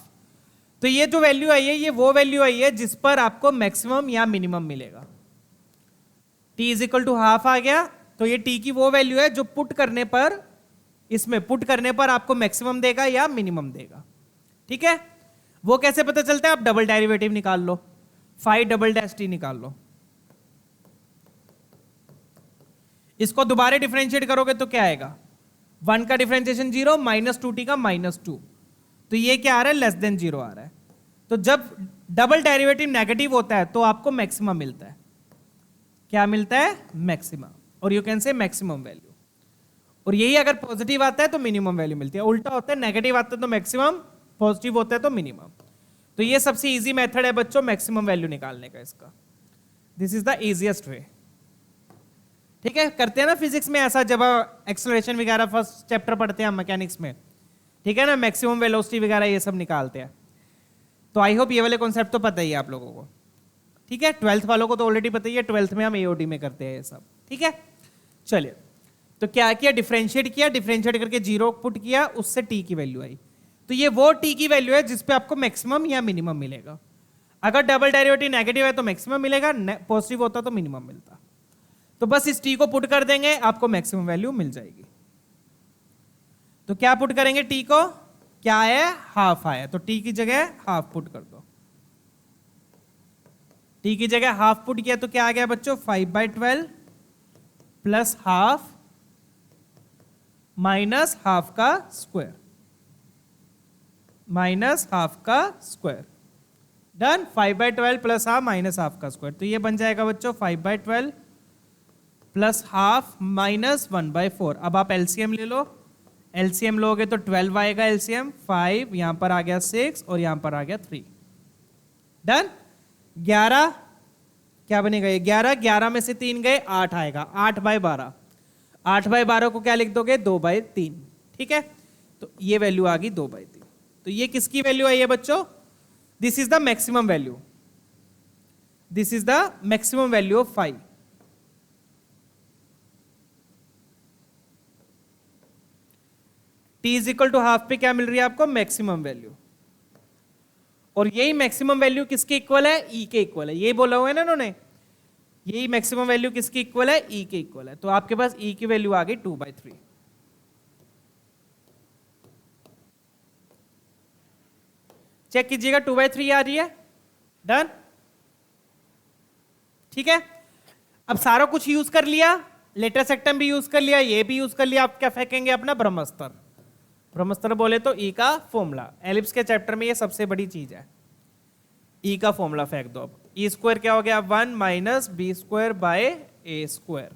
A: तो ये जो वैल्यू आई है ये वो वैल्यू आई है जिस पर आपको मैक्सिमम या मिनिमम मिलेगा। t is equal to half आ गया, तो ये t की वो वैल्यू है जो पुट करने पर, इसमें पुट करने पर आपको मैक्सिमम देगा या मिनिमम देगा। ठीक है, वो कैसे पता चलता है, आप डबल डेरिवेटिव निकाल लो, 5" निकाल लो, इसको दोबारा डिफरेंशिएट करोगे तो क्या आएगा, 1 का डिफरेंशिएशन 0 -2t का -2, तो ये क्या आ रहा है लेस देन 0 आ रहा है। तो जब डबल डेरिवेटिव नेगेटिव होता है तो आपको मैक्सिमम मिलता है, क्या मिलता है मैक्सिमम, और यू कैन से मैक्सिमम वैल्यू। और यही अगर पॉजिटिव आता है तो मिनिमम वैल्यू मिलती है, उल्टा होता है नेगेटिव आता है तो मैक्सिमम, पॉजिटिव होता है तो मिनिमम। तो ये सबसे इजी मेथड है बच्चों मैक्सिमम वैल्यू निकालने का इसका, this is the easiest way. ठीक है, करते हैं ना फिजिक्स में ऐसा, जब एक्सेलरेशन वगैरह फर्स्ट चैप्टर पढ़ते हैं मैकेनिक्स में, ठीक है ना, मैक्सिमम वेलोसिटी वगैरह ये सब निकालते हैं। तो आई होप ये वाले कॉन्सेप्ट तो पता ही है आप लोगों को। ठीक है, 12th वालों को तो ऑलरेडी पता ही है, 12th में हम एओडी में करते हैं ये सब। ठीक है, चलिए, तो क्या किया, डिफरेंशिएट किया, डिफरेंशिएट करके 0 पुट किया, उससे t की वैल्यू आई। तो ये वो t की वैल्यू है जिस पे आपको मैक्सिमम या मिनिमम मिलेगा। अगर डबल डेरिवेटिव नेगेटिव है तो मैक्सिमम मिलेगा, पॉजिटिव होता तो मिनिमम मिलता। तो बस इस t को पुट कर देंगे, आपको मैक्सिमम वैल्यू मिल जाएगी। तो क्या पुट करेंगे, t को, क्या है हाफ आया, तो t की जगह हाफ पुट कर दो, t की जगह हाफ पुट किया तो क्या आ गया बच्चों 5/12 प्लस हाफ माइनस हाफ का स्क्वायर, माइनस हाफ का square. Done, 5/12 plus half minus half का स्क्वायर, तो ये बन जाएगा बच्चों 5/12 प्लस हाफ माइनस 1/4। अब आप एलसीएम ले लो, एलसीएम लोगे तो 12 आएगा एलसीएम, 5 यहां पर आ गया 6 और यहां पर आ गया 3। डन, 11 क्या बनेगा, ये 11 में से 3 गए 8 आएगा, 8/12, 8/12 को क्या लिख दोगे 2/3। ठीक है, तो ये वैल्यू आ गई 2/3। तो ये किसकी वैल्यू आई है बच्चों, this is the maximum value, this is the maximum value of 5। t is equal to half पे क्या मिल रही है आपको मैक्सिमम वैल्यू, और यही मैक्सिमम वैल्यू किसके इक्वल है, e के इक्वल है। ये बोला हुआ है ना उन्होंने, यही मैक्सिमम वैल्यू किसकी इक्वल है, e के इक्वल है। तो आपके पास e की वैल्यू आ गई 2/3। चेक कीजिएगा 2/3 आ रही है। डन, ठीक है, अब सारा कुछ यूज कर लिया, लेटर सेक्टम भी यूज कर लिया, ये भी यूज कर लिया, आप क्या फेंकेंगे अपना ब्रह्मास्त्र। ब्रह्मास्त्र बोले तो ई का फॉर्मूला, एलिप्स के चैप्टर में ये सबसे बड़ी चीज है, ई का फॉर्मूला फेंक दो। अब ई स्क्वायर क्या हो गया 1 माइनस b² बाय a²।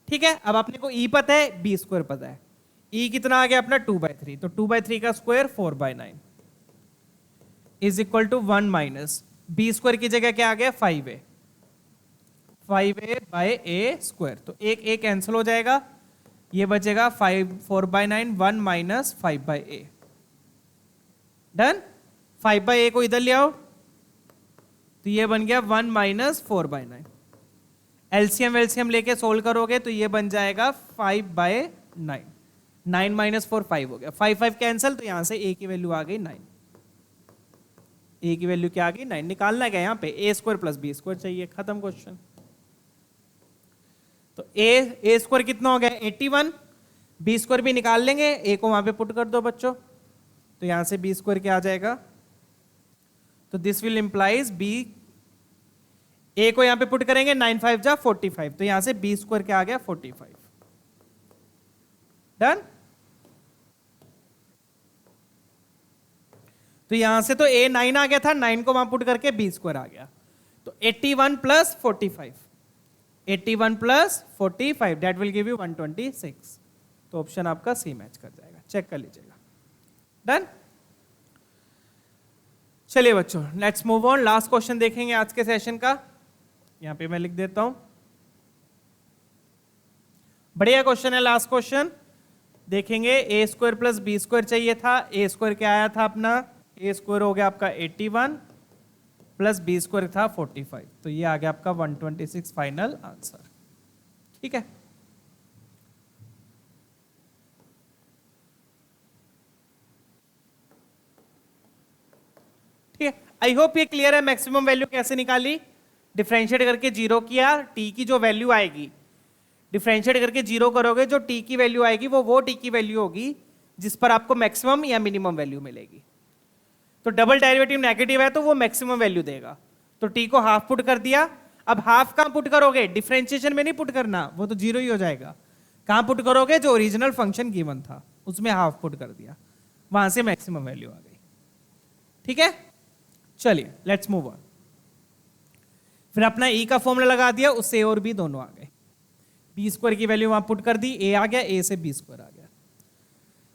A: ठीक है, अब अपने को ई पता है, b² पता है, ई कितना आ गया अपना 2/3, तो 2/3 का square 4/9 is equal to 1 minus b² की जगह क्या आ गया 5a बाय a²। तो एक कैंसिल हो जाएगा, ये बचेगा 4/9 1 माइनस 5/a। डन। 5/a को इधर ले आओ तो ये बन गया 1 माइनस 4/9। एलसीएम वेलसीएम लेके सोल्व करोगे तो ये बन जाएगा 5/9। 9 माइनस 4 5 हो गया। 5 5 कैंसिल, तो यहां से a की वैल्यू आ गई 9। a की वैल्यू क्या आ गई 9। निकालना क्या यहाँ पे a square plus b square चाहिए। खत्म क्वेश्चन। तो a स्क्वायर कितना हो गया 81। b स्क्वायर भी निकाल लेंगे, a को वहां पे पुट कर दो बच्चों, तो यहां से b स्क्वायर क्या आ जाएगा। तो this will implies b, a को यहां पे पुट करेंगे 9 5 जा 45, तो यहां से b स्क्वायर क्या आ गया 45। डन। तो यहां से तो a 9 आ गया था, 9 को वहां पुट करके b स्क्वायर आ गया। तो 81 plus 45, 81 plus 45 that will give you 126। तो ऑप्शन आपका सी मैच कर जाएगा, चेक कर लीजिएगा। डन। चलिए बच्चों let's move on. Last question देखेंगे आज के सेशन का, यहां पे मैं लिख देता हूं। बढ़िया क्वेश्चन है लास्ट क्वेश्चन। देखेंगे a square plus b square चाहिए था। a स्क्वायर क्या आया था अपना, a स्क्वायर हो गया आपका 81 प्लस b स्क्वायर था 45, तो ये आ गया आपका 126 फाइनल आंसर। ठीक है। ठीक है, आई होप ये क्लियर है। मैक्सिमम वैल्यू कैसे निकाली, डिफरेंशिएट करके जीरो किया, t की जो वैल्यू आएगी डिफरेंशिएट करके जीरो करोगे, जो t की वैल्यू आएगी वो t की वैल्यू होगी जिस पर आपको मैक्सिमम या मिनिमम वैल्यू मिलेगी। तो डबल डेरिवेटिव नेगेटिव है तो वो मैक्सिमम वैल्यू देगा। तो t को हाफ पुट कर दिया। अब हाफ कहां पुट करोगे, डिफरेंशिएशन में नहीं पुट करना, वो तो जीरो ही हो जाएगा। कहां पुट करोगे, जो ओरिजिनल फंक्शन गिवन था उसमें हाफ पुट कर दिया, वहां से मैक्सिमम वैल्यू आ गई। ठीक है, चलिए लेट्स मूव ऑन। फिर अपना e का फॉर्मूला लगा दिया, उससे a और b दोनों आ गए। b स्क्वायर की वैल्यू वहां पुट कर दी, a आ गया, a से b स्क्वायर आ गया।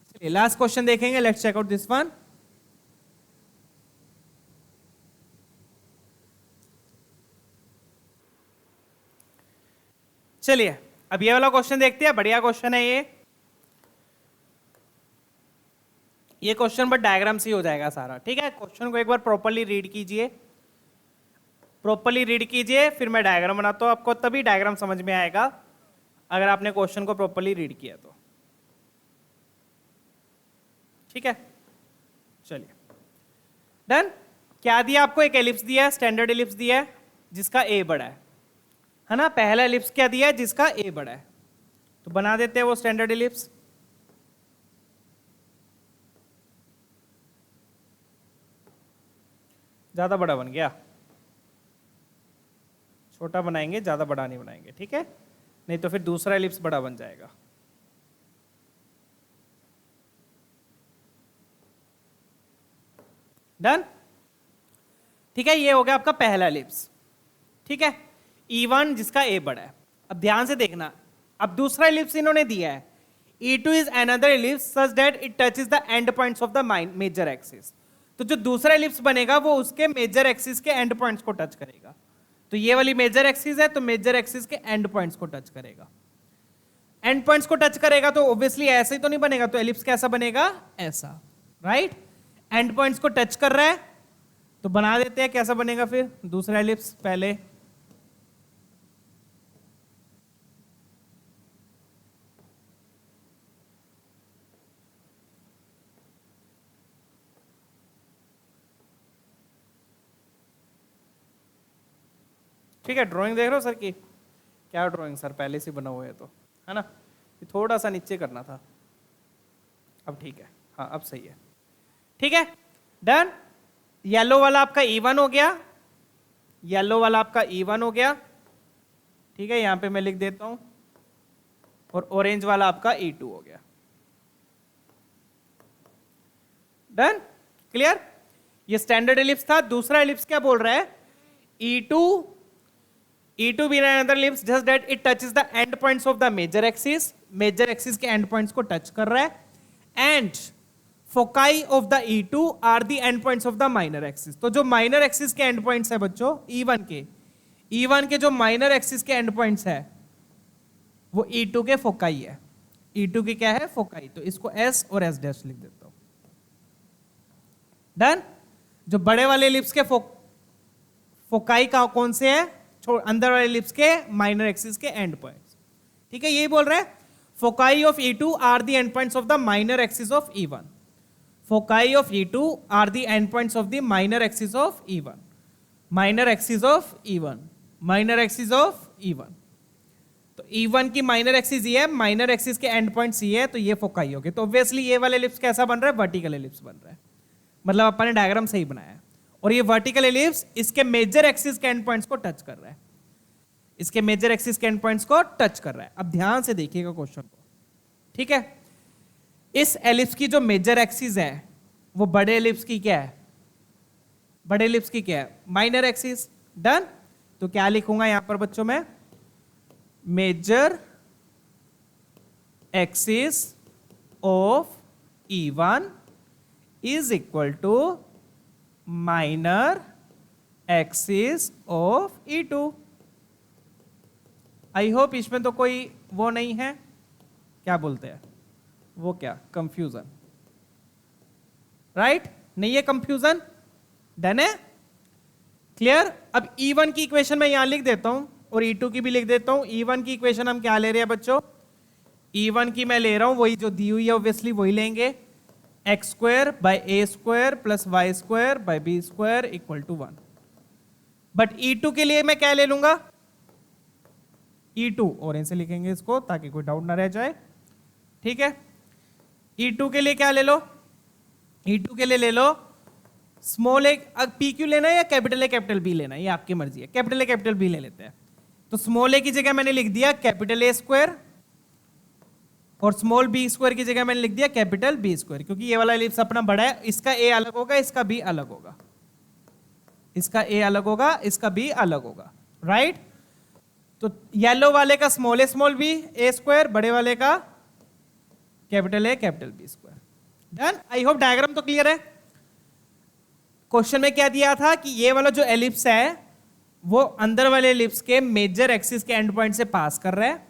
A: चलिए लास्ट क्वेश्चन देखेंगे, let's check out this one. चलिए अब ये वाला क्वेश्चन देखते हैं, बढ़िया क्वेश्चन है ये क्वेश्चन बट डायग्राम से ही हो जाएगा सारा। ठीक है, क्वेश्चन को एक बार प्रॉपर्ली रीड कीजिए, प्रॉपर्ली रीड कीजिए, फिर मैं डायग्राम बनाता हूं आपको, तभी डायग्राम समझ में आएगा अगर आपने क्वेश्चन को प्रॉपर्ली रीड किया तो। ठीक है, चलिए डन। क्या दिया आपको, एक एलिप्स दिया है, स्टैंडर्ड एलिप्स दिया है जिसका a बड़ा है ना। पहला एलिप्स क्या दिया है, जिसका a बड़ा है, तो बना देते हैं वो स्टैंडर्ड एलिप्स। ज्यादा बड़ा बन गया, छोटा बनाएंगे, ज्यादा बड़ा नहीं बनाएंगे। ठीक है, नहीं तो फिर दूसरा एलिप्स बड़ा बन जाएगा। डन। ठीक है, ये हो गया आपका पहला एलिप्स। ठीक है, E1 जिसका a बड़ा है। अब ध्यान से देखना, अब दूसरा एलिप्स इन्होंने दिया है, E2 is another ellipse such that it touches the end points of the major axis. तो जो दूसरा एलिप्स बनेगा वो उसके मेजर एक्सिस के एंड पॉइंट्स को टच करेगा। तो ये वाली मेजर एक्सिस है, तो मेजर एक्सिस के एंड पॉइंट्स को टच करेगा। एंड पॉइंट्स को टच करेगा तो ऑब्वियसली ऐसे ही तो नहीं बनेगा, तो एलिप्स कैसा बनेगा, ऐसा। राइट, एंड पॉइंट्स को टच कर रहा है, तो बना देते हैं कैसा बनेगा फिर दूसरा एलिप्स। पहले ठीक है, ड्राइंग देख रहे हो सर की, क्या ड्राइंग सर पहले से बना हुआ है, तो है ना, ये थोड़ा सा नीचे करना था। अब ठीक है, हाँ अब सही है। ठीक है, डन। येलो वाला आपका E1 हो गया, येलो वाला आपका E1 हो गया। ठीक है, यहां पे मैं लिख देता हूं, और ऑरेंज वाला आपका E2 हो गया। Done, clear. ये स्टैंडर्ड एलिप्स था। दूसरा एलिप्स क्या बोल रहा है, E2 being another ellipse just that it touches the end points of the major axis, major axis के end points को touch कर रहा है, and foci of the E2 are the end points of the minor axis। तो जो minor axis के end points है बच्चों E1 के जो minor axis के end points है वो E2 के foci है। E2 की क्या है, फोकाई, तो इसको S और S डैश लिख देता हूं। डन। जो बड़े वाले एलिप्स के फोकाई का कौन से है, अंदर वाले एलिप्स के माइनर एक्सिस के एंड पॉइंट्स। ठीक है, यही बोल रहे हैं foci of E2 are the end points of the minor axis of E1। Foci of E2 are the end points of the minor axis of E1। Minor axis of E1, minor axis of E1। तो E1 की माइनर एक्सिस ये है, माइनर एक्सिस के एंड पॉइंट्स ये है, तो ये फोकाई हो गए। तो ऑब्वियसली ये वाले एलिप्स कैसा बन रहा है, वर्टिकल एलिप्स बन रहा है, मतलब अपन ने डायग्राम सही बनाया है। और ये वर्टिकल एलिप्स इसके मेजर एक्सिस के एंड पॉइंट्स को टच कर रहा है, इसके मेजर एक्सिस के एंड पॉइंट्स को टच कर रहा है। अब ध्यान से देखिएगा क्वेश्चन को, ठीक है। इस एलिप्स की जो मेजर एक्सिस है वो बड़े एलिप्स की क्या है, बड़े एलिप्स की क्या है, माइनर एक्सिस। डन। तो क्या लिखूंगा यहां पर बच्चों में, major axis of E1 is equal to minor axis of E2। I hope इसमें तो कोई वो नहीं है, क्या बोलते हैं वो, क्या कंफ्यूजन, राइट, नहीं है कंफ्यूजन। डन है, क्लियर। अब E1 की इक्वेशन मैं यहां लिख देता हूं और E2 की भी लिख देता हूं। E1 की इक्वेशन हम क्या ले रहे हैं बच्चों, E1 की मैं ले रहा हूं वही जो दी हुई है, ऑब्वियसली वही लेंगे, x square by A square plus Y square by B square equal to 1। But E2 के लिए मैं क्या ले लूंगा, E2 और ऐसे लिखेंगे इसको ताकि कोई डाउट ना रह जाए, ठीक है। E2 के लिए क्या ले लो, E2 के लिए ले लो स्मॉल ए, पी क्यू लेना है या कैपिटल ए कैपिटल बी लेना है, ये आपकी मर्जी है। कैपिटल ए कैपिटल बी ले लेते हैं। तो स्मॉल ए की जगह मैंने लिख दिया कैपिटल ए स्क्वायर और स्मॉल बी स्क्वायर की जगह मैंने लिख दिया कैपिटल बी स्क्वायर, क्योंकि ये वाला एलिप्स अपना बड़ा है, इसका ए अलग होगा, इसका बी अलग होगा, इसका ए अलग होगा, इसका बी अलग होगा, राइट। तो येलो वाले का स्मॉल बी ए स्क्वायर, बड़े वाले का capital A capital B square. Done. I hope diagram तो क्लियर है। क्वेश्चन में क्या दिया था कि ये वाला जो एलिप्स है वो अंदर वाले एलिप्स के मेजर एक्सिस के एंड पॉइंट से पास कर रहा है,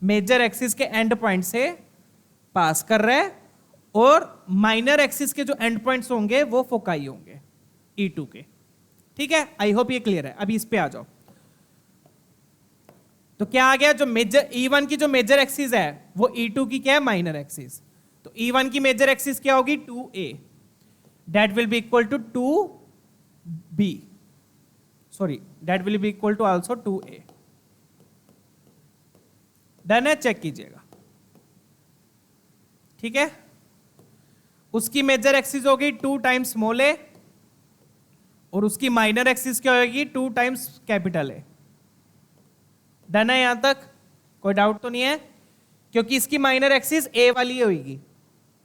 A: मेजर एक्सिस के एंड पॉइंट से पास कर रहा है, और माइनर एक्सिस के जो एंड पॉइंट्स होंगे वो फोकाई होंगे E2 के। ठीक है, आई होप ये क्लियर है। अभी इस पे आ जाओ। तो क्या आ गया, जो मेजर E1 की जो मेजर एक्सिस है वो E2 की क्या है, माइनर एक्सिस। तो E1 की मेजर एक्सिस क्या होगी, 2a, that will be equal to 2b, sorry, that will be equal to also 2a। Done है, चेक कीजिएगा, ठीक है। उसकी मेजर एक्सिस होगी 2 टाइम्स स्मॉल ए और उसकी माइनर एक्सिस क्या होगी 2 टाइम्स कैपिटल ए। डन है, यहां तक कोई डाउट तो नहीं है, क्योंकि इसकी माइनर एक्सिस ए वाली होगी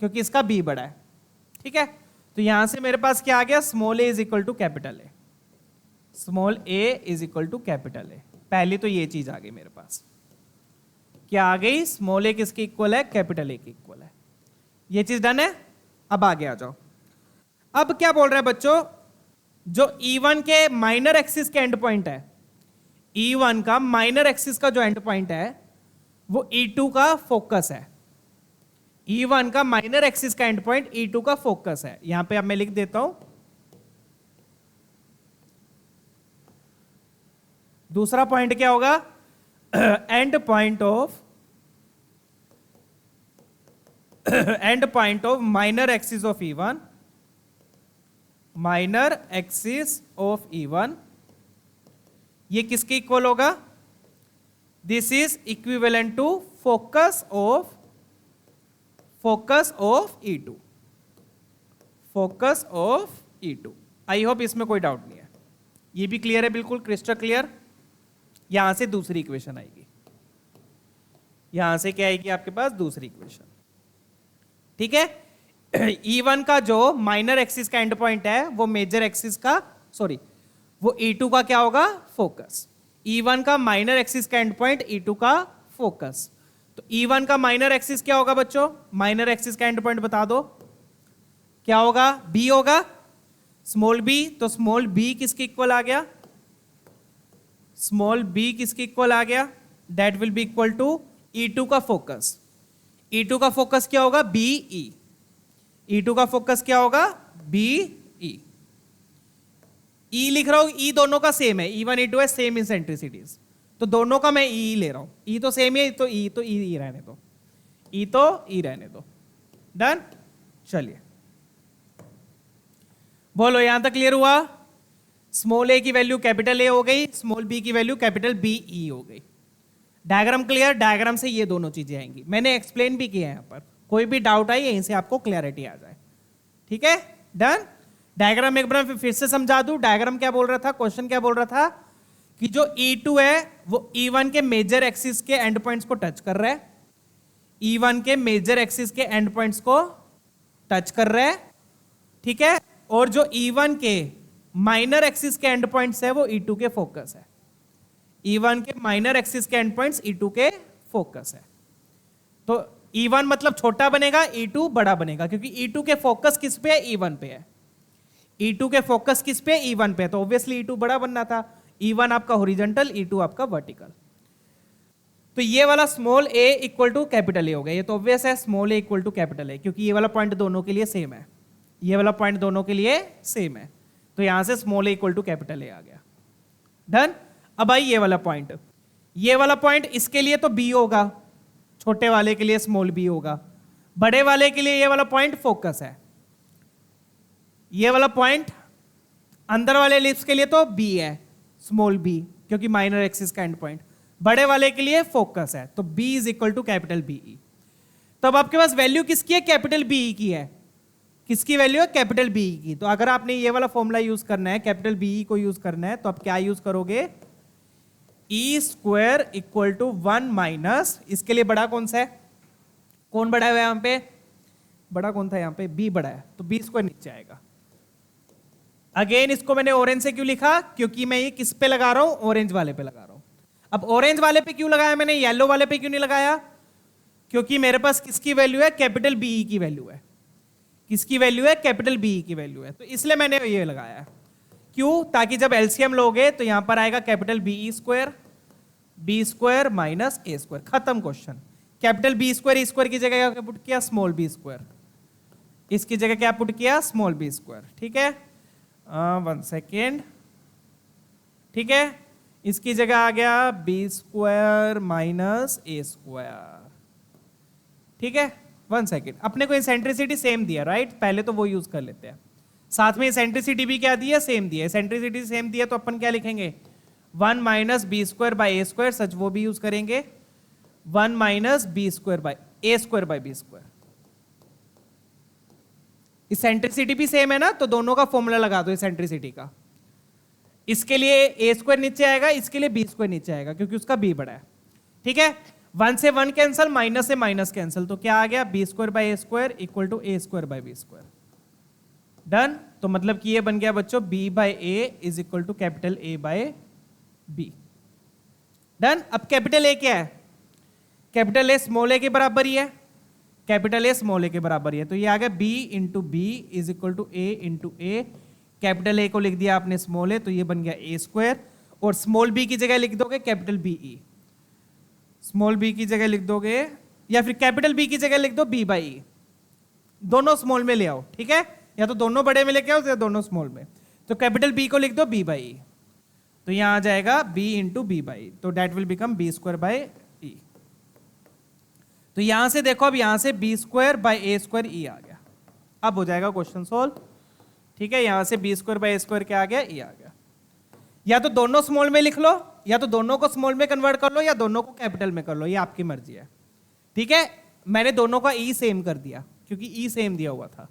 A: क्योंकि इसका बी बड़ा है, ठीक है। तो यहां से मेरे पास क्या आ गया, small a is equal to capital A, small a is equal to capital A. पहली तो ये चीज आ गई मेरे पास, क्या आ गई, स्मॉल ए किसके इक्वल है, कैपिटल ए के इक्वल है। ये चीज डन है। अब आगे आ जाओ। अब क्या बोल रहे हैं बच्चों, जो E1 के माइनर एक्सिस के एंड पॉइंट है, E1 का माइनर एक्सिस का जो एंड पॉइंट है वो E2 का फोकस है। E1 का माइनर एक्सिस का एंड पॉइंट E2 का फोकस है। यहां पे अब मैं लिख देता हूं, दूसरा पॉइंट क्या होगा, end point of minor axis of E1, minor axis of E1 ये किसके इक्वल होगा, this is equivalent to focus of E2, focus of E2। I hope इसमें कोई डाउट नहीं है, ये भी क्लियर है, बिल्कुल क्रिस्टल क्लियर। यहां से दूसरी इक्वेशन आएगी, यहां से क्या आएगी आपके पास, दूसरी इक्वेशन, ठीक है। E1 का जो माइनर एक्सिस का एंड पॉइंट है वो मेजर एक्सिस का, सॉरी, वो E2 का क्या होगा, फोकस। E1 का माइनर एक्सिस का एंड पॉइंट E2 का फोकस। तो E1 का माइनर एक्सिस क्या होगा बच्चों, माइनर एक्सिस का एंड पॉइंट बता दो, क्या होगा, B होगा, स्मॉल b। तो स्मॉल b किसके इक्वल आ गया, स्मॉल b किसके इक्वल आ गया, that will be equal to E2 का फोकस। E2 का फोकस क्या होगा, BE। E2 का फोकस क्या होगा, BE। E लिख रहा हूं, E दोनों का सेम है, E1 E2 है, सेम इसेंट्रिसिटीज, तो दोनों का मैं E ले रहा हूं। E तो सेम ही है, तो E रहने दो, E तो E रहने दो। डन, चलिए बोलो यहां तक क्लियर हुआ। स्मॉल a की वैल्यू कैपिटल A हो गई, स्मॉल b की वैल्यू कैपिटल BE हो गई। डायग्राम क्लियर, डायग्राम से ये दोनों चीजें आएंगी, मैंने एक्सप्लेन भी किया है यहाँ पर, कोई भी डाउट आई यहीं से आपको क्लैरिटी आ जाए। ठीक है, डन। डायग्राम एक बार फिर से समझा दूं, डायग्राम क्या बोल रहा था, क्वेश्चन क्या बोल रहा था कि जो E2 है वो E1 के मेजर एक्सिस के एंड पॉइंट्स को टच कर रहा है, E1 के मेजर एक्सिस के एंड पॉइंट्स को टच कर रहा है, ठीक है। और जो E1 के माइनर एक्सिस के एंड पॉइंट्स है वो E2 के फोकस है, E1 के माइनर एक्सिस के एंड पॉइंट्स E2 के फोकस है। तो E1 मतलब छोटा बनेगा, E2 बड़ा बनेगा, क्योंकि E2 के फोकस किस पे है, E1 पे है। E2 के फोकस किस पे, E1 पे है, तो ऑब्वियसली E2 बड़ा बनना था। E1 आपका हॉरिजॉन्टल, E2 आपका वर्टिकल। तो ये वाला small a equal to capital A हो गया, ये तो ऑब्वियस है, small a equal to capital A, क्योंकि ये वाला पॉइंट दोनों के लिए सेम है, ये वाला पॉइंट दोनों के लिए सेम है, तो यहां से small a equal to capital A आ गया। डन। अब आई ये वाला पॉइंट, ये वाला पॉइंट इसके लिए तो B होगा, छोटे वाले के लिए स्मॉल b होगा, बड़े वाले के लिए ये वाला पॉइंट फोकस है, ये वाला पॉइंट अंदर वाले एलिप्स के लिए तो B है, स्मॉल b, क्योंकि माइनर एक्सिस का एंड पॉइंट, बड़े वाले के लिए फोकस है, तो B is equal to capital BE। तो अब आपके पास वैल्यू किसकी है, कैपिटल BE की है, किसकी वैल्यू है, कैपिटल BE की। तो अगर आपने ये वाला फॉर्मूला यूज करना है, कैपिटल BE को यूज करना है, तो आप क्या यूज करोगे, E square equal to 1 minus, इसके लिए बड़ा कौन सा है, कौन बड़ा है यहां पे, बड़ा कौन था यहां पे, B बड़ा है, तो B स्क्वायर नीचे आएगा। अगेन इसको मैंने ऑरेंज से क्यों लिखा, क्योंकि मैं ये किस पे लगा रहा हूं, ऑरेंज वाले पे लगा रहा हूं। अब ऑरेंज वाले पे क्यों लगाया मैंने, येलो वाले पे क्यों नहीं लगाया, क्योंकि मेरे पास किसकी वैल्यू है, कैपिटल BE की वैल्यू है, किसकी वैल्यू है, कैपिटल BE की वैल्यू है, तो इसलिए मैंने ये लगाया है। क्यों, ताकि जब एलसीएम लोगे तो यहां पर आएगा capital BE square, B square minus A square, खत्म question. Capital B square, E square की जगह क्या पुट किया, स्मॉल b स्क्वायर, इसकी जगह क्या पुट किया, स्मॉल b स्क्वायर। ठीक है, 1 सेकेंड, ठीक है, इसकी जगह आ गया B square minus A square. ठीक है, 1 सेकेंड, अपने को एसेंट्रिसिटी सेम दिया, राइट, पहले तो वो यूज कर लेते हैं, साथ में एसेंट्रिसिटी भी क्या दी है, सेम दी है। एसेंट्रिसिटी सेम दी है तो अपन क्या लिखेंगे, 1 minus B square by A square, सच वो भी यूज करेंगे, 1 minus B square by A square by B square. Eccentricity भी सेम है ना, तो दोनों का फॉर्मूला लगा दो इसेंट्रिसिटी का। इसके लिए A स्क्वायर नीचे आएगा, इसके लिए B स्क्वायर नीचे आएगा, क्योंकि उसका B बड़ा है। ठीक है, 1 से 1 कैंसिल, माइनस से माइनस कैंसिल, तो क्या आ गया, B square by A square equal to A square by B square. Done. तो मतलब कि ये बन गया बच्चों B by A is equal to capital A by B। Done. अब कैपिटल A क्या है, कैपिटल A स्मॉल a के बराबर ही है, कैपिटल A स्मॉल a के बराबर ही है, तो ये आ गया B into B is equal to A into A। Capital A को लिख दिया आपने स्मॉल a, तो ये बन गया A स्क्वायर, और स्मॉल b की जगह लिख दोगे कैपिटल BE, स्मॉल b की जगह लिख दोगे, या फिर कैपिटल B की जगह लिख दो B बाई E, दोनों स्मॉल में ले आओ। ठीक है, या तो दोनों बड़े में लेके आओ या दोनों स्मॉल में, तो कैपिटल B को लिख दो B बाई E, तो यहां आ जाएगा B इंटू B बाई, तो that will become B square by E। तो यहां से देखो, अब यहां से B square by A square E आ गया, अब हो जाएगा क्वेश्चन सोल्व। ठीक है, यहां से B square by A square क्या आ गया, E आ गया। या तो दोनों स्मॉल में लिख लो, या तो दोनों को स्मॉल में कन्वर्ट कर लो, या दोनों को कैपिटल में कर लो, ये आपकी मर्जी है। ठीक है, मैंने दोनों का E सेम कर दिया, क्योंकि E सेम दिया हुआ था।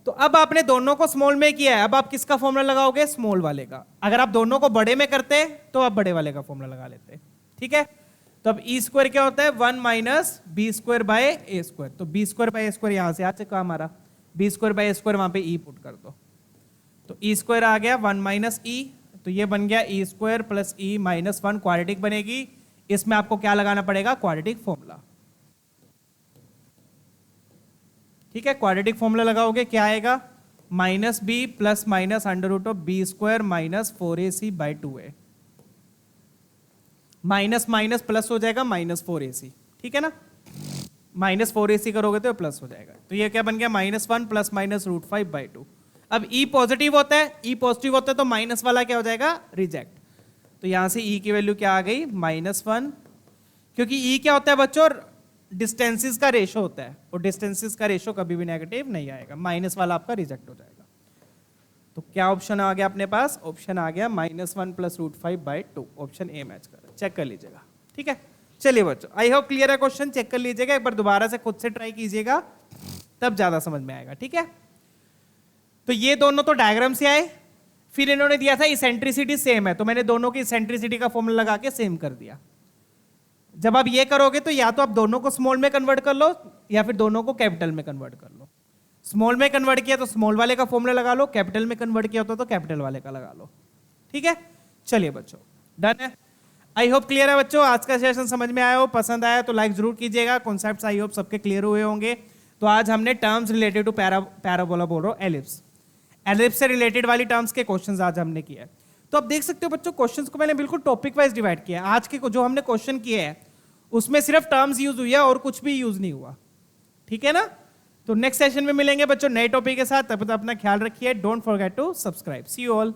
A: तो अब आपने दोनों को स्मॉल में किया है, अब आप किसका फॉर्मूला लगाओगे, स्मॉल वाले का। अगर आप दोनों को बड़े में करते तो आप बड़े वाले का फॉर्मूला लगा लेते। ठीक है, तो अब E स्क्वायर क्या होता है, 1 minus B square by A square, तो B square by A square यहां से आ चुका हमारा, B square by A square वहां पे E पुट कर दो, तो E स्क्वायर आ गया 1 माइनस E, तो ये बन गया E square plus E minus 1, quadratic बनेगी। इसमें आपको क्या लगाना पड़ेगा, क्वाड्रेटिक फॉर्मूला। ठीक है, क्वाड्रेटिक फॉर्मूला लगाओगे क्या आएगा, minus b plus minus under root of b square minus 4AC by 2A, minus minus plus हो जाएगा माइनस 4AC। ठीक है ना, -4ac करोगे तो प्लस हो जाएगा। तो ये क्या बन गया -1 प्लस माइनस √5/2। अब e पॉजिटिव होता है, e पॉजिटिव होता है तो माइनस वाला क्या हो जाएगा, रिजेक्ट। तो यहां से e की वैल्यू क्या आ गई -1, क्योंकि e क्या होता है बच्चों, डिस्टेंसेस का रेशो होता है, और डिस्टेंसेस का रेशो कभी भी नेगेटिव नहीं आएगा, माइनस वाला आपका रिजेक्ट हो जाएगा। तो क्या ऑप्शन आ गया अपने पास, ऑप्शन आ गया -1 प्लस √5/2, ऑप्शन ए मैच कर, चेक कर लीजिएगा। ठीक है, चलिए बच्चों, आई होप क्लियर है क्वेश्चन, चेक कर लीजिएगा एक बार, दोबारा से खुद से ट्राई कीजिएगा, तब ज्यादा समझ में आएगा। ठीक है, तो ये दोनों तो डायग्राम से आए, फिर इन्होंने दिया था इसेंट्रिसिटी सेम है, तो मैंने दोनों की इसेंट्रिसिटी का फॉर्मूला लगा के सेम कर दिया। जब आप ये करोगे तो या तो आप दोनों को स्मॉल में कन्वर्ट कर लो या फिर दोनों को कैपिटल में कन्वर्ट कर लो। स्मॉल में कन्वर्ट किया तो स्मॉल वाले का फॉर्मूला लगा लो, कैपिटल में कन्वर्ट किया होता तो कैपिटल वाले का लगा लो। ठीक है, चलिए बच्चों, डन है। आई होप क्लियर है बच्चों, आज का सेशन समझ में आया हो, पसंद आया तो लाइक जरूर कीजिएगा। कॉन्सेप्ट्स आई होप सबके क्लियर हुए होंगे। तो आज हमने टर्म्स रिलेटेड टू पैराबोला बोल रहा हूँ, एलिप्स, एलिप्स से रिलेटेड वाली टर्म्स के क्वेश्चंस आज हमने किए हैं। तो आप देख सकते हो बच्चों, क्वेश्चंस को मैंने बिल्कुल टॉपिक वाइज डिवाइड किया है। आज के जो हमने क्वेश्चन किए हैं उसमें सिर्फ टर्म्स यूज हुई है और कुछ भी यूज नहीं हुआ। ठीक है ना, तो नेक्स्ट सेशन में मिलेंगे बच्चों नए टॉपिक के साथ, तब तक अपना ख्याल रखिए, don't forget to subscribe. See you all.